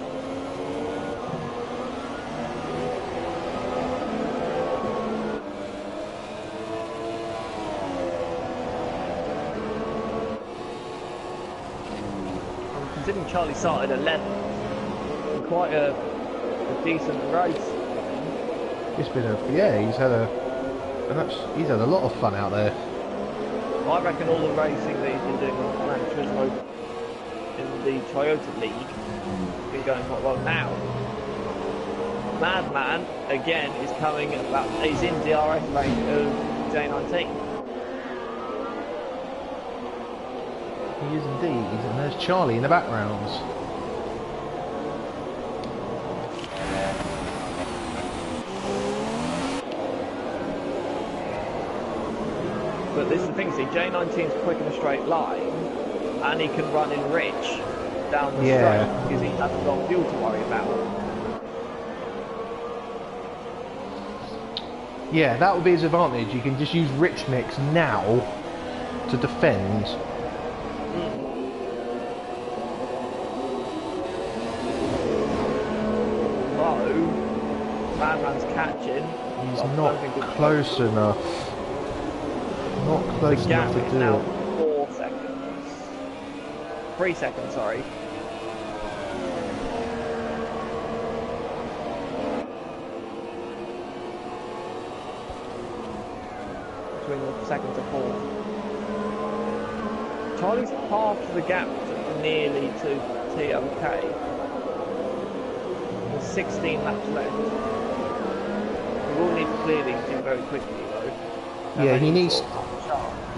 Considering Charlie started 11th, quite a decent race. It's been he's had a lot of fun out there. I reckon all the racing that he's been doing on Gran Turismo in the Toyota League has been going quite well now. Madman again is coming he's in DRS range of J19. He is indeed, and there's Charlie in the background. But this is the thing, see, J19's quick in a straight line, and he can run in rich down the straight, because he hasn't got fuel to worry about. Yeah, that would be his advantage. You can just use rich mix now to defend. Madman's catching. He's I don't not think it's close enough. Not The close gap enough to is do now it. 4 seconds. 3 seconds, sorry. Between the second to fourth. Charlie's half the gap nearly to TOK. There's 16 laps left. We will need to clear these two very quickly though. Yeah, he needs.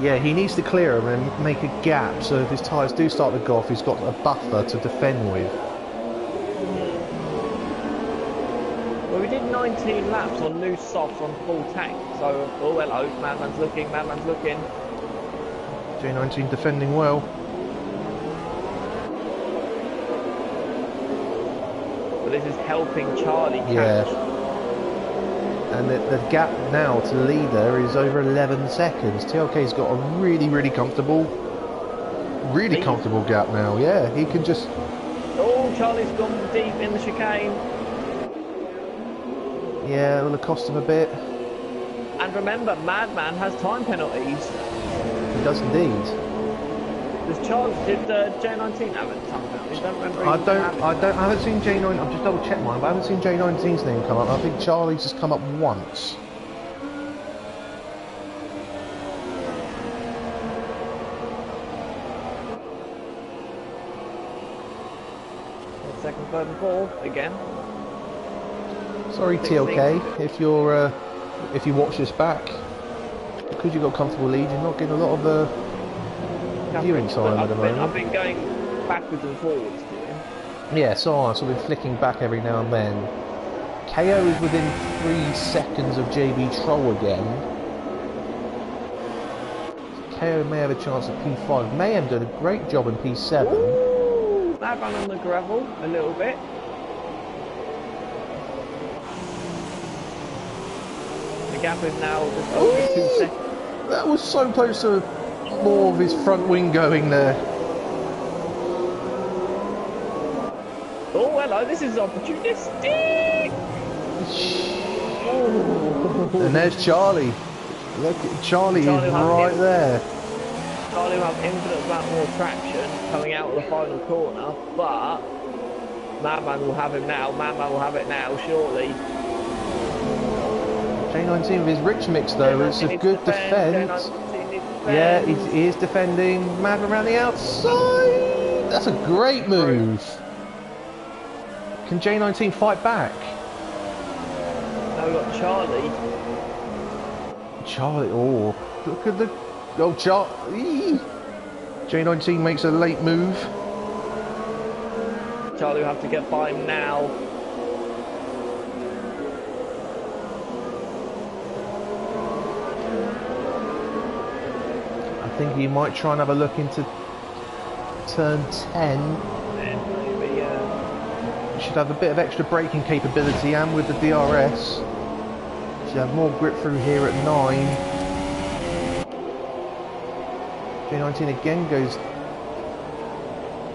Yeah, he needs to clear him and make a gap so if his tyres do start to go off, he's got a buffer to defend with. Well, we did 19 laps on new softs on full tank, so oh hello, Madman's looking. J19 defending well. But this is helping Charlie catch. Yeah. And the gap now to leader is over 11 seconds. TLK's got a really comfortable gap now. Yeah, he can just... Oh, Charlie's gone deep in the chicane. Yeah, it will have cost him a bit. And remember, Madman has time penalties. He does indeed. Did J19 have a time penalty? I don't remember. I haven't seen J9. I've just double checked mine, but I haven't seen J19's name come up. I think Charlie's has come up once. Second, third, and fourth again. Sorry, 16. TLK, if you watch this back, because you've got a comfortable lead, you're not getting a lot of viewing time at the moment. I've been going backwards and forwards to him. Yeah, so I've been flicking back every now and then. KO is within 3 seconds of JB Troll again. So KO may have a chance at P5. Mayhem did a great job in P7. Ooh, Madman on the gravel a little bit. The gap is now just over 2 seconds. That was so close to more of his front wing going there. Oh, hello, this is opportunistic! And there's Charlie. Look, Charlie is right there. Charlie will have infinite amount more traction coming out of the final corner, but Madman will have him now. Madman will have it now, shortly. J19 with his rich mix though, it's a good defence. Yeah, he is defending. Madman around the outside. That's a great move. Can J19 fight back? Now we've got Charlie. Charlie, oh, look at the... Oh, Charlie. J19 makes a late move. Charlie will have to get by him now. I think he might try and have a look into turn 10. Maybe, Should have a bit of extra braking capability, and with the DRS should have more grip through here at 9. J19 again goes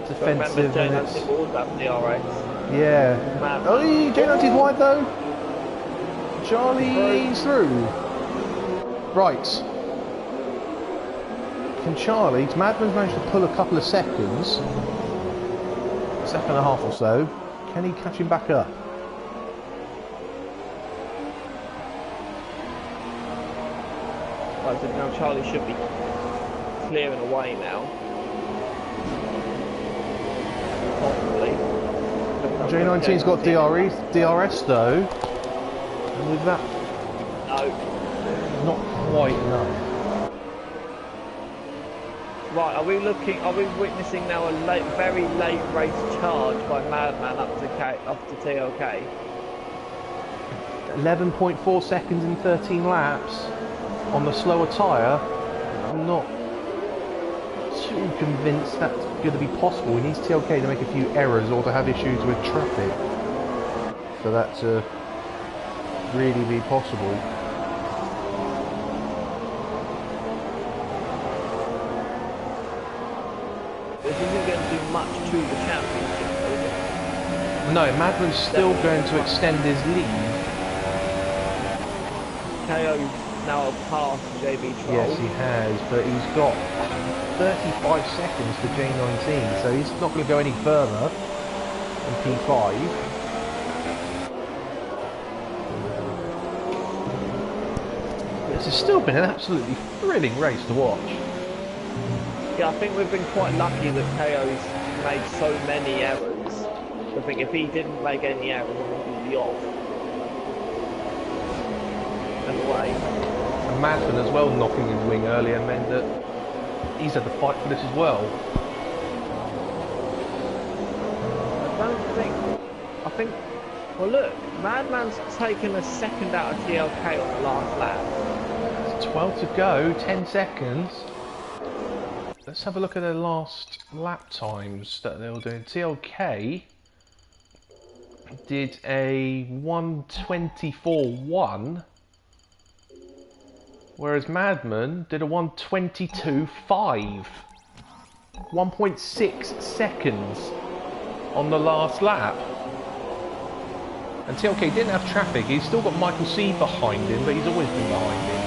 defensive. J19 always have DRS. Yeah. Oh, J19's wide though. Charlie's through. Right. Can Charlie? Madman's managed to pull a couple of seconds. Second and a half or so. Can he catch him back up? Right, so now Charlie should be clearing away now. Possibly. J19's got DRS though. And with that, No. not quite enough. Right, are we witnessing now a very late race charge by Madman up to TOK? 11.4 seconds in 13 laps on the slower tyre. I'm not too convinced that's going to be possible. He needs TLK to make a few errors or to have issues with traffic for that to really be possible. This isn't going to do much to the championship, is it? No, Madman's still going to extend his lead. KO's now past JB Troll. Yes, he has, but he's got 35 seconds to J19, so he's not going to go any further than P5. This has still been an absolutely thrilling race to watch. Yeah, I think we've been quite lucky that KO's made so many errors. I think if he didn't make any errors, he would be off. And away. And Madman as well knocking his wing earlier meant that he's had to fight for this as well. I think, well look, Madman's taken a second out of TLK on the last lap. 12 to go, 10 seconds. Let's have a look at their last lap times that they were doing. TLK did a 1:24.1, whereas Madman did a 1:22.5. 1.6 seconds on the last lap. And TLK didn't have traffic. He's still got Michael C behind him, but he's always been behind him.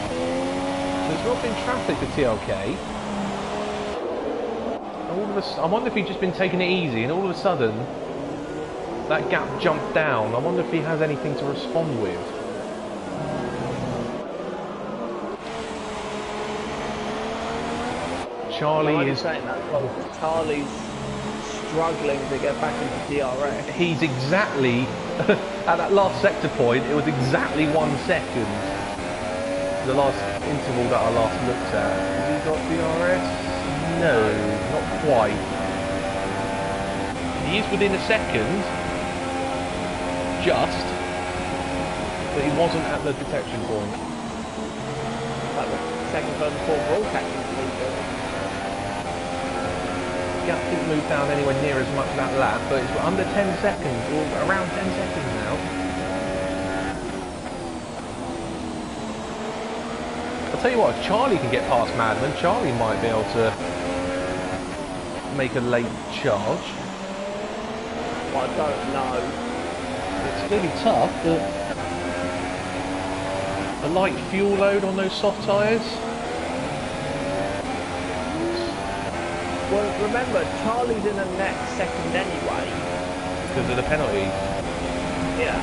There's not been traffic for TLK. I wonder if he's just been taking it easy, and all of a sudden that gap jumped down. I wonder if he has anything to respond with. Charlie is saying that. Well, Charlie's struggling to get back into DRS. He's exactly at that last sector point. It was exactly 1 second. The last interval that I last looked at. Has he got DRS? No, not quite. He is within a second, just, but he wasn't at the detection point. Like the second, third, and fourth all catching the lead. The gap didn't move down anywhere near as much that lap, but it's under 10 seconds, or around 10 seconds now. I'll tell you what, if Charlie can get past Madman, Charlie might be able to make a late charge. Well, I don't know. It's going to be tough, but a light fuel load on those soft tyres. Well, remember, Charlie's in the next second anyway. Because of the penalty. Yeah.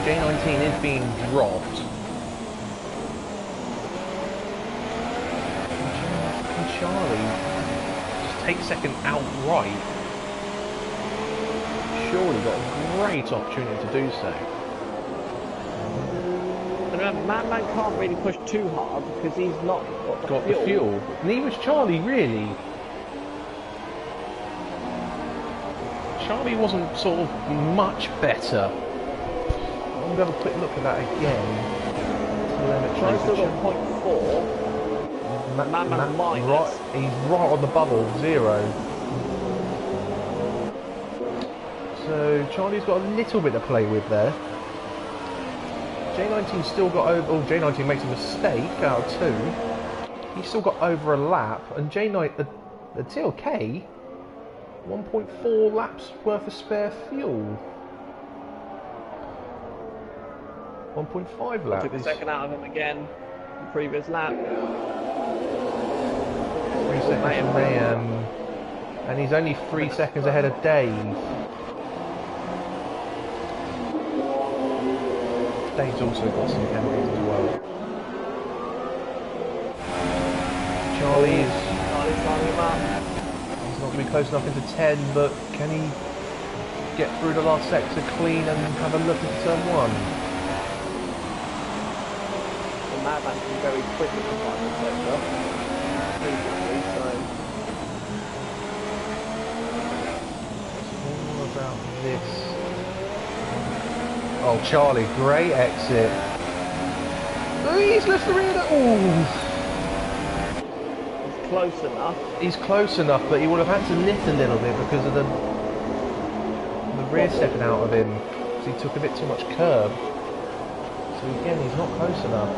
J19 is being dropped. Can Charlie just take second outright? Surely got a great opportunity to do so. And remember, Madman can't really push too hard because he's not got The fuel. Neither was Charlie, really. Charlie wasn't sort of much better. I'm going to have a quick look at that again. Charlie's still got 0.4. Madman minus. Right, he's right on the bubble, 0. So Charlie's got a little bit to play with there. J19 still got over. Oh, J19 makes a mistake out of 2. He's still got over a lap, and J9 the TLK 1.4 laps worth of spare fuel. 1.5 laps. Took a second out of him again. The previous lap. 3 seconds from Mayhem, and he's only 3 seconds ahead of Dave. Dave's also got some penalties as well. Charlie's climbing him up. He's not going to be close enough into 10, but can he get through the last sector clean and have a look at turn 1? The Madman can very quickly to find the sector. Previously, so. It's all about this. Oh, Charlie, great exit. Oh, he's left the rear. Oh. Close enough. He's close enough, but he would have had to lift a little bit because of the rear stepping out of him. Because he took a bit too much curb. So again, he's not close enough.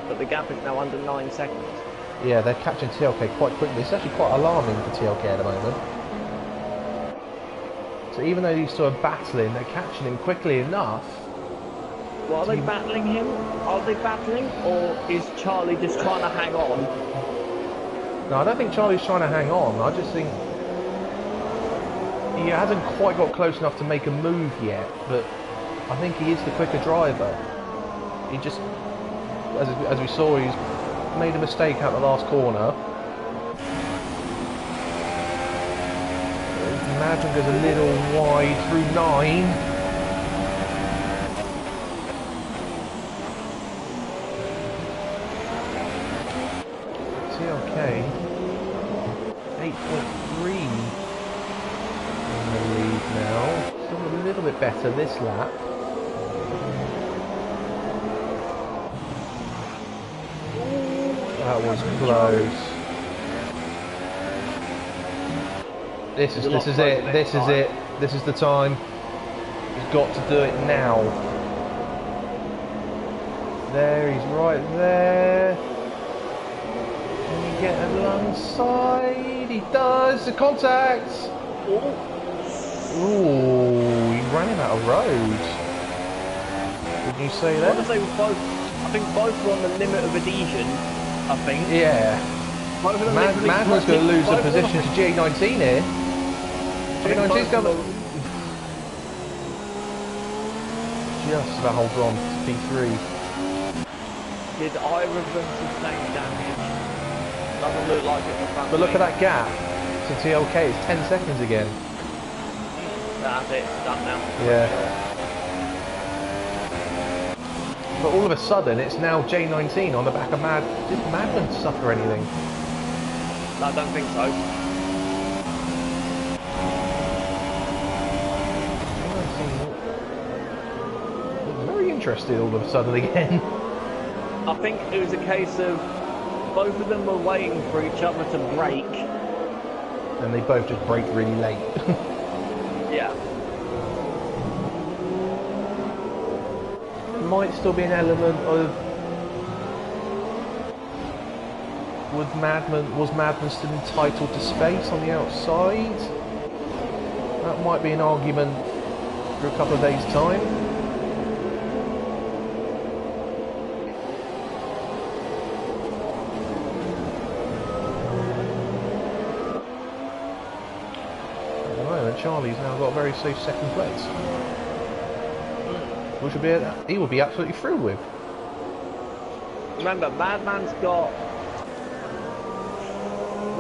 But the gap is now under 9 seconds. Yeah, they're catching TLK quite quickly. It's actually quite alarming for TLK at the moment. So even though these two are battling, they're catching him quickly enough. Well, are they battling him? Are they battling, or is Charlie just trying to hang on? No, I don't think Charlie's trying to hang on. I just think he hasn't quite got close enough to make a move yet, but I think he is the quicker driver. He just, as we saw, he's made a mistake out the last corner. Madman goes a little wide through 9. TLK 8.3 in the lead now. Still a little bit better this lap. That was close. This is it. This is it. This is the time. He's got to do it now. There, he's right there. Can he get alongside? He does. The contact. Ooh, he ran him out of road. Would you say that? I think both were on the limit of adhesion. I think. Yeah. Madman's going to lose the position to J19 here. J19's going to just about hold on to P3. Did either of them sustain damage? Doesn't look like it. But look at that gap to TLK. It's 10 seconds again. That's it. It's done now. Yeah. But all of a sudden, it's now J19 on the back of Mad. Did Madman suffer anything? No, I don't think so. Very interested all of a sudden again. I think it was a case of both of them were waiting for each other to brake. And they both just brake really late. Yeah. Might still be an element of was Madman still entitled to space on the outside? That might be an argument for a couple of days' time. At the moment, Charlie's now got a very safe second place, which would be he will be absolutely thrilled with. Remember, Madman's got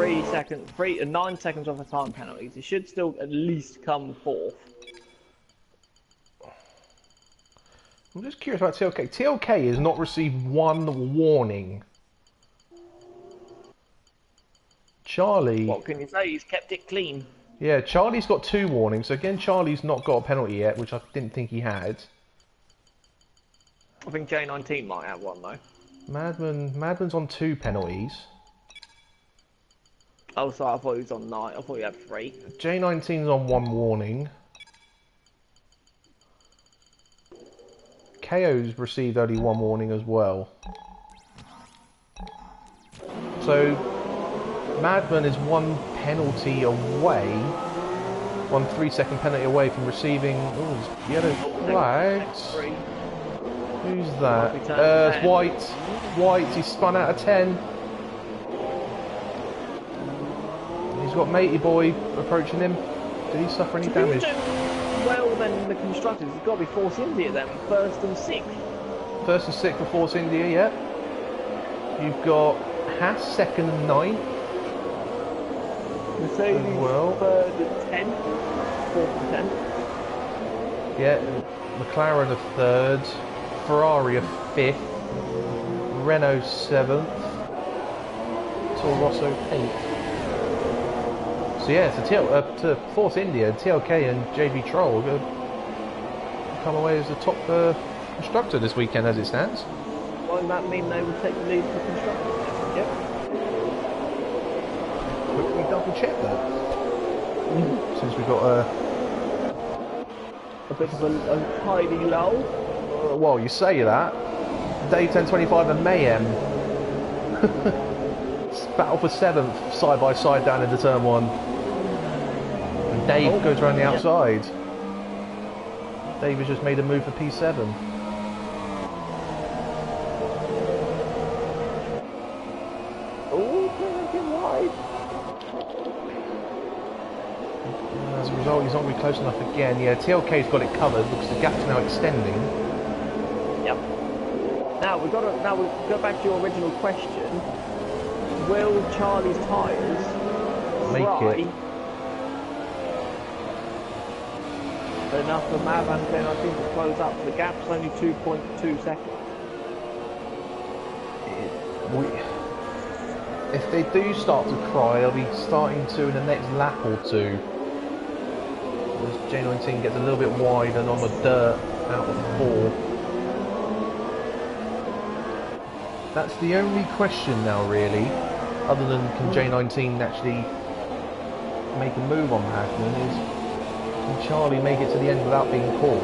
9 seconds off of time penalties. He should still at least come fourth. I'm just curious about TLK. TLK has not received one warning. Charlie... What can you say? He's kept it clean. Yeah, Charlie's got 2 warnings. So again, Charlie's not got a penalty yet, which I didn't think he had. I think J19 might have one though. Madman's on 2 penalties. Oh, sorry, I thought he was on 9. I thought he had 3. J19's on 1 warning. KO's received only 1 warning as well. So Madman is 1 penalty away, 1 3-second penalty away from receiving yellow flags. Who's that? It's White. White, he's spun out of 10. He's got Matey Boy approaching him. Did he suffer any damage? Well, then the constructors, it's got to be Force India then, 1st and 6th. 1st and 6th for Force India, yeah. You've got Haas 2nd and 9th. Mercedes well. 3rd and 10th. 4th and 10th. Yeah, McLaren a 3rd. Ferrari a 5th. Renault 7th. Toro Rosso 8th. So yeah, to Force India, TLK and JV Troll come away as the top constructor this weekend as it stands. Won't that mean they will take the lead for constructors? Yep. Quickly double check that. Since we've got a bit of a tiny lull. Well, you say that. Day 10:25 and Mayhem. Battle for 7th side by side down into turn 1. And Dave goes around the yeah. outside. Dave has just made a move for P7. Oh, looking wide. As a result, he's not really close enough again. Yeah, TLK's got it covered because the gap's now extending. Yep. Now we go back to your original question. Will Charlie's tyres Make fry it. enough for Madman then I think to close up? The gap's only 2.2 seconds. If they do start to cry, they'll be starting to in the next lap or two. As J19 gets a little bit wide and on the dirt out of 4. That's the only question now, really, other than can J19 actually make a move on Madman, is can Charlie make it to the end without being caught?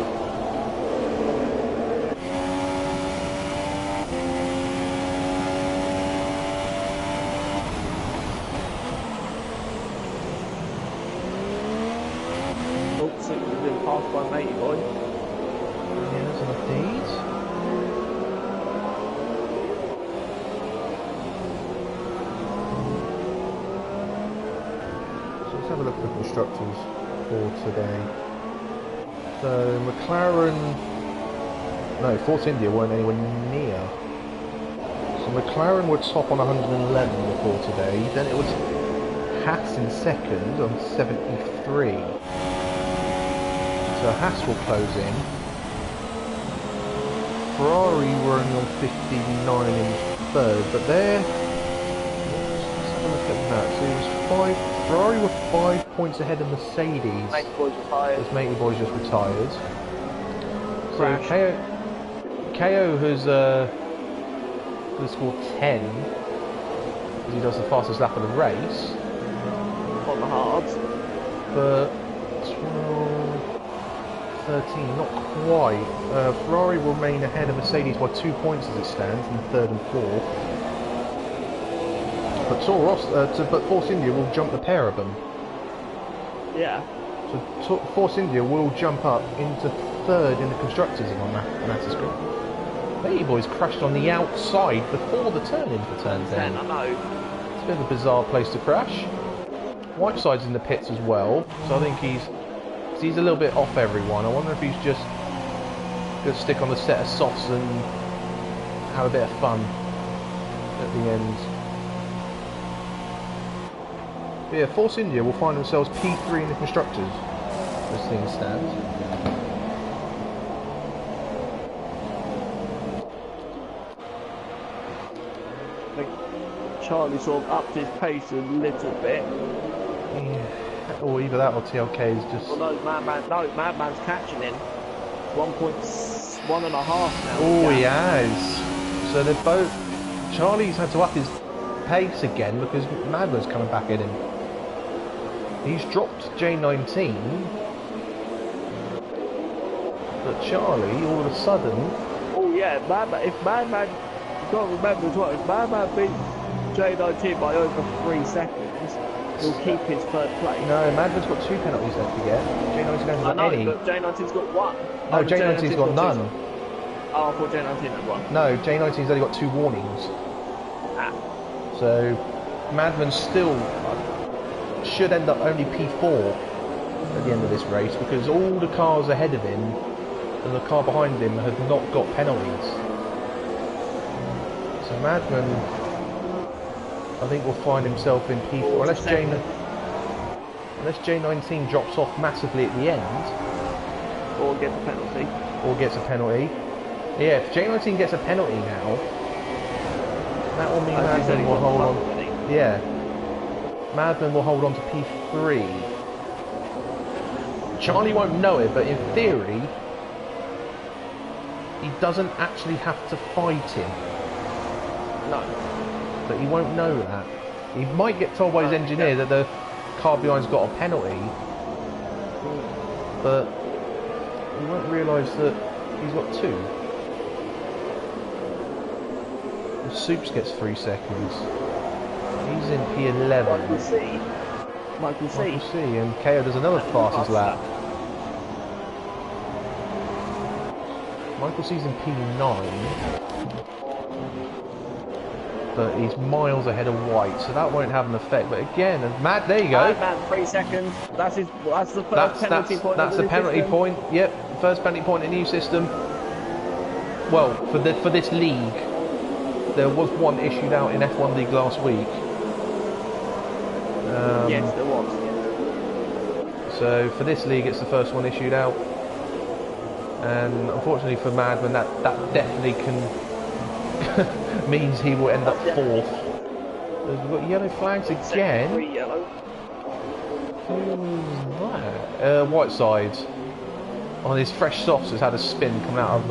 Oops, it was been passed by Matey Boy. Yeah, there's an update. So let's have a look at the constructors for today. So McLaren, no, Force India weren't anywhere near. So McLaren were top on 111 before today. Then it was Haas in second on 73. So Haas will close in. Ferrari were only on 59 in third, but they're... Let's have a look at that. So it was 5... Ferrari were 5 points ahead of Mercedes. Matey Boy's retired. As Matey Boy's just retired. So Crash. KO has scored 10. Because he does the fastest lap of the race. On the hards. But 12, 13, not quite. Ferrari will remain ahead of Mercedes by 2 points as it stands in third and fourth. But Force India will jump the pair of them. Yeah. So Force India will jump up into third in the constructors if I'm maths is correct. Matey Boy's crashed on the outside before the turn in for turn 10. I know. It's a bit of a bizarre place to crash. Whiteside's in the pits as well, so I think he's a little bit off everyone. I wonder if he's just going to stick on the set of softs and have a bit of fun at the end. But yeah, Force India will find themselves P3 in the constructors as things stand. I think Charlie sort of upped his pace a little bit. Yeah. Or either that or TLK is just... Well, no, Madman's catching in. 1.1.5 now. Oh, he has. So they're both... Charlie's had to up his pace again because Madman's coming back at him. He's dropped J19. But Charlie, all of a sudden... Oh yeah, Madman, if Madman... You've got to remember as well, if Madman beats J19 by over 3 seconds, he'll keep his third place. No, Madman's got 2 penalties left to get. J19's hasn't got any. but J19's got 1. No, J19's got none. Oh, I thought J19 had 1. No, J19's only got 2 warnings. Ah. So, Madman still should end up only P4 at the end of this race because all the cars ahead of him and the car behind him have not got penalties. So Madman, I think, will find himself in P4 unless J19 drops off massively at the end. Or gets a penalty. Or gets a penalty. Yeah, if J19 gets a penalty now, that will mean Madman will hold on. Yeah. Madman will hold on to P3. Charlie won't know it, but in theory, he doesn't actually have to fight him. No. But he won't know that. He might get told by his engineer that the car behind's got a penalty, but he won't realise that he's got 2. The Soups gets 3 seconds. He's in P11. We'll see. Michael C. Michael C. And KO does another fastest lap. Michael C's in P9. But he's miles ahead of White, so that won't have an effect. But again, Matt, there you go. Man, 3 seconds. That's the first penalty point. That's the penalty point. Yep, first penalty point in the new system. Well, for this league, there was one issued out in F1 League last week. Yes, there was. So for this league, it's the first one issued out, and unfortunately for Madman, that definitely can means he will end up fourth. We've got yellow flags again. Three yellow. Who's that? Whiteside on his fresh softs has had a spin coming out of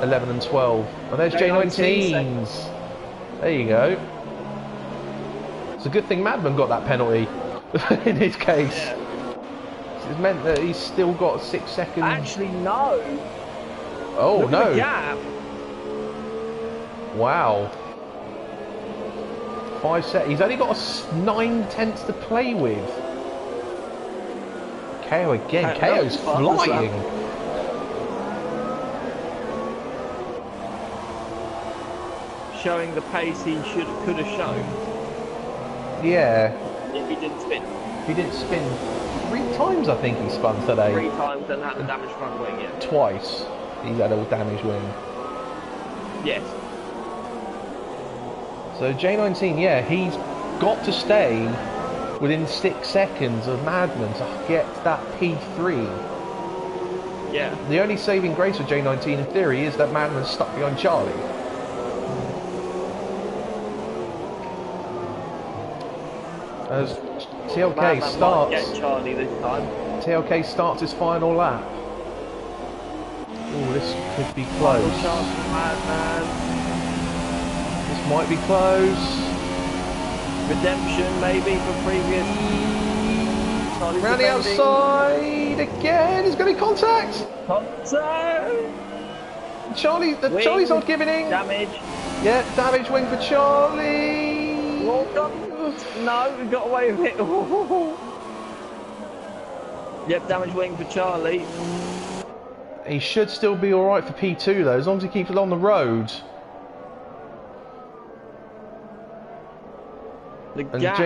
11 and 12. And there's J19s. There you go. It's a good thing Madman got that penalty in his case. Yeah. It's meant that he's still got 6 seconds. Actually, no. Oh, Look no. at the gap. Wow. 5 seconds. He's only got 9/10 to play with. KO again. KO's flying. Showing the pace he could have shown. Yeah. If he didn't spin. He didn't spin 3 times, I think he spun today. 3 times and had a damaged front wing, yeah. Twice he's had a damaged wing. Yes. So J19, yeah, he's got to stay within 6 seconds of Madman to get that P3. Yeah. The only saving grace of J19 in theory is that Madman's stuck behind Charlie. As TLK starts, get Charlie this time. TLK starts his final lap. Oh, this could be close. This might be close. Redemption maybe for previous. Round the outside again. He's going to contact. Contact. Charlie's not giving in. Damage. Yeah, damage wing for Charlie. Walk up. No, we got away with it. Yep, damage wing for Charlie. He should still be alright for P2 though, as long as he keeps it on the road. The And gap.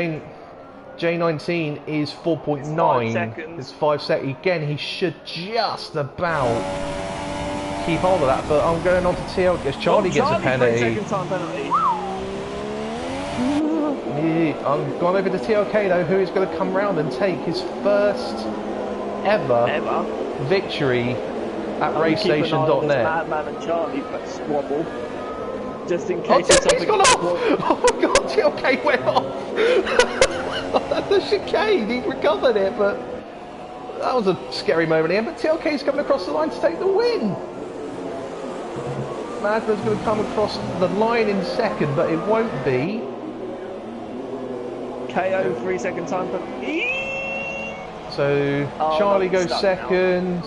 J19 is 4.9. It's 5 seconds. Again, he should just about keep hold of that, but I'm going on to TL because Charlie gets a penalty. 3 second time penalty. I'm gone over to TLK though, who is going to come round and take his first ever victory at racestation.net. Madman and Charlie squabble. Just in case it's he's gone off! Oh my god, TLK went off! That's the chicane, he recovered it, but that was a scary moment here. But TLK's coming across the line to take the win! Madman's going to come across the line in second, but it won't be. KO 3 second time for. So Charlie goes second.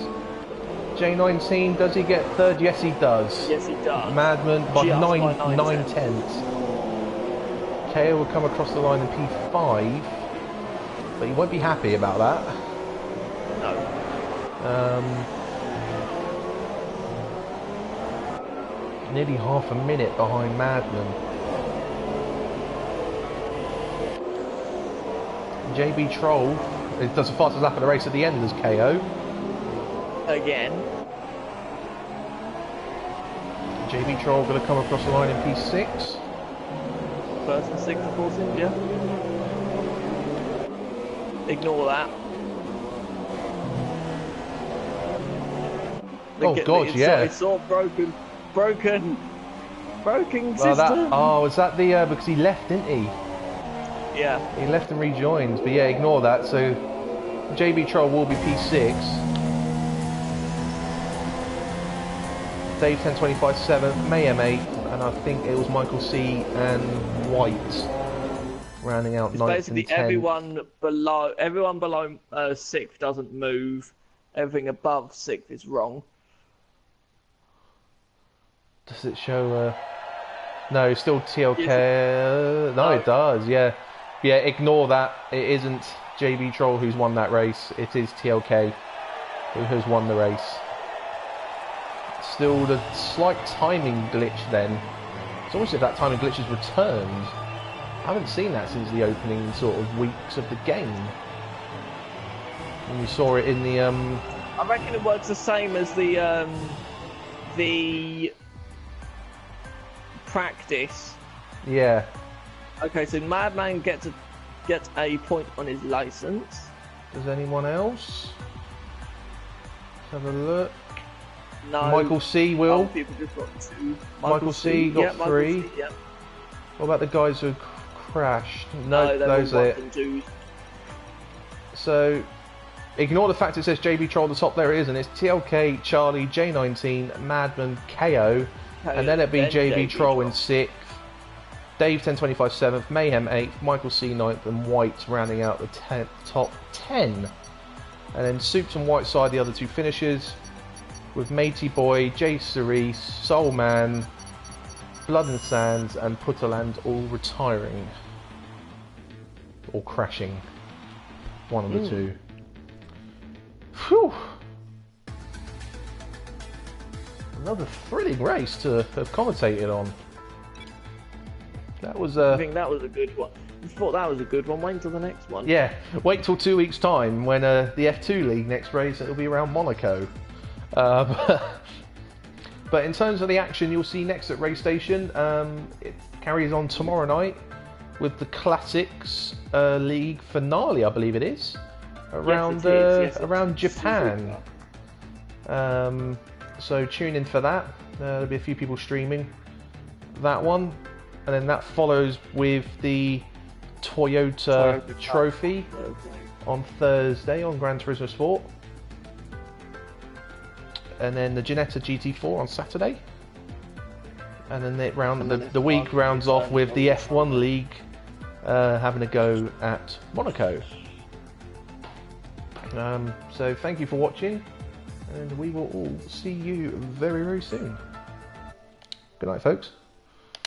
J19, does he get third? Yes, he does. Yes, he does. Madman by Just by 9 tenths. KO will come across the line in P5, but he won't be happy about that. No. Nearly half a minute behind Madman. JB Troll does the fastest lap of the race at the end as KO. Again. JB Troll going to come across the line in P6. First and 6th, of course, yeah. Ignore that. Oh god, yeah. It's all broken system. Well, is that the because he left, didn't he? Yeah. He left and rejoined, but yeah, ignore that. So JB Troll will be P6. Dave 1025 7th, Mayhem 8th, and I think it was Michael C and White rounding out 9th basically and 10th. everyone below 6th doesn't move. Everything above 6th is wrong. Does it show? No, still TLK. Yes, no, it does. Yeah. Yeah, ignore that. It isn't JB Troll who's won that race. It is TLK who has won the race. Still the slight timing glitch then. It's almost as if that timing glitch has returned. I haven't seen that since the opening sort of weeks of the game. And you saw it in the I reckon it works the same as the practice. Yeah. Okay, so Madman gets a point on his license. Does anyone else? Let's have a look. No. Michael C will. Other people just got 2. Michael C got 3. Michael C, yep. What about the guys who crashed? No, they're those all are 1s it. and 2s. So, ignore the fact it says JB Troll at the top. There it is, and it's TLK, Charlie, J19, Madman, KO, and then it'd be JB Troll in 6th, Dave 1025 7th, Mayhem 8th, Michael C 9th, and White rounding out the top 10. And then Soups and Whiteside, the other 2 finishers, with Matey Boy, Jay Cerise, Soul Man, Blood and Sands, and Putterland all retiring. Or crashing. One of the 2. Phew! Another thrilling race to have commentated on. That was I think that was a good one. I thought that was a good one. Wait until the next one. Yeah, wait till 2 weeks' time when the F2 League next race, it'll be around Monaco. But in terms of the action you'll see next at Race Station, it carries on tomorrow night with the Classics League finale, I believe it is, around around Japan. So tune in for that. There'll be a few people streaming that one, and then that follows with the Toyota Trophy on Thursday on Gran Turismo Sport. And then the Ginetta GT4 on Saturday. And then the week rounds off with the F1 League having a go at Monaco. So thank you for watching, and we will all see you very, very soon. Good night, folks.